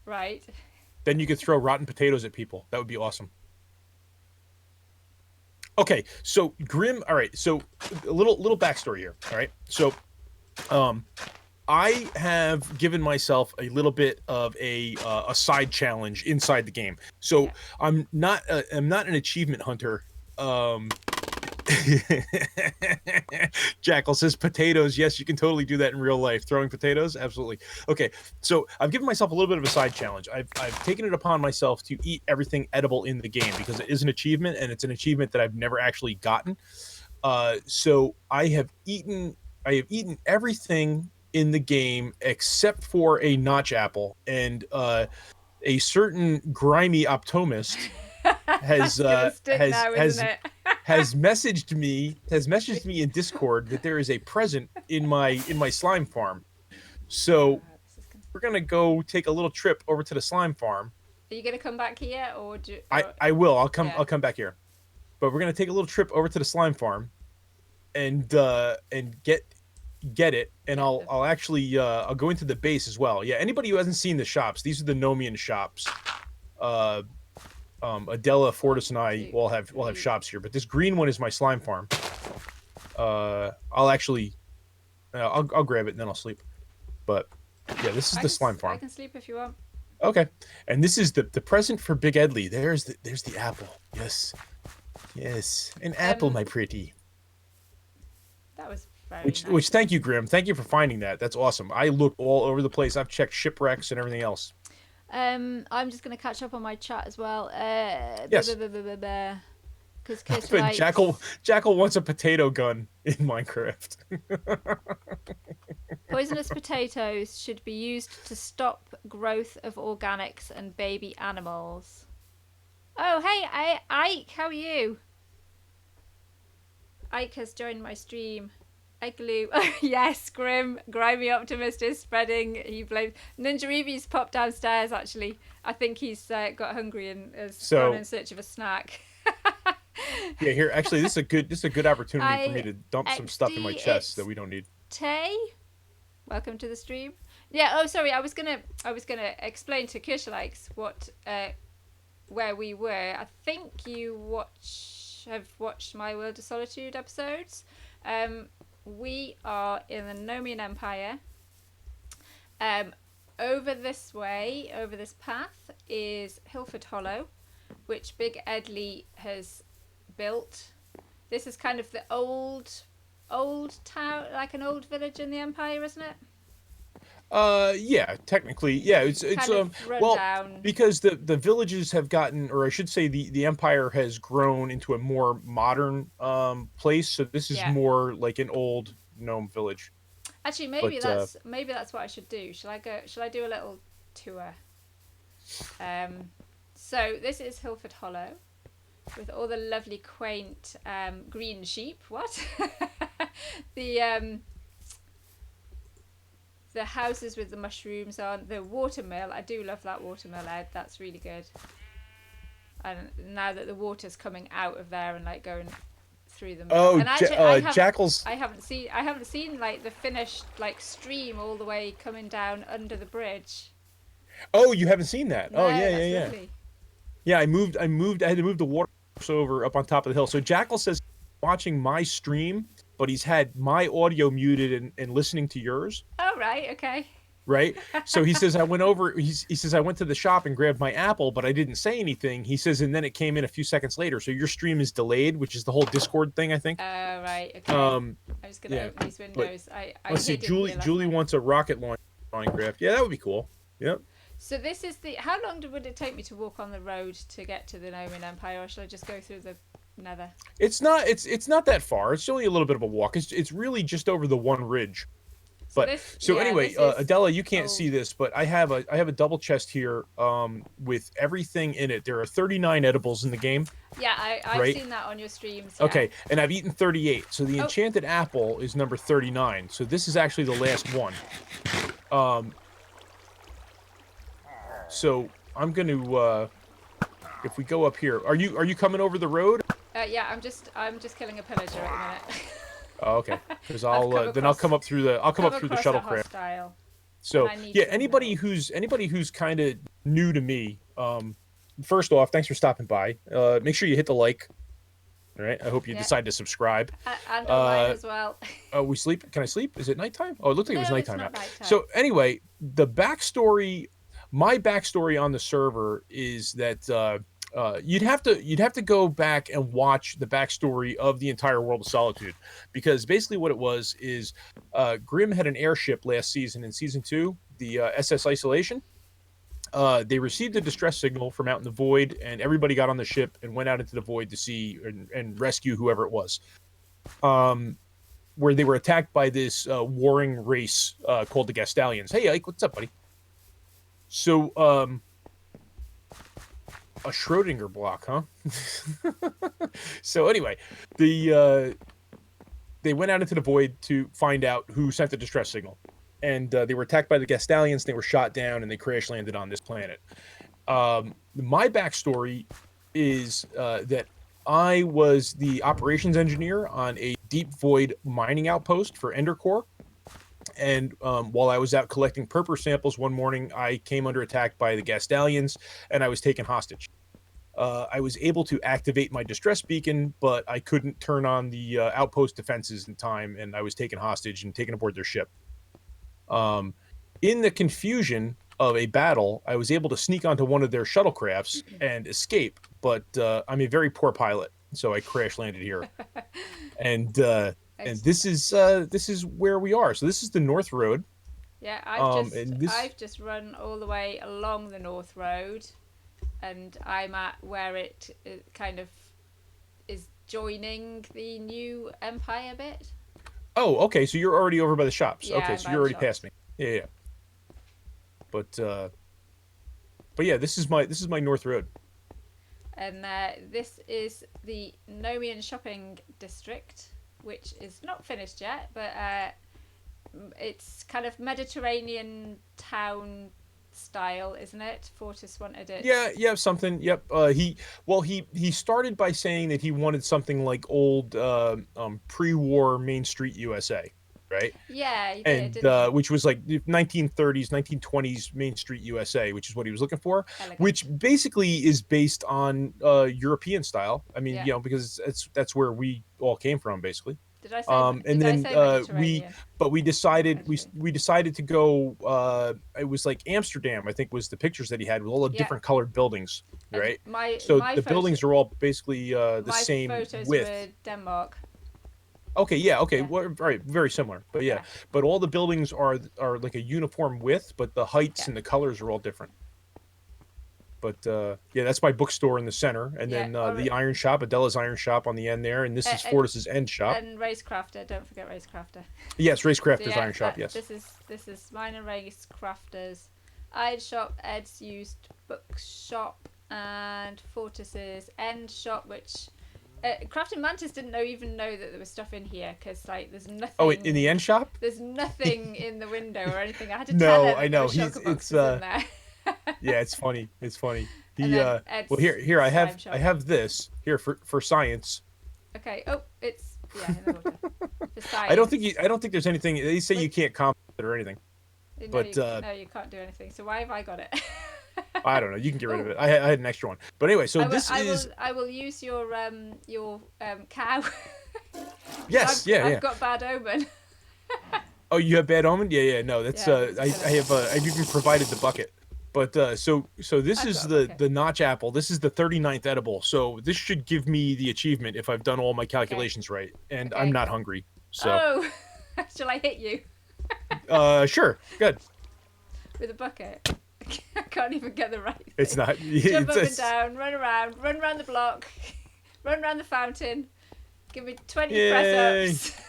S2: Right.
S1: Then you could throw rotten potatoes at people. That would be awesome. Okay, so Grim. All right, so a little backstory here. All right, so I have given myself a little bit of a side challenge inside the game. So yeah. I'm not an achievement hunter. Jackal says potatoes. Yes, you can totally do that in real life. Throwing potatoes, absolutely. Okay, so I've given myself a little bit of a side challenge. I've taken it upon myself to eat everything edible in the game because it is an achievement, and it's an achievement that I've never actually gotten. So I have eaten everything in the game except for a notch apple, and a certain grimy optomist has messaged me in Discord that there is a present in my slime farm. So we're gonna go take a little trip over to the slime farm.
S2: Are you gonna come back here, or
S1: I will. I'll come back here. But we're gonna take a little trip over to the slime farm, and get it, and I'll actually I'll go into the base as well. Yeah, anybody who hasn't seen the shops, these are the Nomian shops. Adela, Fortis, and I will have shops here, but this green one is my slime farm. I'll actually I'll grab it and then I'll sleep. But yeah, this is the slime farm.
S2: I can sleep if you want.
S1: Okay, and this is the present for Big Edley. There's the apple. Yes, an apple, my pretty.
S2: That was very
S1: nice.
S2: Which
S1: thank you, Grim. Thank you for finding that. That's awesome. I looked all over the place. I've checked shipwrecks and everything else.
S2: I'm just gonna catch up on my chat as well.
S1: Yes.
S2: Because
S1: Jackal wants a potato gun in Minecraft.
S2: Poisonous potatoes should be used to stop growth of organics and baby animals. Oh, hey, Ike, how are you? Ike has joined my stream. Igloo. Yes, Grimy Optimist is spreading. He blames Ninja Reeve's popped downstairs. Actually, I think he's got hungry and has gone in search of a snack.
S1: Yeah, here. Actually, this is a good opportunity for me to dump some stuff in my chest that we don't need.
S2: Tay, welcome to the stream. Yeah. Oh, sorry. I was gonna explain to Kirschlikes what where we were. I think you have watched my World of Solitude episodes. We are in the Nomian Empire. Over this way, over this path, is Hillferd Hollow, which Big Edley has built. This is kind of the old town, like an old village in the Empire, isn't it?
S1: Yeah, technically, yeah. It's
S2: Kind of run
S1: well,
S2: down.
S1: because the villages have gotten, or I should say, the empire has grown into a more modern place. So this is
S2: Yeah.
S1: more like an old gnome village.
S2: Actually,
S1: But
S2: maybe that's what I should do. Shall I go? Shall I do a little tour? Um, so this is Hillferd Hollow with all the lovely, quaint green sheep. What? the the houses with the mushrooms on, the watermill. I do love that watermill, Ed. That's really good. And now that the water's coming out of there and like going through the mill.
S1: oh,
S2: And actually,
S1: jackals.
S2: I haven't seen like the finished like stream all the way coming down under the bridge.
S1: Oh, you haven't seen that?
S2: No,
S1: Oh, yeah, yeah,
S2: that's
S1: yeah.
S2: lovely.
S1: Yeah, I had to move the water over up on top of the hill. So Jackal says watching my stream, but he's had my audio muted and listening to yours.
S2: Oh right, okay.
S1: Right. So he says I went over. He says I went to the shop and grabbed my apple, but I didn't say anything. He says, and then it came in a few seconds later. So your stream is delayed, which is the whole Discord thing, I think.
S2: Oh right, okay. I was gonna
S1: Yeah.
S2: open these windows. I
S1: Let's see.
S2: didn't
S1: Julie
S2: realise
S1: wants a rocket launch Minecraft. Yeah, that would be cool. Yep.
S2: So this is the. How long would it take me to walk on the road to get to the Nomian Empire, or should I just go through the Nether?
S1: It's not. It's not that far. It's only a little bit of a walk. It's really just over the one ridge. But anyway, Adela, you can't see this, but I have a double chest here with everything in it. There are 39 edibles in the game.
S2: Yeah, I've
S1: right?
S2: seen that on your streams. Yeah.
S1: Okay, and I've eaten 38. So the enchanted apple is number 39. So this is actually the last one. So I'm going to if we go up here. Are you coming over the road?
S2: Yeah, I'm just killing a pillager at the minute.
S1: Oh, okay. Because I'll come up through the shuttlecraft. So yeah, anybody who's kind of new to me, first off, thanks for stopping by. Make sure you hit the like. All right. I hope you decide to subscribe.
S2: And online as well.
S1: Oh, we sleep? Can I sleep? Is it nighttime? Oh, it looked like it was nighttime.
S2: It's not nighttime.
S1: So anyway, my backstory on the server is that you'd have to go back and watch the backstory of the entire World of Solitude, because basically what it was is Grimm had an airship last season in season 2, the SS Isolation. They received a distress signal from out in the void, and everybody got on the ship and went out into the void to see and rescue whoever it was. Where they were attacked by this warring race called the Gastallians. Hey, Ike, what's up, buddy? So, a Schrodinger block, huh? So anyway, they went out into the void to find out who sent the distress signal, and they were attacked by the Gastallians. They were shot down, and they crash landed on this planet. My backstory is that I was the operations engineer on a deep void mining outpost for Endercore. And while I was out collecting purpur samples one morning, I came under attack by the Gastallians, and I was taken hostage. I was able to activate my distress beacon, but I couldn't turn on the outpost defenses in time, and I was taken hostage and taken aboard their ship. In the confusion of a battle, I was able to sneak onto one of their shuttlecrafts and escape, but I'm a very poor pilot, so I crash landed here. And this is where we are. So this is the North Road.
S2: Yeah, I've just run all the way along the North Road, and I'm at where it kind of is joining the new Empire bit.
S1: Oh, okay. So you're already over by the shops.
S2: Yeah,
S1: okay, so you're already past me. Yeah. But yeah, this is my North Road.
S2: And this is the Nomian shopping district, which is not finished yet, but it's kind of Mediterranean town style, isn't it? Fortis wanted it.
S1: Yeah, something. Yep. He started by saying that he wanted something like old pre-war Main Street USA, right?
S2: Yeah, he
S1: and
S2: did,
S1: which was like 1930s, 1920s Main Street USA, which is what he was looking for.
S2: Elegant.
S1: Which basically is based on European style. I mean, because that's where we all came from, basically.
S2: Did I say?
S1: we decided we decided to go. It was like Amsterdam, I think, was the pictures that he had with all the different colored buildings, right?
S2: My
S1: buildings are all basically the same
S2: photos
S1: width.
S2: were Denmark.
S1: Okay, yeah, okay,
S2: Yeah.
S1: well, right, very similar, but yeah,
S2: Yeah.
S1: but all the buildings are like a uniform width, but the heights
S2: Yeah.
S1: and the colors are all different. But yeah, that's my bookstore in the center, and
S2: Yeah,
S1: then
S2: or
S1: the iron shop, Adela's Iron Shop on the end there, and this is
S2: and
S1: Fortis's end shop.
S2: and Racecrafter. Don't forget Racecrafter.
S1: Yes,
S2: So
S1: Racecrafters
S2: yeah,
S1: Iron Shop. Yes.
S2: this is mine and Racecrafters. Iron shop, Ed's used bookshop, and Fortis's end shop, which Crafting Mantis didn't even know that there was stuff in here because like there's nothing.
S1: Oh, in the end shop?
S2: There's nothing in the window or anything. I had to
S1: No,
S2: tell her that
S1: I know.
S2: there were shulker boxes in there.
S1: Yeah, it's funny. It's funny.
S2: And then
S1: Well, here I
S2: slime shop.
S1: have this here for science.
S2: Okay. Oh, it's in the water. For science.
S1: I don't think there's anything. They say you can't comp it or anything.
S2: No,
S1: But
S2: no, you can't do anything. So why have I got it?
S1: I don't know. You can get rid of it. I had an extra one. But anyway, so
S2: I will use your cow.
S1: Yes,
S2: I've got bad omen.
S1: Oh, you have bad omen? Yeah. No, that's
S2: Yeah,
S1: I've even provided the bucket. But so this is the notch apple. This is the 39th edible. So this should give me the achievement if I've done all my calculations right. And I'm not hungry. So
S2: Oh, shall I hit you?
S1: Sure. Good.
S2: With a bucket. I can't even get the right thing.
S1: It's not.
S2: Jump up and down, run around the block, run around the fountain. Give me 20 press ups.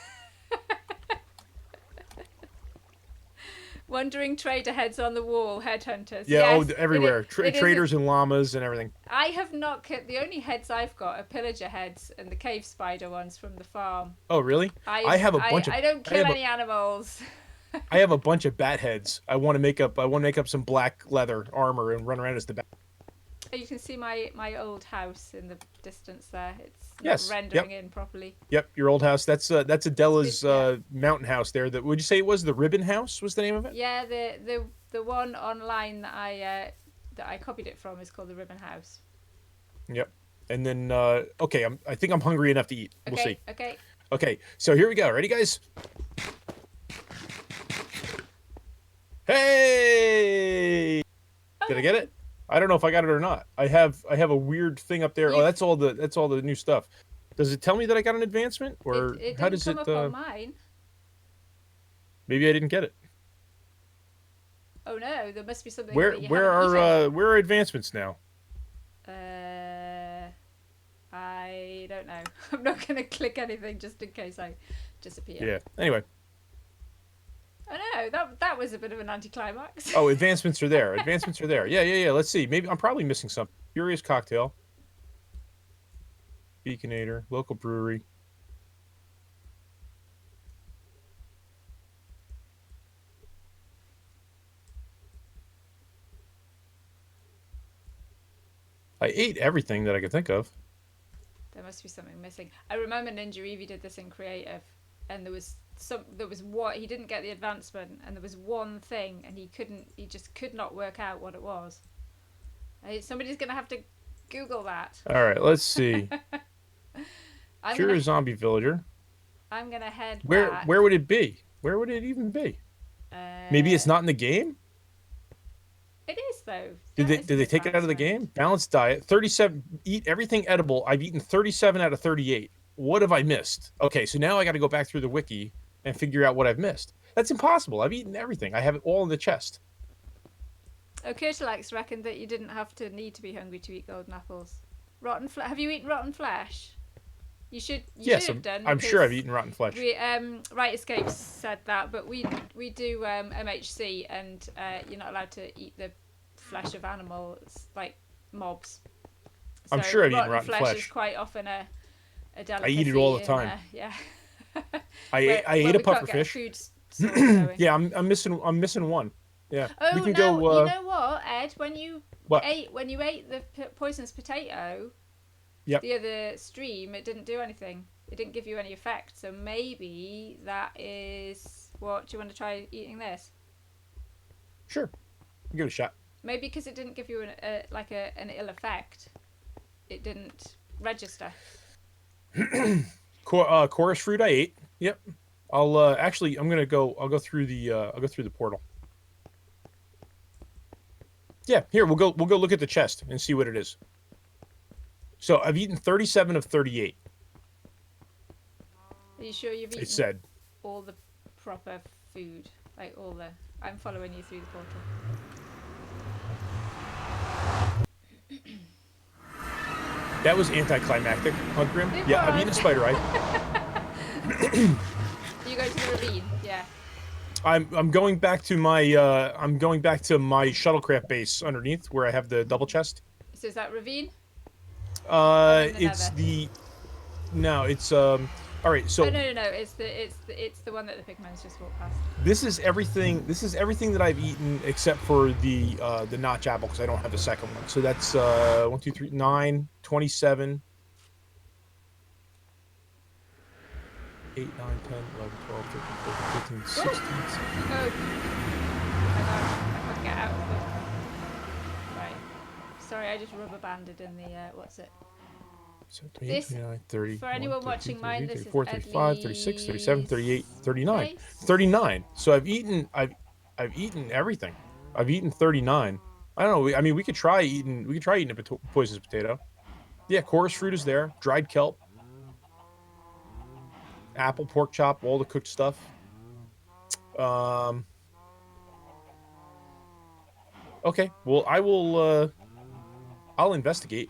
S2: Wandering trader heads on the wall, headhunters.
S1: Yeah,
S2: yes,
S1: everywhere. Traders and llamas and everything.
S2: I have not the only heads I've got are pillager heads and the cave spider ones from the farm.
S1: Oh, really? I have a bunch of.
S2: I don't kill any animals.
S1: I have a bunch of bat heads. I want to make up some black leather armor and run around as the bat.
S2: You can see my old house in the distance there. It's not rendering in properly.
S1: Yep, your old house. That's Adela's mountain house there. That would you say it was the Ribbon House? Was the name of it?
S2: Yeah, the one online that I copied it from is called the Ribbon House.
S1: Yep. And then okay, I think I'm hungry enough to eat. We'll see.
S2: Okay.
S1: Okay. So here we go. Ready, guys? Hey! Did I get it? I don't know if I got it or not. I have a weird thing up there. Oh, that's all the new stuff. Does it tell me that I got an advancement, or
S2: it
S1: how does it?
S2: Come up on mine.
S1: Maybe I didn't get it.
S2: Oh no, there must be something.
S1: Where are advancements now?
S2: I don't know. I'm not gonna click anything just in case I disappear.
S1: Yeah. Anyway.
S2: Oh no, that was a bit of an anticlimax.
S1: Oh, advancements are there. Advancements are there. Yeah. Let's see. Maybe I'm probably missing something. Furious Cocktail. Beaconator. Local brewery. I ate everything that I could think of.
S2: There must be something missing. I remember Ninja Eevee did this in creative, and there was what he didn't get the advancement, and there was one thing, and he just could not work out what it was. Somebody's gonna have to Google that.
S1: All right, let's see. Cure a zombie villager.
S2: I'm gonna head
S1: back. Where would it be? Where would it even be? Maybe it's not in the game.
S2: It is though.
S1: Did they take it out of the game? Balanced diet. 37. Eat everything edible. I've eaten 37 out of 38. What have I missed? Okay, so now I got to go back through the wiki and figure out what I've missed. That's impossible. I've eaten everything. I have it all in the chest.
S2: Kurtalax reckoned that you didn't need to be hungry to eat golden apples. Rotten flesh. Have you eaten rotten flesh? You should.
S1: Yes,
S2: should have done.
S1: I'm sure I've eaten rotten flesh.
S2: Right Escapes said that, but we do MHC, and you're not allowed to eat the flesh of animals like mobs. So
S1: I'm sure I've eaten rotten flesh.
S2: Is quite often a delicacy.
S1: I eat it all the time.
S2: Yeah.
S1: I ate a pufferfish. Yeah, I'm missing one. Yeah.
S2: Oh
S1: we can
S2: no!
S1: go,
S2: you know what, Ed? When you ate the poisonous potato, the other stream, it didn't do anything. It didn't give you any effect. So maybe that is what. Do you want to try eating this?
S1: Sure. Give it a shot.
S2: Maybe because it didn't give you an ill effect, it didn't register.
S1: Chorus fruit I ate. Yep. I'll actually I'll go through the portal. Yeah, here we'll go look at the chest and see what it is. So I've eaten 37 of 38.
S2: Are you sure you've eaten
S1: It said.
S2: all the proper food? Like all the... I'm following you through the portal.
S1: That was anticlimactic, Hunt Grim.
S2: It
S1: Yeah, I've
S2: was.
S1: eaten a spider eye.
S2: You go to the ravine, yeah.
S1: I'm going back to my shuttlecraft base underneath where I have the double chest.
S2: So is that ravine? I'm in the
S1: It's
S2: nether.
S1: the no, it's all right.
S2: Oh
S1: So
S2: no. It's the one that the pigmen's just walked past.
S1: this is everything. This is everything that I've eaten except for the notch apple because I don't have the second one. So that's 1, 2, 3, 9, 27, 8, 9, 10, 11, 12, 13, 14, 15, 16.
S2: Oh. Hang on. I can't get out of it. Right. Sorry, I just rubber banded in the what's it?
S1: 28,
S2: This,
S1: 29, 30,
S2: for anyone
S1: 31,
S2: watching
S1: 32,
S2: mine,
S1: 33,
S2: this is
S1: 34, 35, 36, 37, 38, 39.
S2: Edley's
S1: 39. So I've eaten everything. I've eaten 39. I don't know. I mean, we could try eating a poisonous potato. Yeah, chorus fruit is there. Dried kelp. Apple, pork chop, all the cooked stuff. Okay. Well, I'll investigate.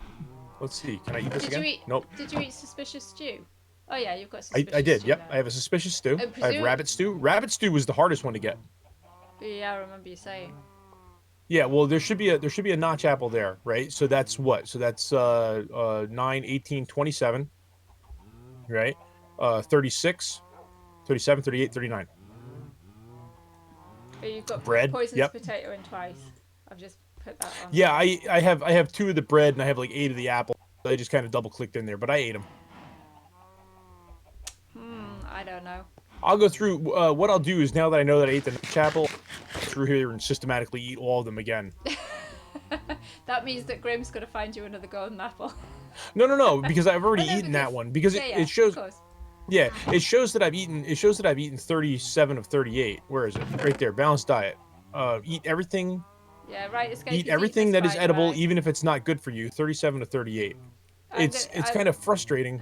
S1: Let's see. Can I eat this
S2: Did
S1: again?
S2: you eat?
S1: Nope.
S2: Did you eat suspicious stew? Oh yeah, you've got
S1: I
S2: suspicious
S1: did.
S2: stew
S1: Yep.
S2: now.
S1: I have a suspicious stew.
S2: And
S1: I have rabbit stew. Rabbit stew was the hardest one to get.
S2: Yeah, I remember you saying.
S1: Yeah, well, there should be a notch apple there, right? So that's what? So that's 9, 18, 27, right? 36, 37, 38, 39.
S2: Oh, you've got
S1: Bread.
S2: poisonous
S1: Yep.
S2: potato in twice. I've just put that on.
S1: Yeah, I have 2 of the bread and I have like 8 of the apple. I just kind of double clicked in there, but I ate them.
S2: I don't know.
S1: I'll go through. What I'll do is now that I know that I ate the notch apple, through here and systematically eat all of them again.
S2: That means that Grim's got to find you another golden apple.
S1: No, because I've already
S2: Oh, no,
S1: eaten that
S2: because-
S1: one because
S2: yeah,
S1: it shows.
S2: Of course.
S1: Yeah, it shows that I've eaten. It shows that I've eaten 37 of 38. Where is it? Right there. Balanced diet. Eat everything.
S2: Yeah, right. Escape.
S1: Eat everything that is edible, even if it's not good for you. 37 to 38. It's kind of frustrating.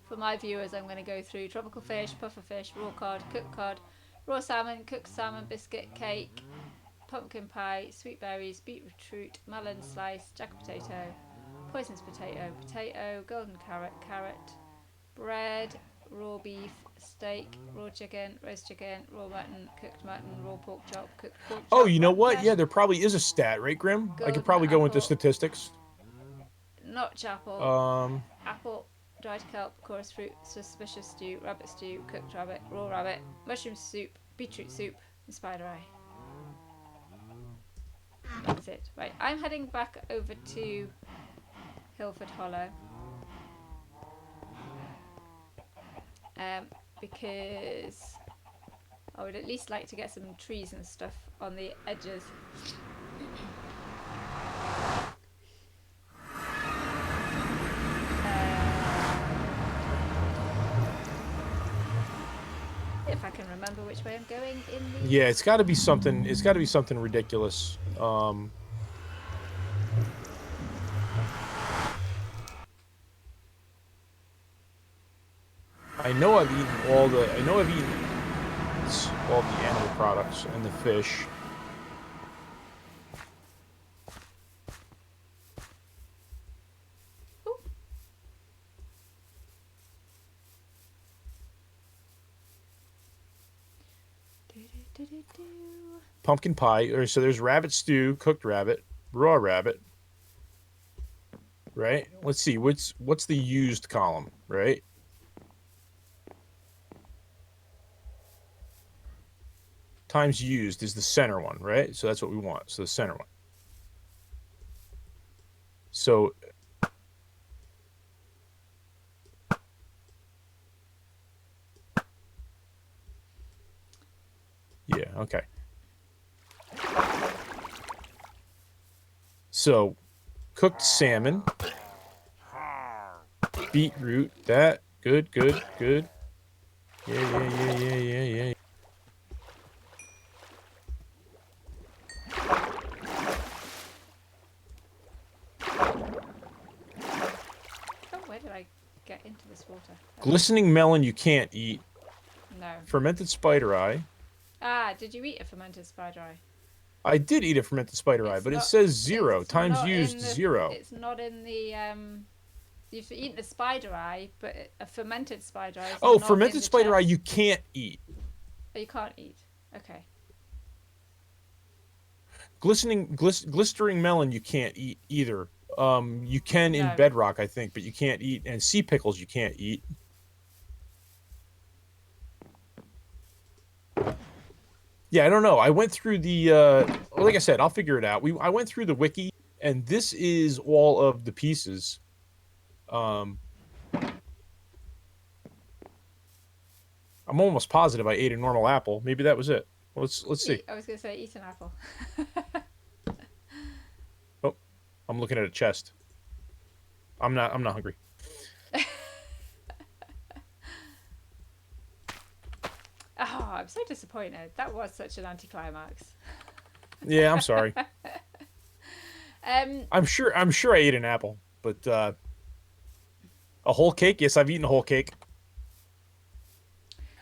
S2: For my viewers, I'm going to go through tropical fish, puffer fish, raw cod, raw salmon, cooked salmon, biscuit, cake, pumpkin pie, sweet berries, beetroot, melon slice, jack potato, poisonous potato, golden carrot, bread, raw beef, steak, raw chicken, roast chicken, raw mutton, raw pork chop, cooked pork chop.
S1: Oh, you know what?
S2: flesh,
S1: Yeah, there probably is a stat, right, Grim? I
S2: golden
S1: could probably go into
S2: apple,
S1: statistics.
S2: notch apple,
S1: Um,
S2: dried kelp, chorus fruit, suspicious stew, rabbit stew, cooked rabbit, raw rabbit, mushroom soup, beetroot soup, and spider eye. That's it. Right, I'm heading back over to Hillferd Hollow. Because I would at least like to get some trees and stuff on the edges. If I can remember which way I'm going in the...
S1: yeah, it's got to be something. It's got to be something ridiculous. I know I've eaten all the. I know I've eaten all the animal products and the fish.
S2: Ooh.
S1: Pumpkin pie. Or so there's rabbit stew, cooked rabbit, raw rabbit. Right. Let's see. What's the used column? Right. Times used is the center one, right? So that's what we want. So the center one. So yeah, okay. So cooked salmon, beetroot, that good. Yeah.
S2: Oh, where did I get into this water?
S1: Glistening melon you can't eat.
S2: No.
S1: Fermented spider eye.
S2: Ah, did you eat a fermented spider eye?
S1: I did eat a fermented spider eye,
S2: It's
S1: but it
S2: not-
S1: says 0.
S2: it's
S1: Times
S2: not
S1: used
S2: in the-
S1: 0.
S2: It's not in the You've eaten a spider eye, but a fermented spider eye. Is
S1: Oh,
S2: not in
S1: fermented
S2: the
S1: spider eye
S2: chest.
S1: you can't eat.
S2: Oh, you can't eat. Okay.
S1: Glistering melon you can't eat either. You can in
S2: No.
S1: bedrock, I think, but you can't eat. And sea pickles you can't eat. Yeah, I don't know. I went through the well, like I said, I'll figure it out. I went through the wiki, and this is all of the pieces. I'm almost positive I ate a normal apple. Maybe that was it. Well, let's see.
S2: I was going to say eat an apple.
S1: Oh, I'm looking at a chest. I'm not hungry.
S2: Oh, I'm so disappointed. That was such an anticlimax.
S1: Yeah, I'm sorry. I'm sure I ate an apple, but a whole cake? Yes, I've eaten a whole cake.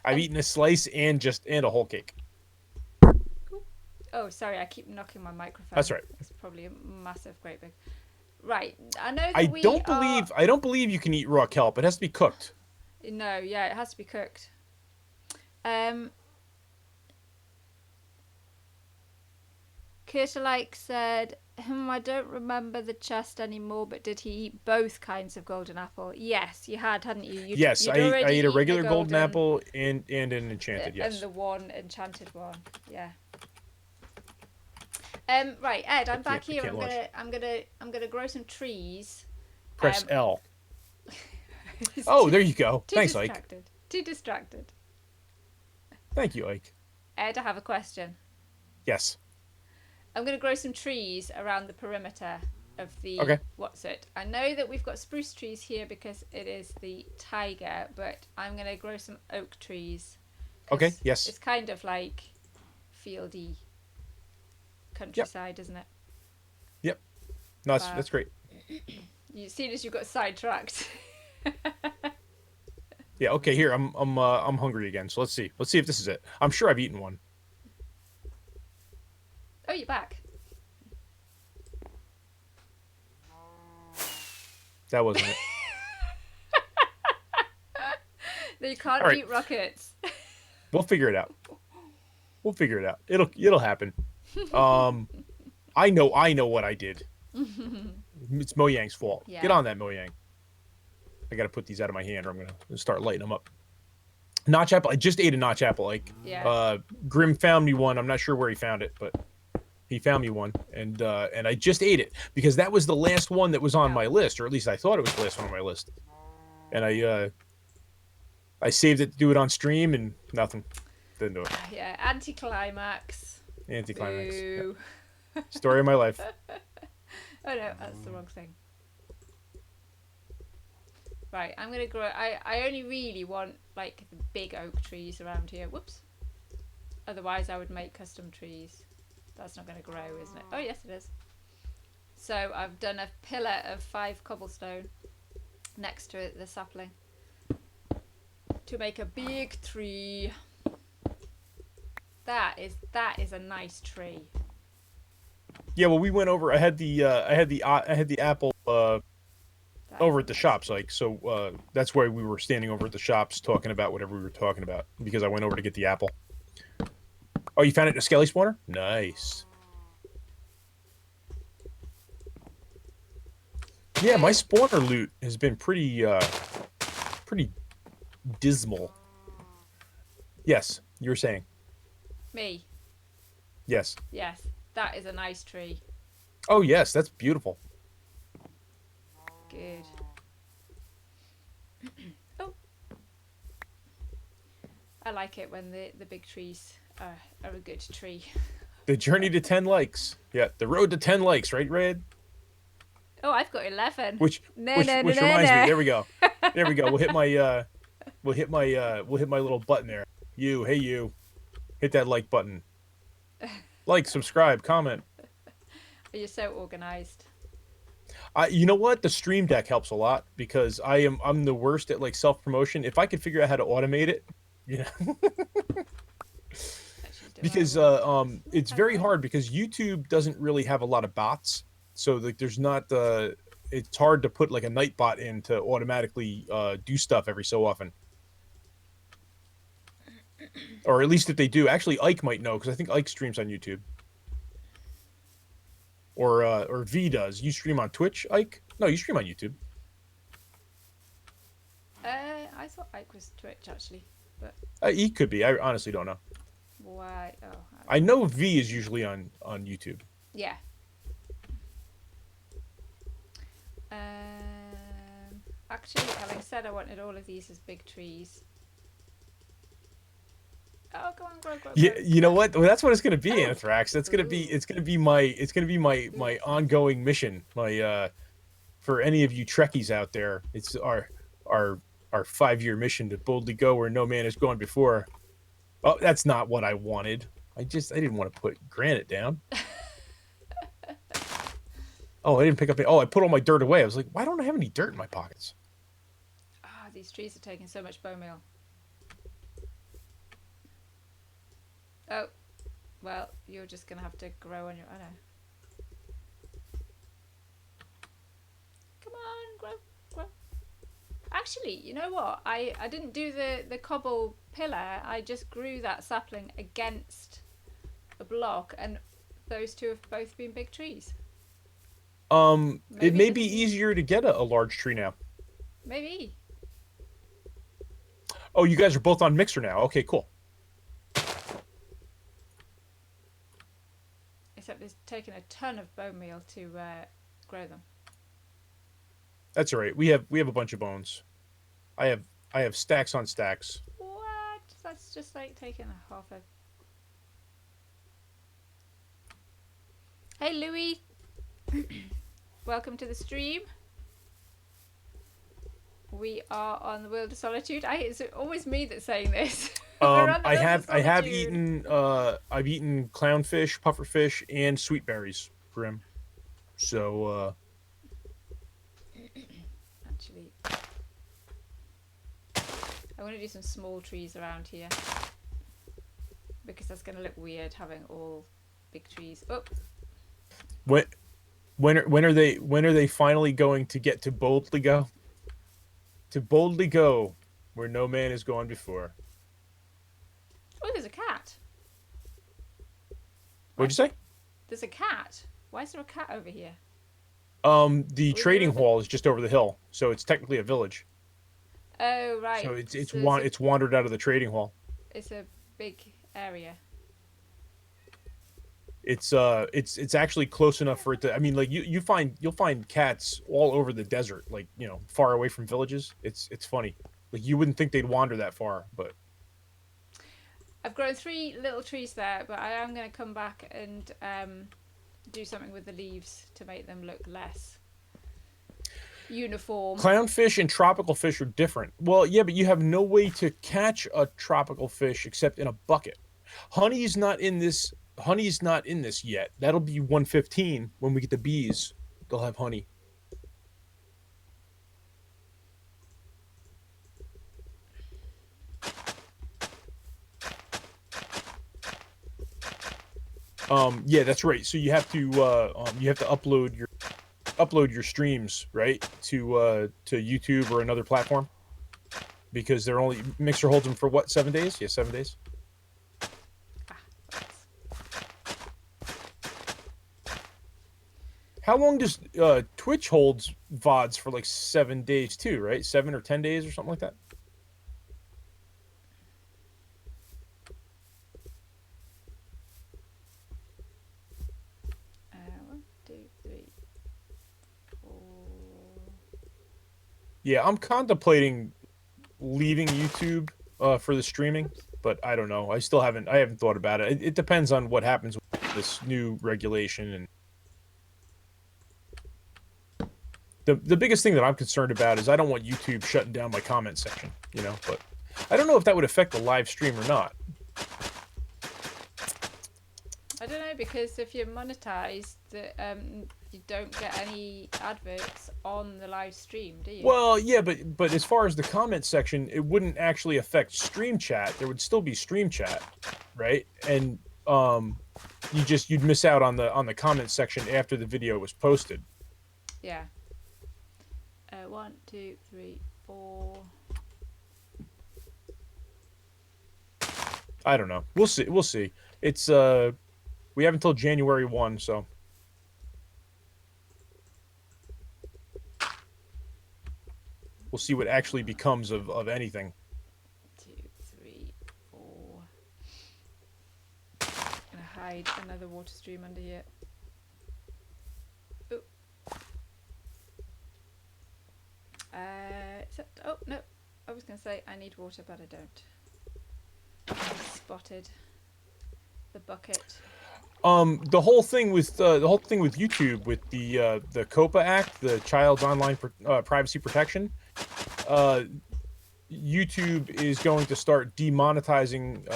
S1: I've eaten a slice and a whole cake.
S2: Oh, sorry, I keep knocking my microphone.
S1: That's right.
S2: It's probably a massive, great big. Right, I know that
S1: I don't believe you can eat raw kelp. It has to be cooked.
S2: No, yeah, it has to be cooked. Kirtalike said, I don't remember the chest anymore, but did he eat both kinds of golden apple? Yes, you had, hadn't you?
S1: Yes, I ate a regular golden apple and an enchanted, yes.
S2: And the one enchanted one, yeah. Right, Ed, I'm back here. I'm gonna grow some trees.
S1: Press L. Oh, there you go. Thanks, Ike.
S2: Too distracted.
S1: Thank you, Ike.
S2: Ed, I have a question.
S1: Yes.
S2: I'm going to grow some trees around the perimeter of the...
S1: Okay.
S2: What's it? I know that we've got spruce trees here because it is the taiga, but I'm going to grow some oak trees.
S1: Okay, yes.
S2: It's kind of like fieldy countryside, isn't it?
S1: Yep. No, that's great.
S2: As soon as you got sidetracked.
S1: Yeah, okay, here. I'm hungry again. So let's see. Let's see if this is it. I'm sure I've eaten one.
S2: Oh, you're back.
S1: That wasn't it.
S2: No, you can't eat rockets.
S1: We'll figure it out. We'll figure it out. It'll happen. I know what I did. It's Mojang's fault.
S2: Yeah.
S1: Get on that, Mojang. I gotta put these out of my hand or I'm gonna start lighting them up. Notch apple. I just ate a notch apple. Like, Grim found me one. I'm not sure where he found it, but he found me one, and I just ate it because that was the last one that was on my list, or at least I thought it was the last one on my list. And I saved it to do it on stream, and nothing. Didn't do it.
S2: Yeah, anticlimax.
S1: Anticlimax. Yeah. Story of my life.
S2: Oh no, that's the wrong thing. Right, I'm gonna grow. I only really want like the big oak trees around here. Whoops. Otherwise, I would make custom trees. That's not going to grow, isn't it? Oh yes, it is. So I've done a pillar of 5 cobblestone next to the sapling to make a big tree. That is a nice tree.
S1: Yeah, well, we went over. I had the apple over at the shops, like, so that's why we were standing over at the shops talking about whatever we were talking about, because I went over to get the apple. Oh, you found it in a skelly spawner? Nice. Yeah, my spawner loot has been pretty dismal. Yes, you were saying.
S2: Me.
S1: Yes.
S2: Yes, that is a nice tree.
S1: Oh yes, that's beautiful.
S2: Good. Oh. I like it when the big trees are a good tree.
S1: The journey to 10 likes. Yeah, the road to 10 likes, right, Red?
S2: Oh, I've got 11.
S1: Which reminds me. There we go. There we go. We'll hit my little button there. Hey you, hit that like button. Like, subscribe, comment.
S2: You're so organised.
S1: You know what? The Stream Deck helps a lot because I'm the worst at like self promotion. If I could figure out how to automate it, you know,
S2: Actually, do I
S1: because
S2: want this?
S1: it's
S2: How
S1: very
S2: do I-
S1: hard because YouTube doesn't really have a lot of bots, so like there's not it's hard to put like a night bot in to automatically do stuff every so often. Or at least if they do, actually Ike might know because I think Ike streams on YouTube. Or V does. You stream on Twitch, Ike? No, you stream on YouTube.
S2: I thought Ike was Twitch actually, but
S1: He could be. I honestly don't know.
S2: why? Oh,
S1: I know V is usually on YouTube.
S2: yeah. Actually, having said I wanted all of these as big trees. Oh, go on, grow.
S1: Yeah, you know what? Well, that's what it's gonna be, Anthrax. That's gonna be. It's gonna be my ongoing mission. My for any of you Trekkies out there, it's our 5-year mission to boldly go where no man has gone before. Oh, that's not what I wanted. I didn't want to put granite down. Oh, I didn't pick up. Oh, I put all my dirt away. I was like, why don't I have any dirt in my pockets?
S2: Ah, these trees are taking so much bone meal. Oh, well, you're just gonna have to grow on your. I know. Come on, grow. Actually, you know what? I didn't do the cobble pillar. I just grew that sapling against a block, and those two have both been big trees.
S1: It
S2: Maybe
S1: may
S2: it
S1: be
S2: doesn't-
S1: easier to get a large tree now.
S2: Maybe.
S1: Oh, you guys are both on Mixer now. Okay, cool.
S2: Except it's taken a ton of bone meal to grow them.
S1: That's all right. We have a bunch of bones. I have stacks on stacks.
S2: What? That's just like taking a half a. Hey, Louis. Welcome to the stream. We are on the World of Solitude. It's always me that's saying this. We're on the
S1: I
S2: World of
S1: have
S2: Solitude.
S1: eaten I've eaten clownfish, pufferfish, and sweet berries, Grim. So
S2: Actually, I want to do some small trees around here because that's going to look weird having all big trees. Oh,
S1: when are they finally going to get to boldly go? To boldly go where no man has gone before.
S2: oh, there's a cat.
S1: What'd you say?
S2: There's a cat. Why is there a cat over here?
S1: The
S2: Was
S1: trading
S2: there a-
S1: hall is just over the hill, so it's technically a village.
S2: Oh, right.
S1: So it's
S2: there's
S1: wandered out of the trading hall.
S2: it's a big area.
S1: It's actually close enough for it to. I mean, like you'll find cats all over the desert, like far away from villages. It's funny. Like you wouldn't think they'd wander that far, but
S2: I've grown 3 little trees there, but I am going to come back and do something with the leaves to make them look less uniform.
S1: clownfish and tropical fish are different. Well, yeah, but you have no way to catch a tropical fish except in a bucket. Honey's not in this. Honey's not in this yet. That'll be 115 when we get the bees. They'll have honey. Yeah, that's right. So you have to upload your streams, right, to YouTube or another platform, because they're only Mixer holds them for what, 7 days? Yeah, 7 days. How long does Twitch holds VODs for? Like 7 days too, right? 7 or 10 days or something like that.
S2: 1, 2, 3, 4.
S1: Yeah, I'm contemplating leaving YouTube for the streaming, but I don't know. I haven't thought about it. It depends on what happens with this new regulation, and the biggest thing that I'm concerned about is I don't want YouTube shutting down my comment section, but I don't know if that would affect the live stream or not.
S2: I don't know, because if you're monetized, you don't get any adverts on the live stream, do you?
S1: Well, yeah, but as far as the comment section, it wouldn't actually affect stream chat. There would still be stream chat, right? And you'd miss out on the comment section after the video was posted.
S2: Yeah. 1, 2, 3, 4.
S1: I don't know. We'll see. We'll see. It's we have until January 1, so we'll see what actually becomes of anything.
S2: 2, 3, 4. Gonna hide another water stream under here. Ooh. Oh no, I was gonna say I need water, but I don't. I spotted the bucket.
S1: The whole thing with YouTube with the COPA Act, the Child's Online Privacy Protection, YouTube is going to start demonetizing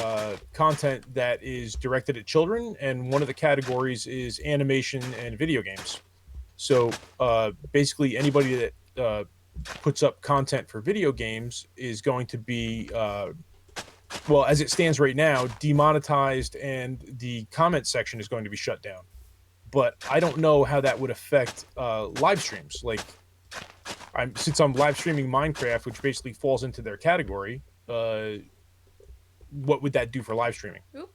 S1: content that is directed at children, and one of the categories is animation and video games. So basically, anybody that puts up content for video games is going to be well, as it stands right now, demonetized, and the comment section is going to be shut down. But I don't know how that would affect live streams. Like, since I'm live streaming Minecraft, which basically falls into their category, what would that do for live streaming?
S2: Ooh.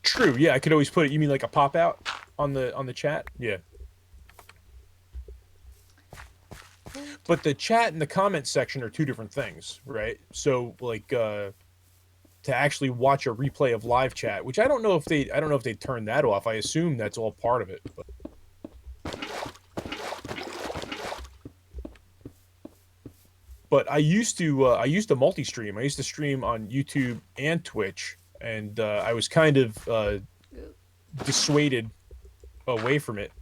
S1: True. Yeah, I could always put it. You mean like a pop out on the chat? Yeah. But the chat and the comment section are two different things, right? So like to actually watch a replay of live chat, which I don't know if they turn that off. I assume that's all part of it. But I used to multi-stream. I used to stream on YouTube and Twitch, and I was kind of dissuaded away from it.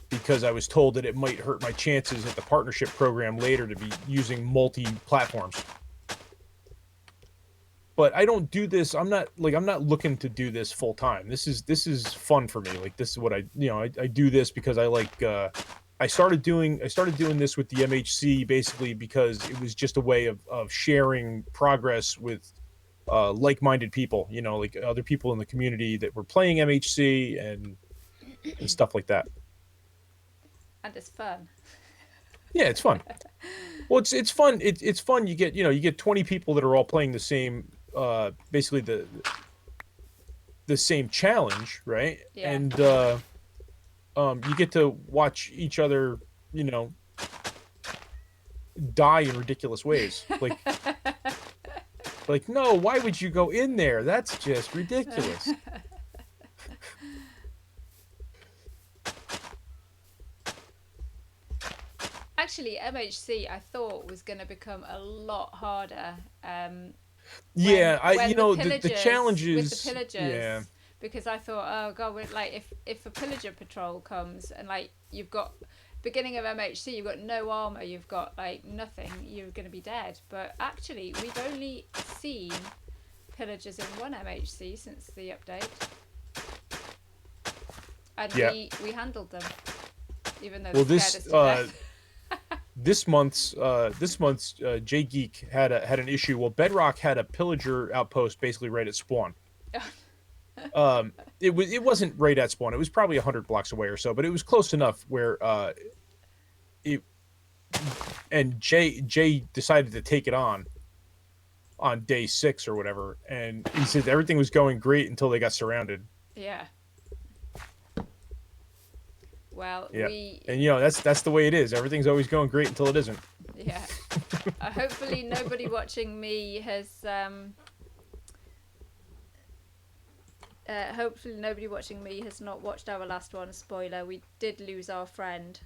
S1: Because I was told that it might hurt my chances at the partnership program later to be using multi-platforms. But I don't do this. I'm not looking to do this full time. This is fun for me. Like, this is what I do this because I like. I started doing this with the MHC basically because it was just a way of sharing progress with like-minded people. Like other people in the community that were playing MHC and stuff like that.
S2: And it's fun.
S1: Yeah, it's fun. Well, it's fun. It's fun. You get 20 people that are all playing the same, basically the same challenge, right?
S2: Yeah.
S1: And you get to watch each other, die in ridiculous ways. Like, no, why would you go in there? That's just ridiculous.
S2: Actually, MHC I thought was going to become a lot harder.
S1: Yeah,
S2: the
S1: challenges
S2: with the pillagers.
S1: Yeah.
S2: Because I thought, oh god, like if a pillager patrol comes and like you've got beginning of MHC, you've got no armor, you've got like nothing, you're going to be dead. But actually, we've only seen pillagers in one MHC since the update, and we handled them, even though they scared us to death.
S1: This month's J Geek had an issue. Well, Bedrock had a pillager outpost basically right at spawn. It wasn't right at spawn. It was probably 100 blocks away or so, but it was close enough where Jay decided to take it on day 6 or whatever, and he said everything was going great until they got surrounded.
S2: Yeah. Well,
S1: yeah. And that's the way it is. Everything's always going great until it isn't.
S2: Yeah. Hopefully nobody watching me has not watched our last one. Spoiler, we did lose our friend.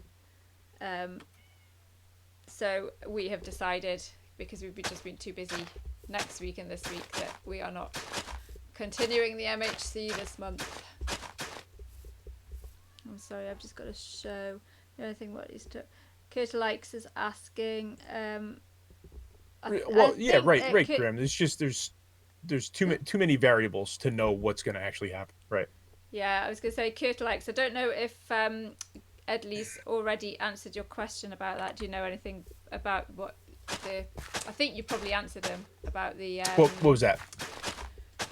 S2: So we have decided, because we've just been too busy next week and this week, that we are not continuing the MHC this month. I'm sorry, I've just got to show the only thing what is to Kurt Likes is asking I
S1: Well, yeah,
S2: think it
S1: right,
S2: could.
S1: Graham. There's too many variables to know what's going to actually happen, right?
S2: Yeah, I was going to say Kurt likes. I don't know if Edley's already answered your question about that. Do you know anything about what the? I think you probably answered him
S1: What was that?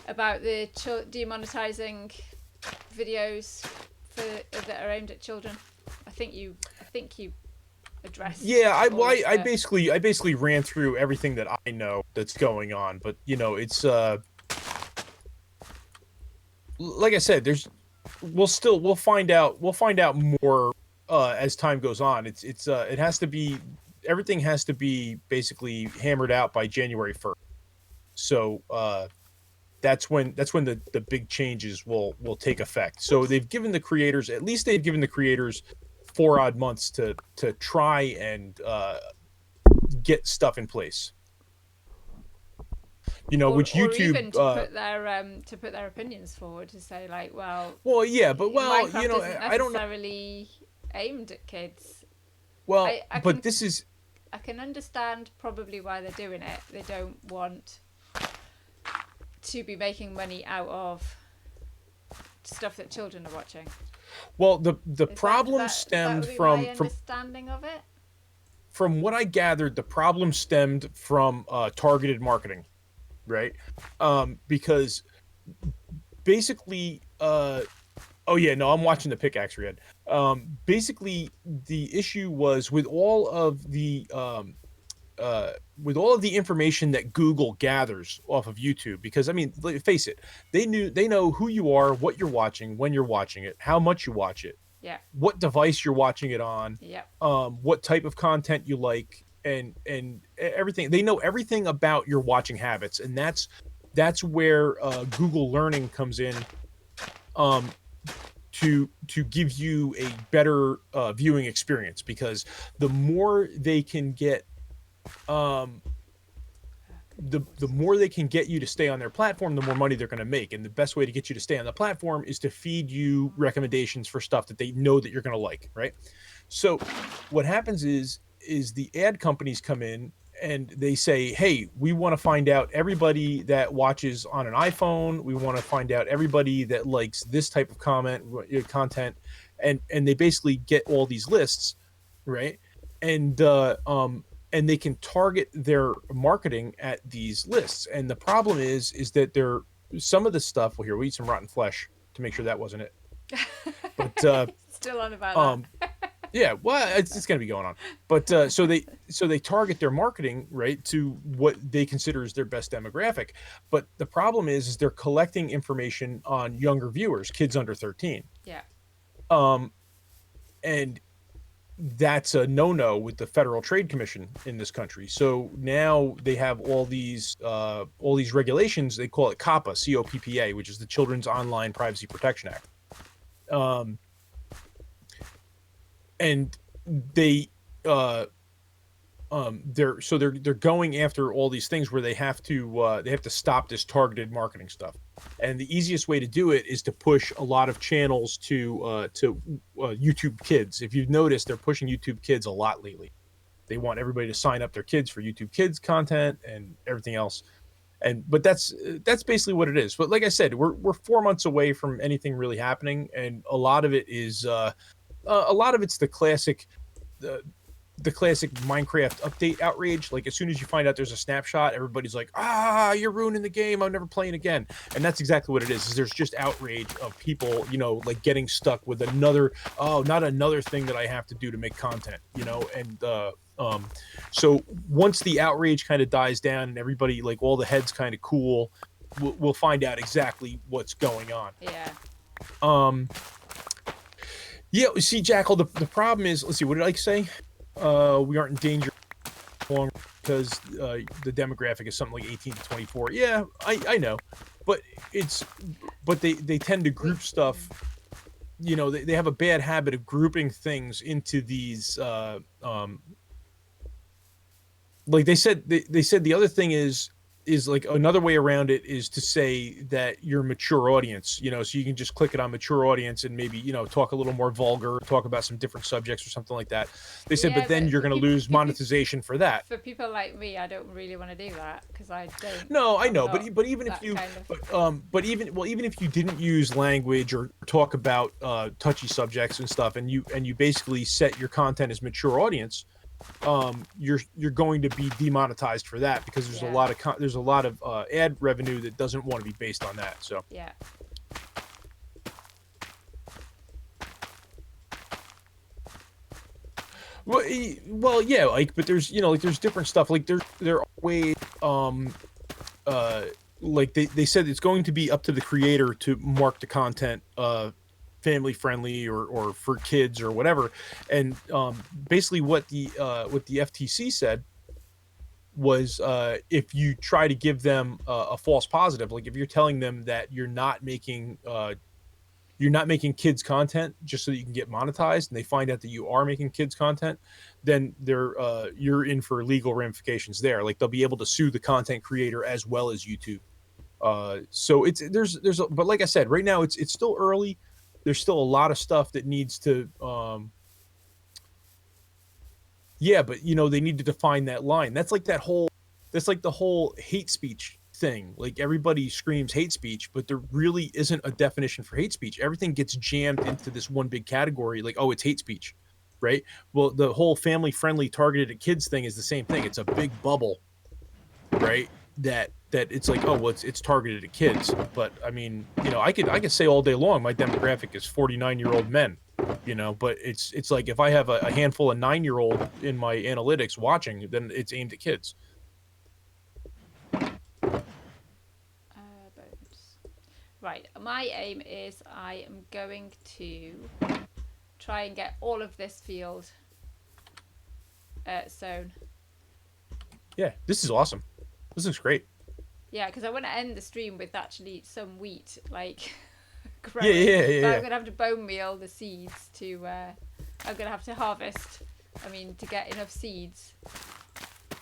S2: about the demonetizing videos that are aimed at children. I think you addressed.
S1: Yeah,
S2: all of
S1: I
S2: the-
S1: basically ran through everything that I know that's going on, but it's like I said, we'll find out more as time goes on. It has to be everything has to be basically hammered out by January 1st. So that's when the big changes will take effect. So they've given the creators, at least they've given the creators 4 odd months to try and get stuff in place. Which
S2: or even
S1: YouTube
S2: to put their opinions forward to say like, well,
S1: well, yeah, but
S2: Minecraft isn't
S1: I don't know.
S2: necessarily aimed at kids.
S1: Well,
S2: I
S1: but
S2: can
S1: this is
S2: I can understand probably why they're doing it. They don't want to be making money out of stuff that children are watching.
S1: well, the
S2: Is
S1: problem
S2: that
S1: stemmed
S2: would be
S1: from
S2: my understanding of it.
S1: from what I gathered, the problem stemmed from targeted marketing, right? Because basically, oh yeah, no, I'm watching the pickaxe read. Basically, the issue was with all of the information that Google gathers off of YouTube, because I mean, face it, they know who you are, what you're watching, when you're watching it, how much you watch it,
S2: Yeah.
S1: what device you're watching it on,
S2: Yeah.
S1: what type of content you like, and everything. They know everything about your watching habits, and that's where Google Learning comes in, to give you a better viewing experience, because the more they can get the more they can get you to stay on their platform, the more money they're going to make. And the best way to get you to stay on the platform is to feed you recommendations for stuff that they know that you're going to like, right? So what happens is the ad companies come in and they say, hey, we want to find out everybody that watches on an iPhone. We want to find out everybody that likes this type of content. And they basically get all these lists, right? And and they can target their marketing at these lists. And the problem is that some of the stuff. Well, here, we eat some rotten flesh to make sure that wasn't it. But
S2: still on about that.
S1: yeah, well, it's going to be going on. But so they target their marketing, right, to what they consider as their best demographic. But the problem is they're collecting information on younger viewers, kids under 13.
S2: Yeah.
S1: And that's a no-no with the Federal Trade Commission in this country. So now they have all these regulations. They call it COPPA, COPPA, which is the Children's Online Privacy Protection Act. And they're going after all these things where they have to stop this targeted marketing stuff. And the easiest way to do it is to push a lot of channels to YouTube Kids. If you've noticed, they're pushing YouTube Kids a lot lately. They want everybody to sign up their kids for YouTube Kids content and everything else. But that's basically what it is. But like I said, we're 4 months away from anything really happening, and a lot of it is it's the classic Minecraft update outrage. Like, as soon as you find out there's a snapshot, everybody's like, you're ruining the game, I'm never playing again. And that's exactly what it is there's just outrage of people, like getting stuck with not another thing that I have to do to make content, and so once the outrage kind of dies down and everybody, like, all the heads kind of cool, we'll find out exactly what's going on. Yeah, see, Jackal, the problem is, let's see, what did I say? We aren't in danger long because the demographic is something like 18 to 24. Yeah, I know, but they tend to group stuff. They have a bad habit of grouping things into these. Like they said the other thing is is like another way around it is to say that you're a mature audience, so you can just click it on mature audience and maybe, talk a little more vulgar, talk about some different subjects or something like that. They said,
S2: Yeah,
S1: but then
S2: but
S1: you're
S2: for
S1: going to lose monetization for that.
S2: for people like me, I don't really want to do that because I don't.
S1: No, I
S2: I'm
S1: know,
S2: not
S1: but even if
S2: that
S1: you,
S2: kind of.
S1: but even if you didn't use language or talk about touchy subjects and stuff, and you basically set your content as mature audience, you're going to be demonetized for that because there's a
S2: Yeah.
S1: lot of there's a lot of ad revenue that doesn't want to be based on that. So
S2: Yeah.
S1: well, yeah, like, but there's like there's different stuff, like there are ways, like they said it's going to be up to the creator to mark the content family friendly or for kids or whatever. And basically what the FTC said was, if you try to give them a false positive, like if you're telling them that you're not making kids content just so that you can get monetized, and they find out that you are making kids content, then you're in for legal ramifications there. Like they'll be able to sue the content creator as well as YouTube. So but like I said, right now it's still early. There's still a lot of stuff that needs to, yeah, but they need to define that line. That's like the whole hate speech thing. Like everybody screams hate speech, but there really isn't a definition for hate speech. Everything gets jammed into this one big category, like, oh, it's hate speech, right? Well, the whole family friendly targeted at kids thing is the same thing. It's a big bubble, right? That it's like, oh, well, it's targeted at kids. But I mean, I could say all day long my demographic is 49-year-old men, but it's like if I have a handful of 9-year-old in my analytics watching, then it's aimed at kids.
S2: Bones. Right. My aim is I am going to try and get all of this field sown.
S1: Yeah, this is awesome. This looks great.
S2: Yeah, because I want to end the stream with actually some wheat, like
S1: Yeah,
S2: growing.
S1: yeah,
S2: But
S1: yeah.
S2: I'm gonna have to bone meal the seeds to. I'm gonna have to harvest. I mean, to get enough seeds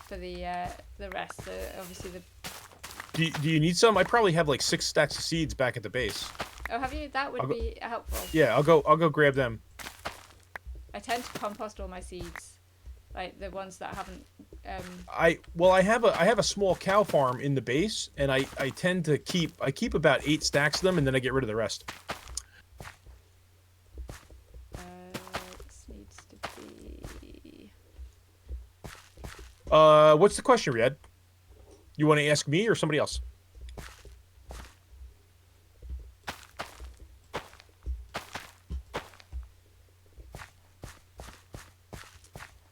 S2: for the rest. Obviously the.
S1: Do you need some? I probably have like 6 stacks of seeds back at the base.
S2: Oh, have you? That would be helpful.
S1: Yeah, I'll go grab them.
S2: I tend to compost all my seeds, like the ones that haven't.
S1: I have a small cow farm in the base, and I tend to keep about 8 stacks of them, and then I get rid of the rest.
S2: This needs to be.
S1: What's the question, Riad? You want to ask me or somebody else?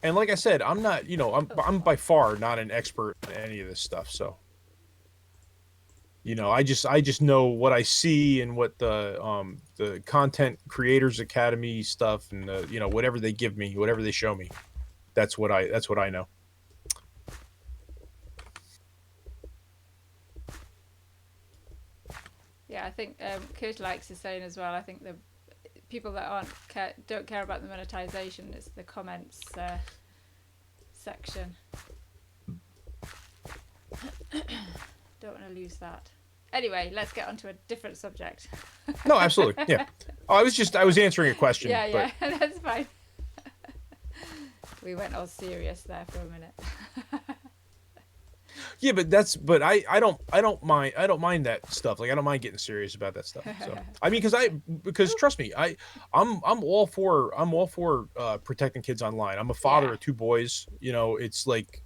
S1: And like I said, I'm not, I'm by far not an expert in any of this stuff. So, I just know what I see and what the Content Creators Academy stuff and whatever they give me, whatever they show me, that's what I know.
S2: Yeah, I think Kurt likes is saying as well. I think the people that don't care about the monetization, it's the comments section. Don't want to lose that. Anyway, let's get on to a different subject.
S1: No, absolutely. Yeah. Oh, I was answering a question.
S2: Yeah, that's fine. We went all serious there for a minute.
S1: Yeah, but I don't mind that stuff. Like I don't mind getting serious about that stuff. So I mean, because trust me, I'm all for protecting kids online. I'm a father of 2 boys. It's like,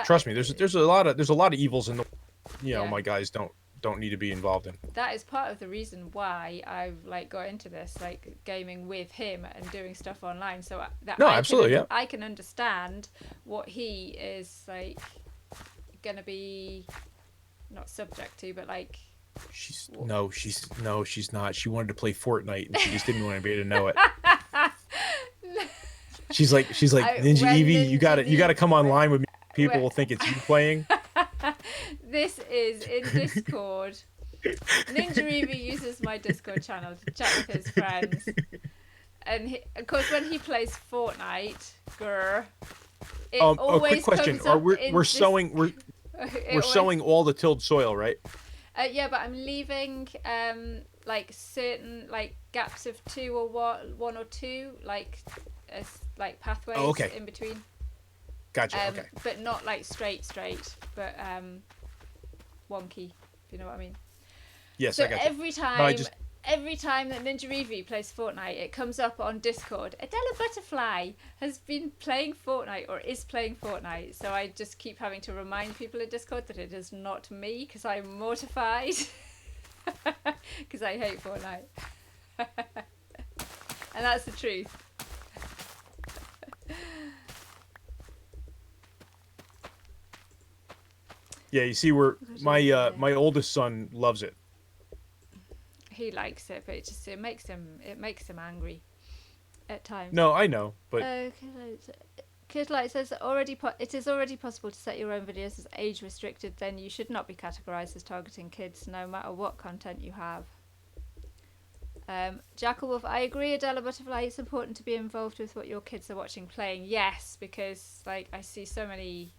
S1: trust me, there's a lot of evils in the, my guys don't need to be involved in.
S2: That is part of the reason why I've got into this, gaming with him and doing stuff online, so that I can understand what he is gonna be not subject to, but
S1: she's not. She wanted to play Fortnite and she just didn't want anybody to know it. She's like Ninja Eevee, you gotta come online with me. People will think it's you playing.
S2: This is in Discord. Ninja Eevee uses my Discord channel to chat with his friends, and of course when he plays Fortnite, it always
S1: a quick question:
S2: comes up
S1: we're sowing We're sowing all the tilled soil, right?
S2: Yeah, but I'm leaving like certain like gaps of two or one or two like pathways
S1: Oh, okay.
S2: in between.
S1: Gotcha. Okay.
S2: But not like straight, but wonky. If you know what I mean.
S1: Yes,
S2: So
S1: I gotcha.
S2: every time that Ninja Reevy plays Fortnite, it comes up on Discord. Adela Butterfly has been playing Fortnite or is playing Fortnite. So I just keep having to remind people in Discord that it is not me because I'm mortified because I hate Fortnite. And that's the truth.
S1: Yeah, you see, my oldest son loves it.
S2: He likes it, but it makes him angry at times.
S1: No, I know, but
S2: Kidlight says it is already possible to set your own videos as age restricted. Then you should not be categorized as targeting kids, no matter what content you have. Jackalwolf, I agree, Adela Butterfly. It's important to be involved with what your kids are watching, playing. Yes, because like I see so many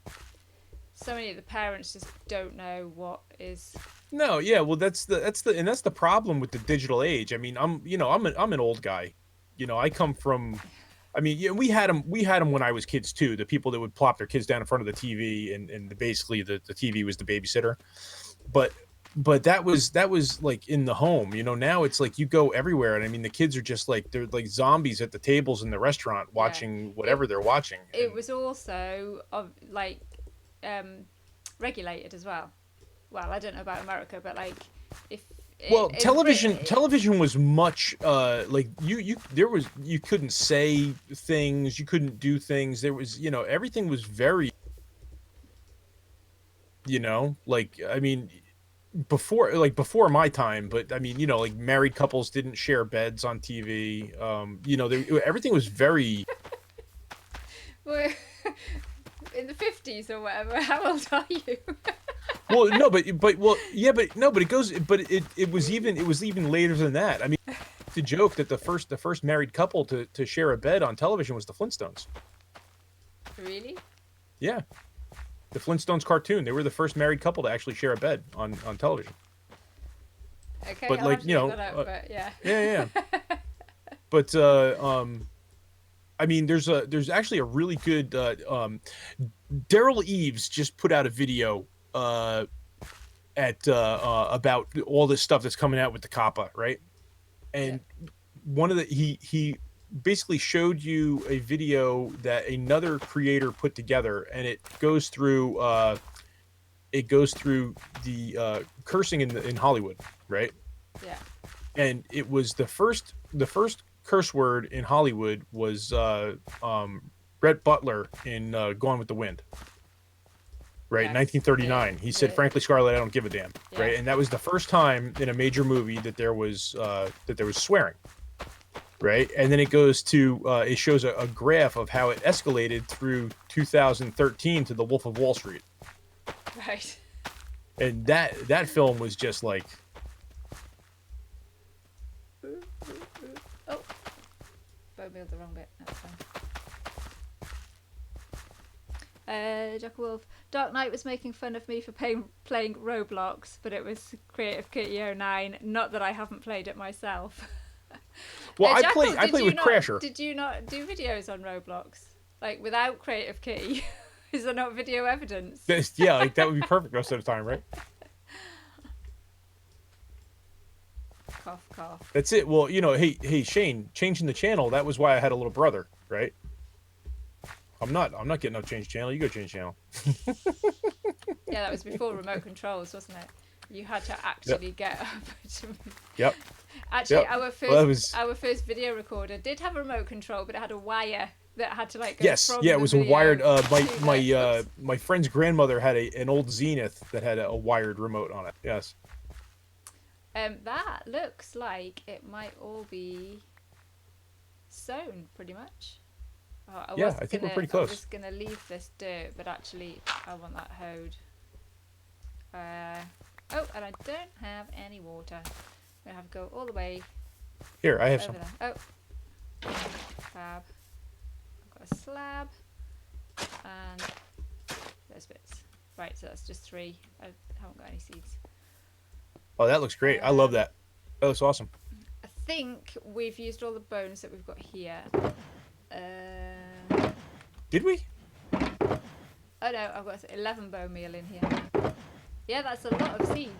S2: of the parents just don't know what is.
S1: no, yeah, well, that's the problem with the digital age. I mean, I'm an old guy. I come from. I mean, yeah, we had them when I was kids too. The people that would plop their kids down in front of the TV and basically the TV was the babysitter. But that was like in the home. Now it's like you go everywhere, and I mean the kids are just like they're like zombies at the tables in the restaurant watching whatever they're watching.
S2: It was also regulated as well. Well, I don't know about America, but like if television
S1: was much like you couldn't say things, you couldn't do things. There was everything was very like I mean before my time, but I mean like married couples didn't share beds on TV. Everything was very
S2: in the 50s or whatever. How old are you?
S1: Well, no, but it was even later than that. I mean, it's a joke that the first married couple to share a bed on television was the Flintstones.
S2: Really?
S1: Yeah, the Flintstones cartoon. They were the first married couple to actually share a bed on television.
S2: Okay,
S1: but
S2: I'll
S1: like
S2: have to look that up, but yeah.
S1: Yeah. But I mean, there's actually a really good Daryl Eves just put out a video about all this stuff that's coming out with the Kappa, right? And one of the he basically showed you a video that another creator put together, and it goes through the cursing in Hollywood, right?
S2: Yeah.
S1: And it was the first curse word in Hollywood was Brett Butler in Gone with the Wind. Right, in 1939, he said, "Frankly, Scarlett, I don't give a damn." Yeah. Right, and that was the first time in a major movie that there was swearing. Right, and then it goes to it shows a graph of how it escalated through 2013 to The Wolf of Wall Street.
S2: Right.
S1: And that film was just like.
S2: Oh, both the wrong bit. That's fine. Jackalwolf. Dark Knight was making fun of me for playing Roblox, but it was Creative Kitty 09. Not that I haven't played it myself.
S1: Well, I play with Crasher.
S2: Did you not do videos on Roblox? Like without Creative Kitty? Is there not video evidence?
S1: Yeah, like that would be perfect most of the time, right?
S2: Cough, cough.
S1: That's it. Well, hey Shane, changing the channel, that was why I had a little brother, right? I'm not getting up change channel. You go change channel.
S2: Yeah, that was before remote controls, wasn't it? You had to actually get up.
S1: Yep.
S2: Actually, our first video recorder did have a remote control, but it had a wire that had to like go from
S1: it was a wired. My friend's grandmother had an old Zenith that had a wired remote on it. Yes.
S2: That looks like it might all be sewn, pretty much.
S1: I think we're pretty close.
S2: I was going to leave this dirt, but actually I want that hoed. And I don't have any water. I'm going to have to go all the way.
S1: Here, I have some.
S2: There. Oh. Fab. I've got a slab. And those bits. Right, so that's just 3. I haven't got any seeds.
S1: Oh, that looks great. I love that. That looks awesome.
S2: I think we've used all the bones that we've got here.
S1: Did we?
S2: Oh no, I've got 11 bone meal in here. Yeah, that's a lot of seeds.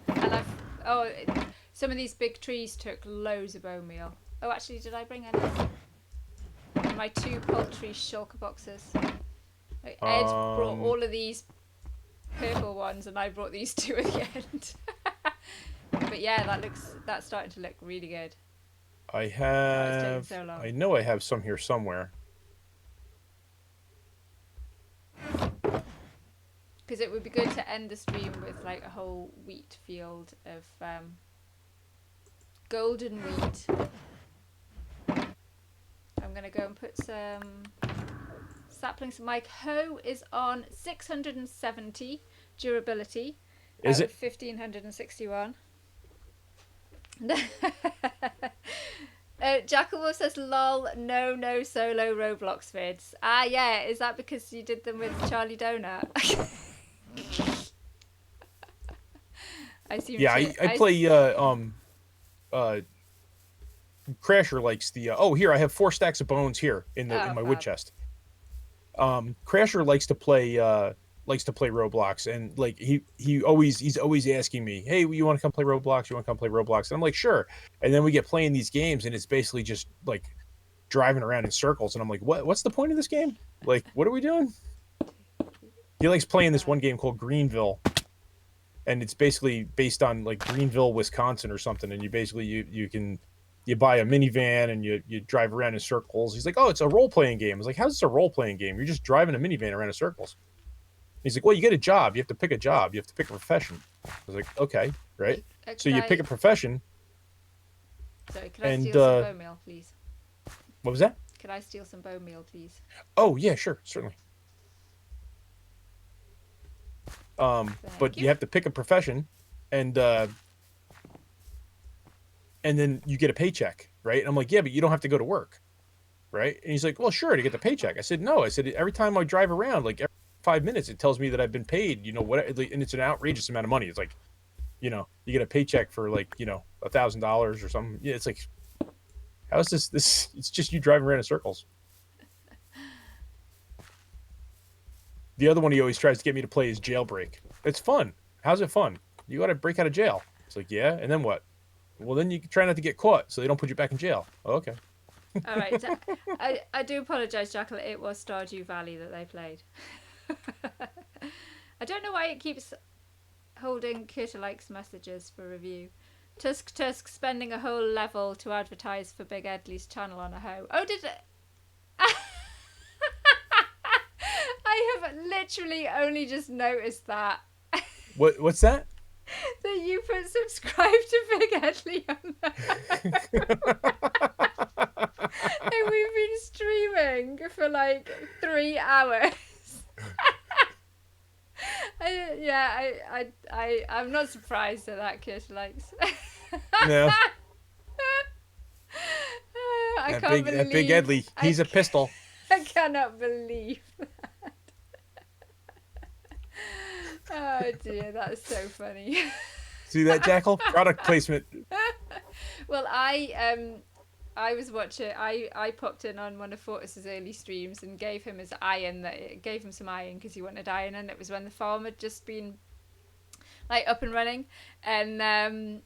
S2: And some of these big trees took loads of bone meal. Oh, actually, did I bring any? My 2 poultry shulker boxes. Ed brought all of these purple ones, and I brought these 2 at the end. But yeah, that's starting to look really good.
S1: I
S2: It's
S1: have.
S2: taken so long.
S1: I know I have some here somewhere.
S2: Because it would be good to end the stream with like a whole wheat field of golden wheat. I'm gonna go and put some saplings. My hoe is on 670 durability.
S1: Is
S2: out
S1: it?
S2: of 1561. Jackal Wolf says, "Lol, no solo Roblox vids." Ah, yeah. Is that because you did them with Charlie Donut? I assume.
S1: Yeah, I play. Crasher likes the. Oh, here I have 4 stacks of bones here in my wood chest. Crasher likes to play Roblox, and like he's always asking me, "Hey, you want to come play Roblox? You want to come play Roblox?" And I'm like, "Sure." And then we get playing these games, and it's basically just like driving around in circles, and I'm like, "What's the point of this game? Like, what are we doing?" He likes playing this one game called Greenville, and it's basically based on like Greenville, Wisconsin, or something. And you basically you buy a minivan and you drive around in circles. He's like, "Oh, it's a role playing game." I was like, "How's this a role playing game? You're just driving a minivan around in circles." He's like, "Well, you get a job. You have to pick a job. You have to pick a profession." I was like, "Okay, right." So you pick a profession.
S2: Sorry, can I steal some bone meal, please?
S1: What was that?
S2: Can I steal some bone meal, please?
S1: Oh yeah, sure, certainly. But you have to pick a profession, and then you get a paycheck, right? And I'm like, "Yeah, but you don't have to go to work, right?" And he's like, "Well, sure, to get the paycheck." I said, "No." I said, "Every time I drive around, like every 5 minutes, it tells me that I've been paid, what, and it's an outrageous amount of money. It's like, you get a paycheck for like, $1,000 or something. Yeah, it's like, how is this? It's just you driving around in circles." The other one he always tries to get me to play is Jailbreak. It's fun. How's it fun? You got to break out of jail. It's like, yeah, and then what? Well, then you try not to get caught, so they don't put you back in jail. Oh, okay.
S2: All right. I do apologise, Jackal. It was Stardew Valley that they played. I don't know why it keeps holding Kirtleike's messages for review. Tusk spending a whole level to advertise for Big Edley's channel on a hoe. Oh, did it? I have literally only just noticed that.
S1: What's that?
S2: That you put subscribe to Big Edley on and we've been streaming for like 3 hours. I'm not surprised at that, Kirtleikes.
S1: No.
S2: I can't believe
S1: that Big Edley. He's a pistol.
S2: I cannot believe that. Oh dear, that's so funny.
S1: See that, Jackal? Product placement.
S2: Well, I was watching. I popped in on one of Fortis's early streams and gave him his iron. Gave him some iron because he wanted iron, and it was when the farm had just been like up and running, and I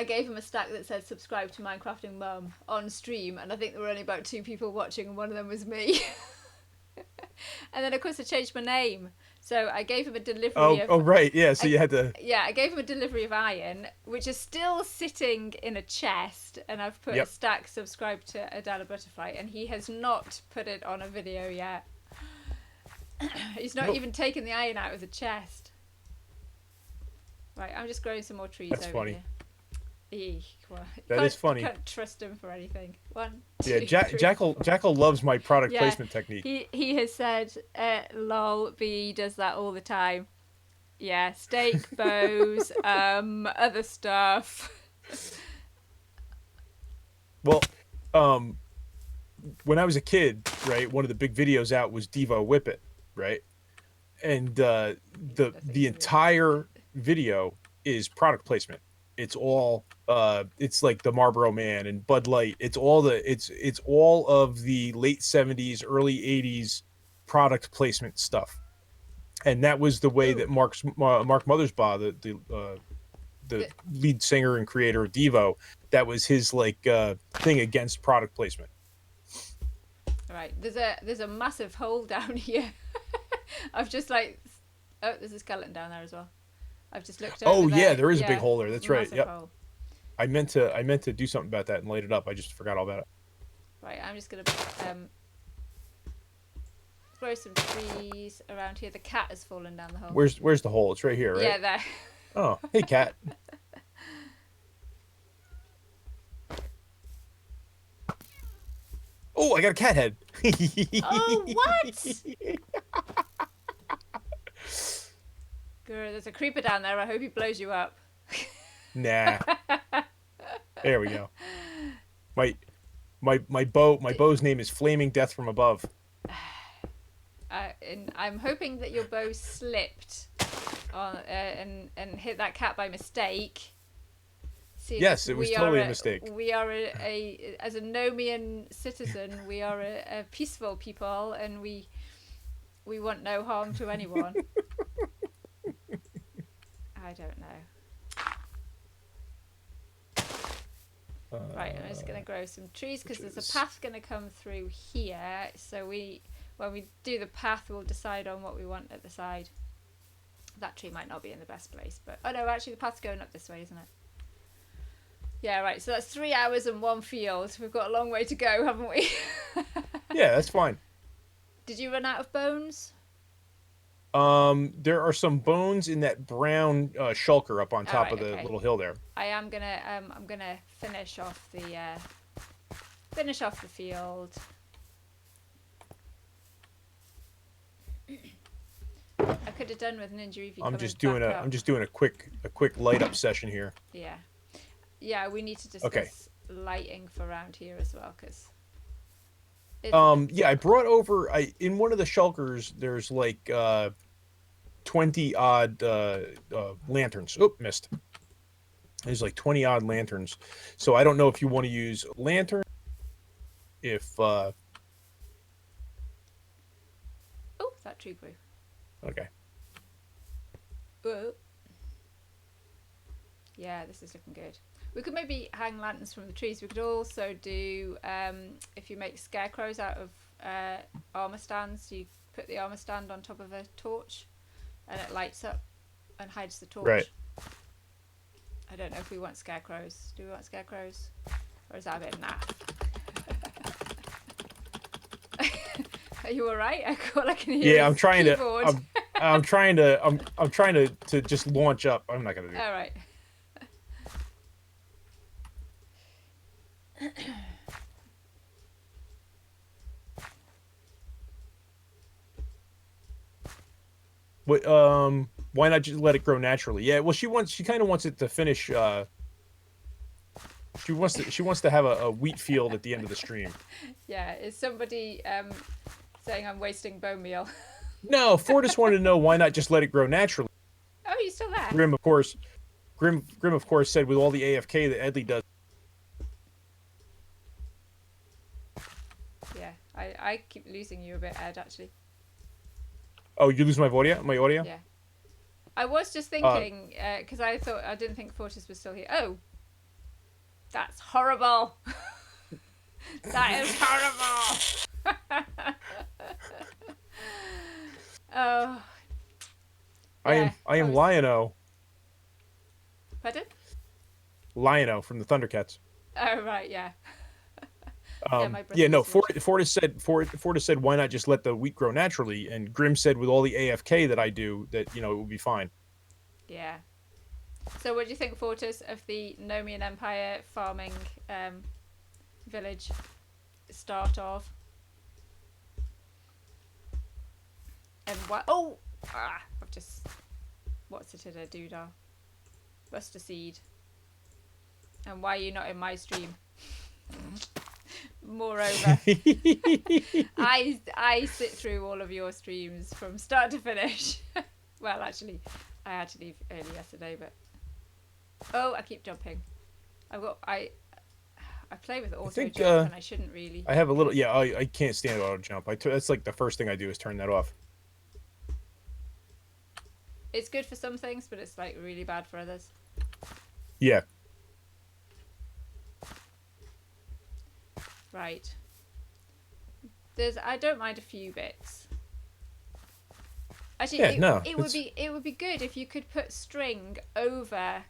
S2: gave him a stack that said "Subscribe to Minecrafting Mum" on stream, and I think there were only about 2 people watching, and one of them was me. And then of course I changed my name, so I gave him a delivery.
S1: Oh right, yeah. So you had to.
S2: Yeah, I gave him a delivery of iron, which is still sitting in a chest, and I've put a stack subscribed to Adela Butterfly, and he has not put it on a video yet. He's not even taken the iron out of the chest. Right, I'm just growing some more trees. That's over funny. Here.
S1: That is funny.
S2: You can't trust him for anything. 1, 2,
S1: yeah,
S2: 3,
S1: Jackal loves my product placement technique.
S2: He has said, "Lol, B does that all the time." Yeah, steak, bows, other stuff.
S1: Well, when I was a kid, right, one of the big videos out was Devo Whip It, right? the entire video is product placement. It's all it's like the Marlboro Man and Bud Light. It's all of the late 70s, early 80s product placement stuff. And that was the way that Mark Mothersbaugh, the lead singer and creator of Devo, that was his like thing against product placement.
S2: Right, there's a massive hole down here. I've just like, oh, there's a skeleton down there as well. I've just looked over
S1: Oh
S2: there.
S1: yeah, there is a big hole there. That's right. Yep.
S2: Hole.
S1: I meant to do something about that and light it up. I just forgot all about it.
S2: Right, I'm just gonna grow some trees around here. The cat has fallen down the hole.
S1: Where's the hole? It's right here, right?
S2: Yeah, there.
S1: Oh, hey cat. Oh, I got a cat head.
S2: Oh, what? Girl, there's a creeper down there. I hope he blows you up.
S1: Nah. There we go. My bow's name is Flaming Death from Above.
S2: And I'm hoping that your bow slipped on and hit that cat by mistake. See,
S1: yes, it was totally a mistake.
S2: We are as a Nomian citizen, we are a peaceful people, and we want no harm to anyone. I don't know. Right, I'm just going to grow some trees because there's a path going to come through here. So when we do the path, we'll decide on what we want at the side. That tree might not be in the best place, but oh no, actually the path's going up this way, isn't it? Yeah, right. So that's 3 hours and 1 field. We've got a long way to go, haven't we?
S1: Yeah, that's fine.
S2: Did you run out of bones?
S1: There are some bones in that brown shulker up on top of the little hill there.
S2: I am gonna I'm gonna finish off the field. I could have done with Ninja Evie.
S1: I'm just doing a quick light up session here.
S2: Yeah. Yeah, we need to discuss lighting for around here as well, because.
S1: Yeah, I brought over. In one of the shulkers, there's like 20 odd lanterns. Oh, missed. There's like 20 odd lanterns. So I don't know if you want to use lantern. If
S2: oh, that tree grew.
S1: Okay.
S2: Whoa. Yeah, this is looking good. We could maybe hang lanterns from the trees. We could also do, if you make scarecrows out of armor stands, you put the armor stand on top of a torch and it lights up and hides the torch.
S1: Right.
S2: I don't know if we want scarecrows. Do we want scarecrows? Or is that a bit naff? Are you alright? I can hear
S1: I'm trying
S2: keyboard.
S1: to. I'm trying to just launch up. I'm not gonna do it.
S2: All right.
S1: What, why not just let it grow naturally? Yeah, well, she kind of wants it to finish. She wants to have a wheat field at the end of the stream.
S2: Yeah, is somebody saying I'm wasting bone meal?
S1: No, Fortis wanted to know why not just let it grow naturally.
S2: Oh, you still there?
S1: Grim, of course, said with all the AFK that Edley does.
S2: Yeah, I keep losing you a bit, Ed, actually.
S1: Oh, you lose my audio? My audio?
S2: Yeah. I was just thinking, because I didn't think Fortis was still here. Oh, that's horrible. That is horrible. Oh.
S1: Yeah, I am Lion-O.
S2: Pardon?
S1: Lion-O from the Thundercats.
S2: Oh, right, yeah.
S1: Fortis said why not just let the wheat grow naturally, and Grim said with all the AFK that I do that it will be fine.
S2: Yeah. So what do you think, Fortis, of the Nomian Empire farming village start of? And what? Oh, I've just what's it in a doodah? Buster seed. And why are you not in my stream? Moreover, I sit through all of your streams from start to finish. Well, actually, I had to leave early yesterday, but I keep jumping. I play with auto
S1: think,
S2: jump and I shouldn't really.
S1: I have a little. Yeah, I can't stand auto jump. That's like the first thing I do is turn that off.
S2: It's good for some things, but it's like really bad for others.
S1: Yeah.
S2: Right. I don't mind a few bits. Actually, it would be good if you could put string over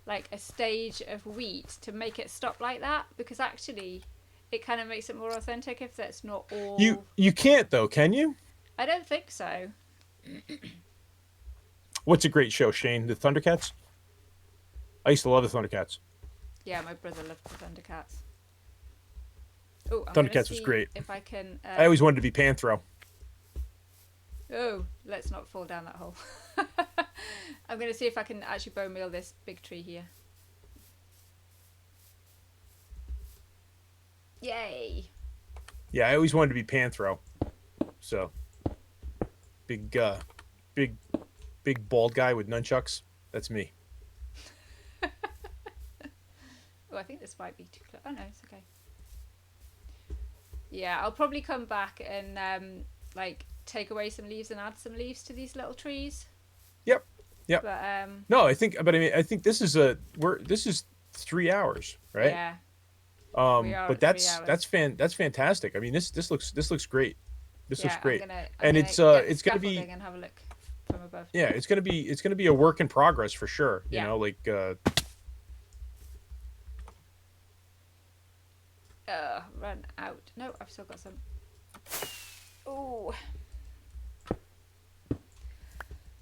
S2: like a stage of wheat to make it stop like that, because actually it kind of makes it more authentic if that's not all.
S1: You can't though, can you?
S2: I don't think so.
S1: What's a great show, Shane? The Thundercats? I used to love the Thundercats.
S2: Yeah, my brother loved the Thundercats. Oh,
S1: Thundercats was great.
S2: If I can.
S1: I always wanted to be Panthro.
S2: Oh, let's not fall down that hole. I'm going to see if I can actually bone meal this big tree here. Yay!
S1: Yeah, I always wanted to be Panthro. So, big bald guy with nunchucks. That's me.
S2: Oh, I think this might be too close. Oh no, it's okay. Yeah, I'll probably come back and like take away some leaves and add some leaves to these little trees.
S1: Yep.
S2: But
S1: no, I think this is this is 3 hours, right?
S2: Yeah.
S1: But that's fantastic. I mean, this looks great. This looks great. It's gonna be.
S2: And have a look from above.
S1: Yeah, it's gonna be a work in progress for sure. You know, like.
S2: Run out. No, I've still got some. Oh.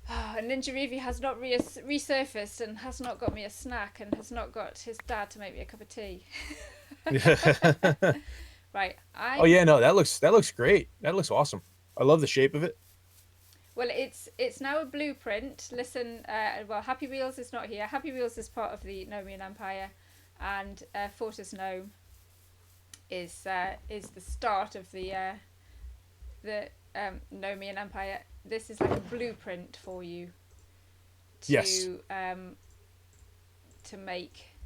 S2: And Ninja Reevy has not resurfaced and has not got me a snack and has not got his dad to make me a cup of tea. Right.
S1: Oh yeah, no, that looks great. That looks awesome. I love the shape of it.
S2: Well, it's now a blueprint. Listen, well, Happy Wheels is not here. Happy Wheels is part of the Nomian Empire, and Fortis Gnome is the start of the Nomian Empire. This is like a blueprint for you to to make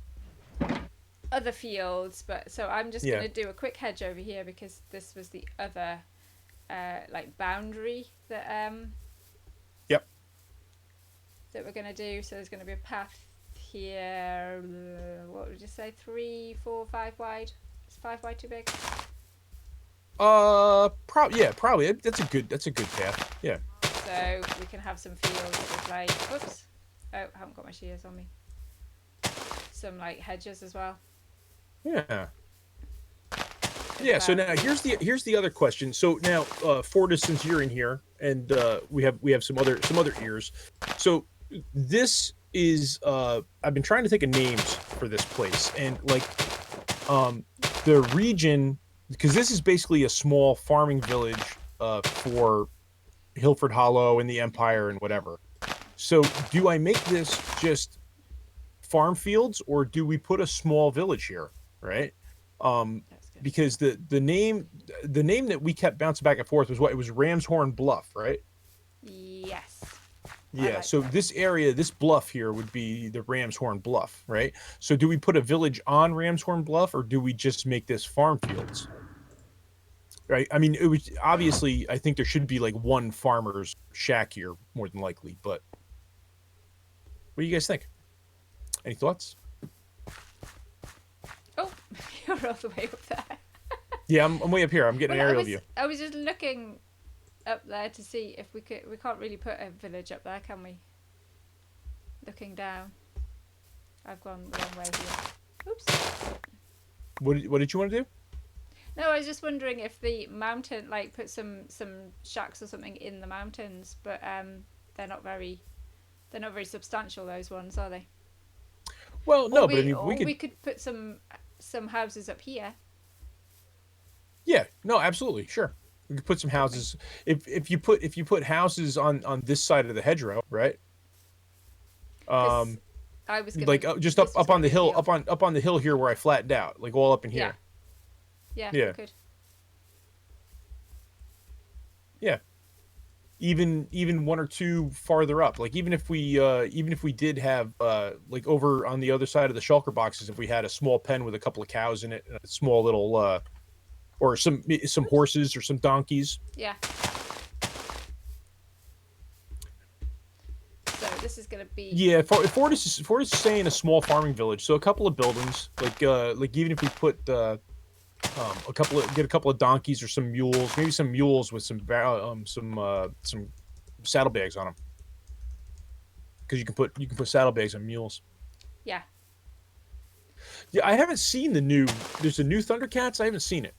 S2: other fields. But so I'm just going to do a quick hedge over here because this was the other like boundary that that we're going to do. So there's going to be a path here. What would you say? 3, 4, 5 wide. Is 5 wide too big?
S1: Probably. That's a good path. Yeah.
S2: So we can have some fields with like, whoops. Oh, I haven't got my shears on me. Some like hedges as well.
S1: Yeah. Yeah. So now here's the other question. So now, Fortis, since you're in here, and we have some other ears. So this is I've been trying to think of names for this place, and like the region, because this is basically a small farming village for Hillferd Hollow and the Empire and whatever. So do I make this just farm fields, or do we put a small village here, right? Because the name that we kept bouncing back and forth was it was Ramshorn Bluff, right?
S2: Yes.
S1: Yeah,
S2: like
S1: so
S2: that.
S1: this area, this bluff here would be the Ramshorn Bluff, right? So do we put a village on Ramshorn Bluff, or do we just make this farm fields? Right? I mean, it was obviously, I think there should be like one farmer's shack here, more than likely, but what do you guys think? Any thoughts?
S2: Oh, you're all the way up there.
S1: Yeah, I'm way up here. I'm getting an aerial view.
S2: I was just looking up there to see if we could. We can't really put a village up there, can we? Looking down. I've gone the wrong way here. Oops.
S1: What did you want to do?
S2: No, I was just wondering if the mountain, like, put some shacks or something in the mountains, but they're not very substantial. Those ones, are they?
S1: Well, no, but I mean,
S2: we could put some houses up here.
S1: Yeah, no, absolutely, sure. We could put some houses. If you put houses on this side of the hedgerow, right?
S2: I was gonna,
S1: like just up on the hill, up on the hill here where I flattened out, like all up in here.
S2: Yeah,
S1: Yeah.
S2: we could.
S1: Yeah. Even one or two farther up. Like even if we did have like over on the other side of the shulker boxes, if we had a small pen with a couple of cows in it, and a small little or some horses or some donkeys.
S2: Yeah. So this is gonna be.
S1: Yeah, Fort is staying in a small farming village, so a couple of buildings, like even if we put get a couple of donkeys or some mules, maybe some mules with some saddlebags on them, because you can put saddlebags on mules.
S2: Yeah.
S1: Yeah, I haven't seen there's a new Thundercats. I haven't seen it.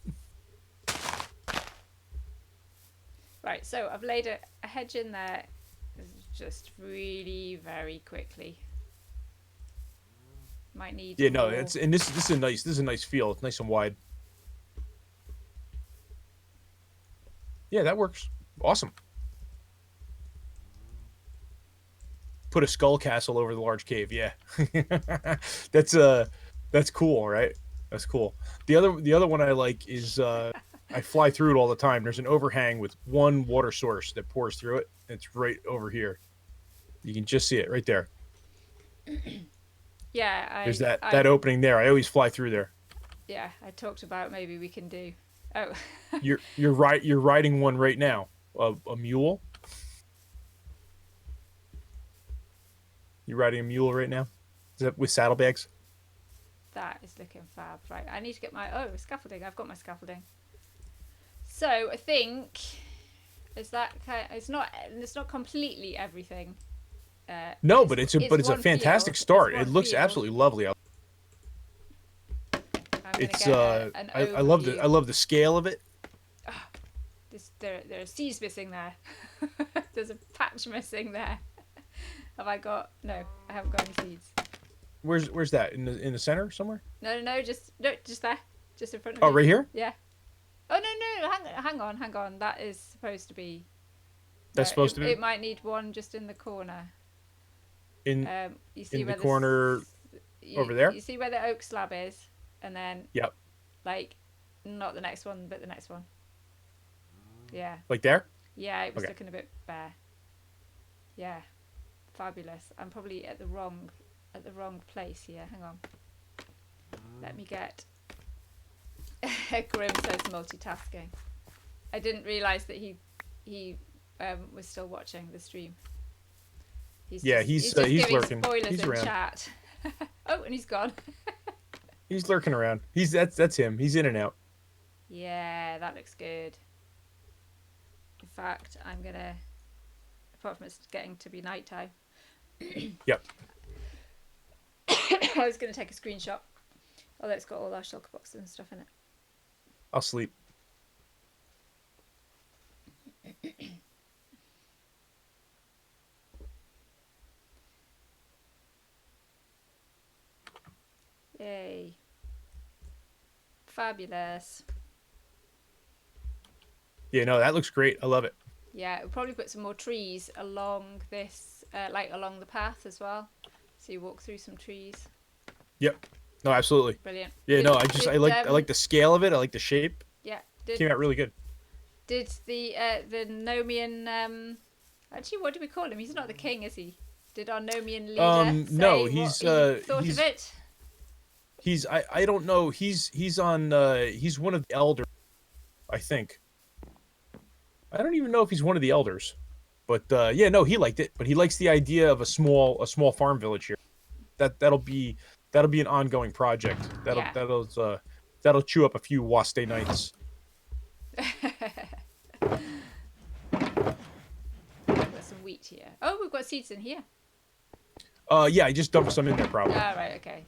S2: Right. So I've laid a hedge in there, just really very quickly. Might need.
S1: Yeah, no,
S2: more.
S1: this is a nice field. It's nice and wide. Yeah, that works. Awesome. Put a skull castle over the large cave. Yeah, that's that's cool, right? That's cool. The other one I like is I fly through it all the time. There's an overhang with one water source that pours through it. It's right over here. You can just see it right there.
S2: Yeah.
S1: There's that opening there. I always fly through there.
S2: Yeah, I talked about maybe we can do. Oh.
S1: You're right. You're riding one right now. A mule. You riding a mule right now? Is that with saddlebags?
S2: That is looking fab. Right, I need to get my scaffolding. I've got my scaffolding. So I think it's not completely everything.
S1: No, but it's a
S2: one
S1: fantastic
S2: field.
S1: start.
S2: It's
S1: It
S2: one
S1: looks
S2: field.
S1: absolutely lovely.
S2: I'm gonna
S1: It's
S2: get an
S1: I love
S2: overview.
S1: I love the scale of it.
S2: There are seeds missing there. There's a patch missing there. Have I got? No, I haven't got any seeds.
S1: Where's that in the center somewhere?
S2: No, just there, just in front of
S1: Oh,
S2: me.
S1: right here.
S2: Yeah. Oh no, hang on. That is supposed to be.
S1: That's supposed to be.
S2: It might need one just in the corner.
S1: In
S2: You see
S1: in
S2: where
S1: the corner over there.
S2: You see where the oak slab is, and then.
S1: Yep.
S2: Like, not the next one, but the next one. Yeah.
S1: Like there.
S2: Yeah, it was
S1: Okay.
S2: looking a bit bare. Yeah. Fabulous. I'm probably at the wrong place here. Hang on. Let me get. Grim says multitasking. I didn't realise that he was still watching the stream. He's
S1: giving
S2: lurking. Spoilers
S1: he's
S2: in
S1: around.
S2: chat. Oh, and he's gone.
S1: He's lurking around. That's him. He's in and out.
S2: Yeah, that looks good. In fact, I'm gonna. Apart from it's getting to be nighttime.
S1: Yep.
S2: I was gonna take a screenshot. Although it's got all our shulker boxes and stuff in it.
S1: I'll sleep.
S2: Yay. Fabulous.
S1: Yeah, no, that looks great. I love it.
S2: Yeah, we'll probably put some more trees along this, along the path as well. So you walk through some trees.
S1: Yep. No, absolutely.
S2: Brilliant.
S1: Yeah, I like the scale of it. I like the shape.
S2: Yeah.
S1: Came out really good.
S2: Did the Nomian actually, what do we call him? He's not the king, is he? Did our Nomian leader say
S1: no,
S2: what
S1: he's
S2: he thought of it?
S1: I don't know. He's one of the elders, I think. I don't even know if he's one of the elders. But yeah, no, he liked it. But he likes the idea of a small farm village here. That'll be an ongoing project. That'll chew up a few Waste nights.
S2: Got some wheat here. Oh, we've got seeds in here.
S1: Yeah, I just dumped some in there probably.
S2: Ah, right, okay.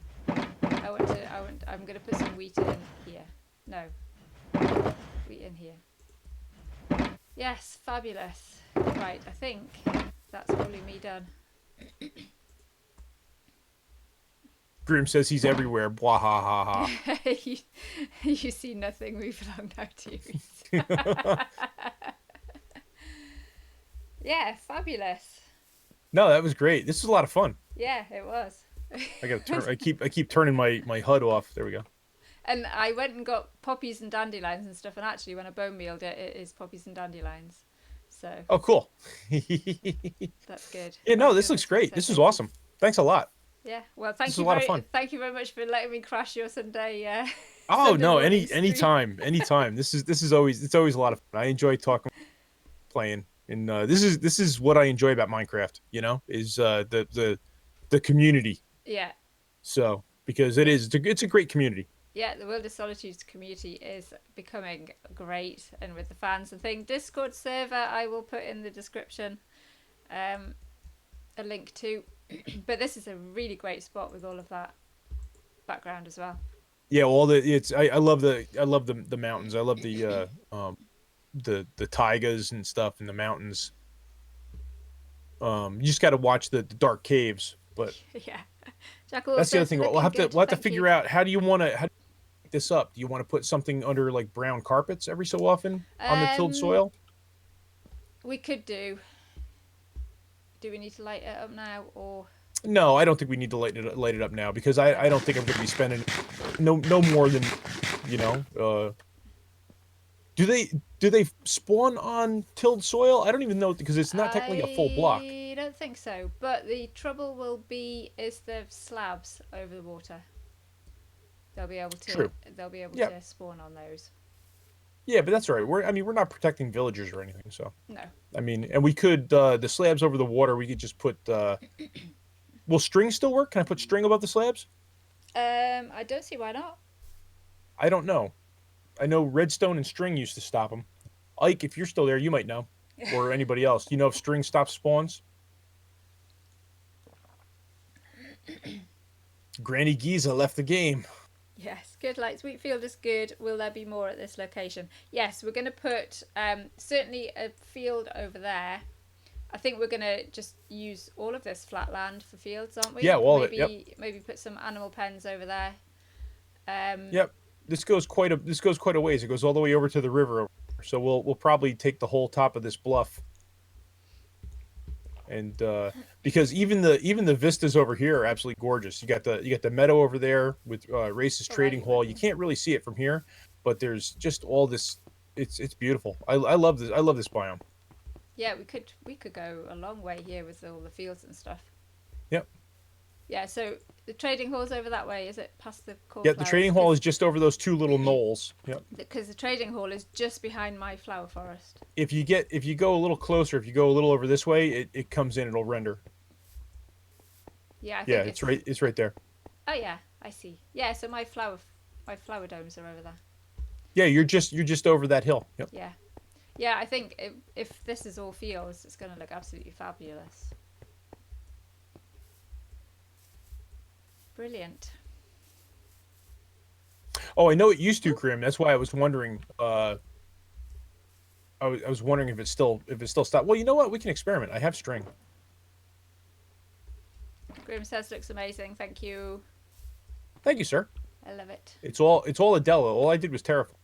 S2: I'm gonna put some wheat in here. No, wheat in here. Yes, fabulous. Right, I think that's probably me done.
S1: Grim says he's everywhere. Blah ha ha ha.
S2: You see nothing move along now, do you? Yeah, fabulous.
S1: No, that was great. This was a lot of fun.
S2: Yeah, it was.
S1: I gotta turn. I keep turning my HUD off. There we go.
S2: And I went and got poppies and dandelions and stuff. And actually, when I bone mealed it, it is poppies and dandelions. So
S1: Oh, cool.
S2: that's good.
S1: Yeah,
S2: I
S1: no,
S2: was
S1: this
S2: going to
S1: looks
S2: make some
S1: great. This is
S2: sandwiches.
S1: awesome. Thanks a lot.
S2: Yeah. Well,
S1: This is a lot of fun.
S2: thank you very much for letting me crash your Sunday.
S1: Oh
S2: Sunday
S1: no,
S2: morning stream.
S1: anytime. This is always it's always a lot of fun. I enjoy talking, playing, and this is what I enjoy about Minecraft. You know, is the community.
S2: Yeah.
S1: So because it's a great community.
S2: Yeah, the World of Solitude community is becoming great, and with the fans and thing, Discord server I will put in the description, a link to. But this is a really great spot with all of that background as well.
S1: Yeah, I love the mountains. I love the taigas and stuff in the mountains. You just got to watch the dark caves, but
S2: Yeah, Jackal
S1: that's the other
S2: says
S1: thing.
S2: looking good.
S1: We'll have to
S2: Thank
S1: figure
S2: you.
S1: out how do you want to pick this up? Do you want to put something under like brown carpets every so often on the tilled soil?
S2: We could do. Do we need to light it up now, or?
S1: No, I don't think we need to light it up now because I don't think I'm going to be spending no more than you know. Do they spawn on tilled soil? I don't even know because it's not technically a full block.
S2: I don't think so. But the trouble will be is the slabs over the water. They'll be able to.
S1: True.
S2: They'll be able
S1: Yep.
S2: to spawn on those.
S1: Yeah, but that's all right. We're not protecting villagers or anything, so.
S2: No.
S1: I mean, and we could the slabs over the water. We could just put. Will string still work? Can I put string above the slabs?
S2: I don't see why not.
S1: I don't know. I know redstone and string used to stop them. Ike, if you're still there, you might know, or anybody else. Do you know if string stops spawns? Granny Giza left the game.
S2: Yes, good. Like Sweetfield is good. Will there be more at this location? Yes, we're going to put certainly a field over there. I think we're going to just use all of this flat land for fields, aren't we?
S1: Yeah, all
S2: maybe,
S1: of it. Yep.
S2: Maybe put some animal pens over there.
S1: Yep. This goes quite a ways. It goes all the way over to the river. So we'll probably take the whole top of this bluff. And because even the vistas over here are absolutely gorgeous. You got the meadow over there with Race's trading hall. You can't really see it from here, but there's just all this. It's beautiful. I love this. I love this biome.
S2: Yeah, we could go a long way here with all the fields and stuff.
S1: Yep.
S2: Yeah, so the trading hall's over that way, is it? Past the corn.
S1: Yeah, the trading hall is just over those two little knolls. Yep.
S2: Because the trading hall is just behind my flower forest.
S1: If you go a little closer, if you go a little over this way, it comes in. It'll render.
S2: Yeah. I think
S1: it's right there.
S2: Oh yeah, I see. Yeah, so my flower domes are over there.
S1: Yeah, you're just over that hill. Yep.
S2: Yeah. Yeah, I think if this is all fields, it's going to look absolutely fabulous. Brilliant.
S1: Oh, I know it used to, Krim. That's why I was wondering. I was wondering if it still stopped. Well, you know what? We can experiment. I have string.
S2: Grim says looks amazing. Thank you.
S1: Thank you, sir.
S2: I love it.
S1: It's all Adela. All I did was terrify.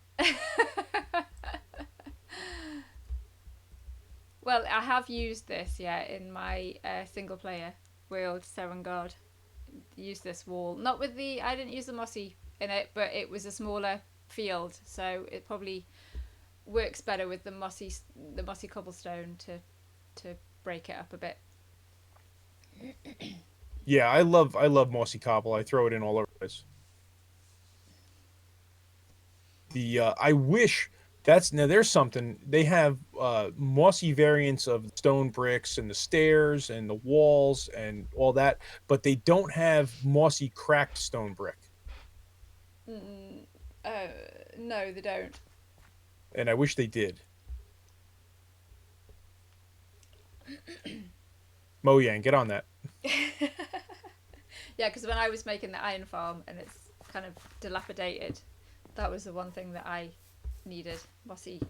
S2: Well, I have used this, in my single player World Serengard. Used this wall, not with I didn't use the mossy in it, but it was a smaller field, so it probably works better with the mossy cobblestone to break it up a bit.
S1: Yeah, I love mossy cobble. I throw it in all over the place. I wish there's something they have mossy variants of stone bricks and the stairs and the walls and all that, but they don't have mossy cracked stone brick.
S2: No, they don't.
S1: And I wish they did. Mojang, get on that.
S2: Yeah, because when I was making the iron farm and it's kind of dilapidated, that was the one thing that I needed: mossy,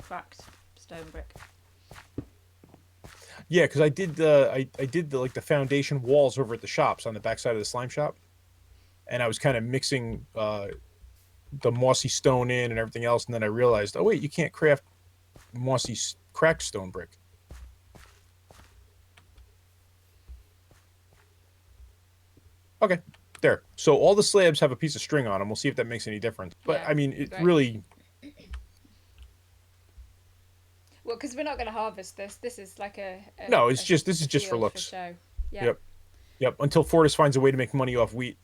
S2: cracked stone brick.
S1: Yeah, because I did the foundation walls over at the shops on the backside of the slime shop, and I was kind of mixing the mossy stone in and everything else, and then I realized, oh wait, you can't craft mossy cracked stone brick. Okay. There. So all the slabs have a piece of string on them. We'll see if that makes any difference. But
S2: Yeah,
S1: I mean, it
S2: great.
S1: really.
S2: Well, because we're not going to harvest this. This is like
S1: No, it's just this is just for
S2: field
S1: looks.
S2: show. Yeah.
S1: Yep. Yep. Until Fortis finds a way to make money off wheat.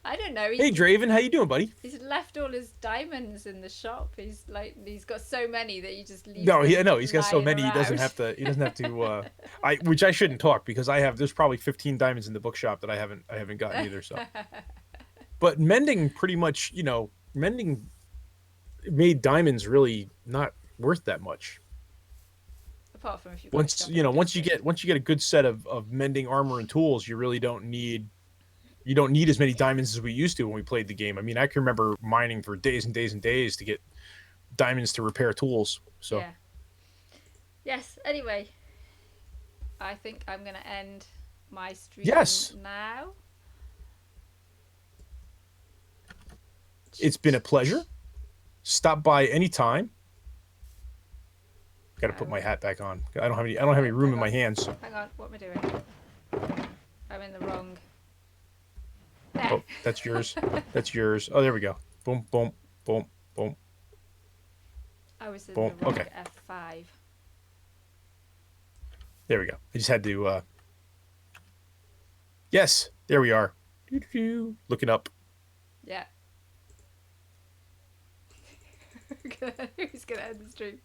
S2: I don't know.
S1: Hey, Draven, how you doing, buddy?
S2: He's left all his diamonds in the shop. He's got so many that he just leaves.
S1: No,
S2: them
S1: he's got so
S2: lying
S1: many.
S2: around.
S1: He doesn't have to. He doesn't have to. Which I shouldn't talk because I have. There's probably 15 diamonds in the bookshop that I haven't gotten either. So, but mending pretty much, mending made diamonds really not worth that much.
S2: Apart from if you
S1: once you get a good set of mending armor and tools, you really don't need. You don't need as many diamonds as we used to when we played the game. I mean, I can remember mining for days and days and days to get diamonds to repair tools. So
S2: yeah. Yes. Anyway, I think I'm going to end my stream now.
S1: It's been a pleasure. Stop by anytime. Got to put my hat back on. I don't have any room in my hands.
S2: Hang on. What am I doing? I'm in the wrong. There.
S1: Oh, that's yours. That's yours. Oh, there we go. Boom, boom, boom, boom.
S2: I was in the wrong F5.
S1: There we go. I just had to. Yes, there we are. Looking up.
S2: Yeah. Who's gonna end the stream?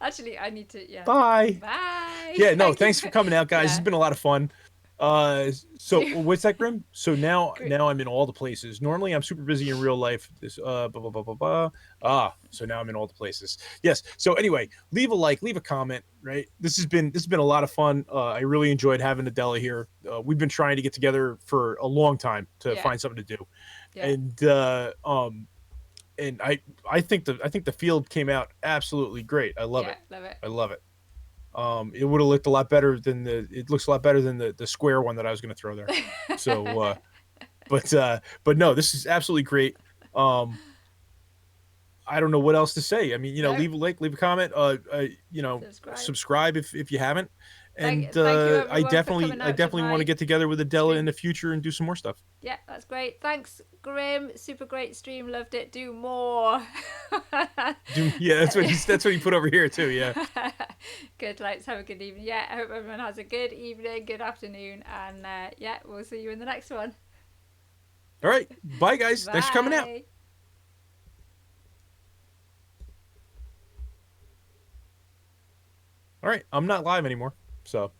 S2: Actually, I need to. Yeah.
S1: Bye.
S2: Bye.
S1: Yeah. No. Thanks for coming out, guys. It's been a lot of fun. So what's that, Grim? So now I'm in all the places. Normally I'm super busy in real life. This blah blah blah blah blah. So now I'm in all the places. Yes. So anyway, leave a like, leave a comment. Right. This has been a lot of fun. I really enjoyed having Adela here. We've been trying to get together for a long time to find something to do, and I think the field came out absolutely great. I love it.
S2: Love it.
S1: I love it. It would have looked a lot better than it looks a lot better than the square one that I was going to throw there. So, but no, this is absolutely great. I don't know what else to say. I mean, leave a like, leave a comment, subscribe if you haven't. And
S2: thank you,
S1: I definitely want to get together with Adela in the future and do some more stuff.
S2: Yeah, that's great. Thanks, Grim. Super great stream. Loved it. Do more.
S1: That's what he put over here too. Yeah.
S2: Good. Let's have a good evening. Yeah, I hope everyone has a good evening, good afternoon, and we'll see you in the next one.
S1: All right. Bye, guys.
S2: Bye.
S1: Thanks for coming out. All right. I'm not live anymore. So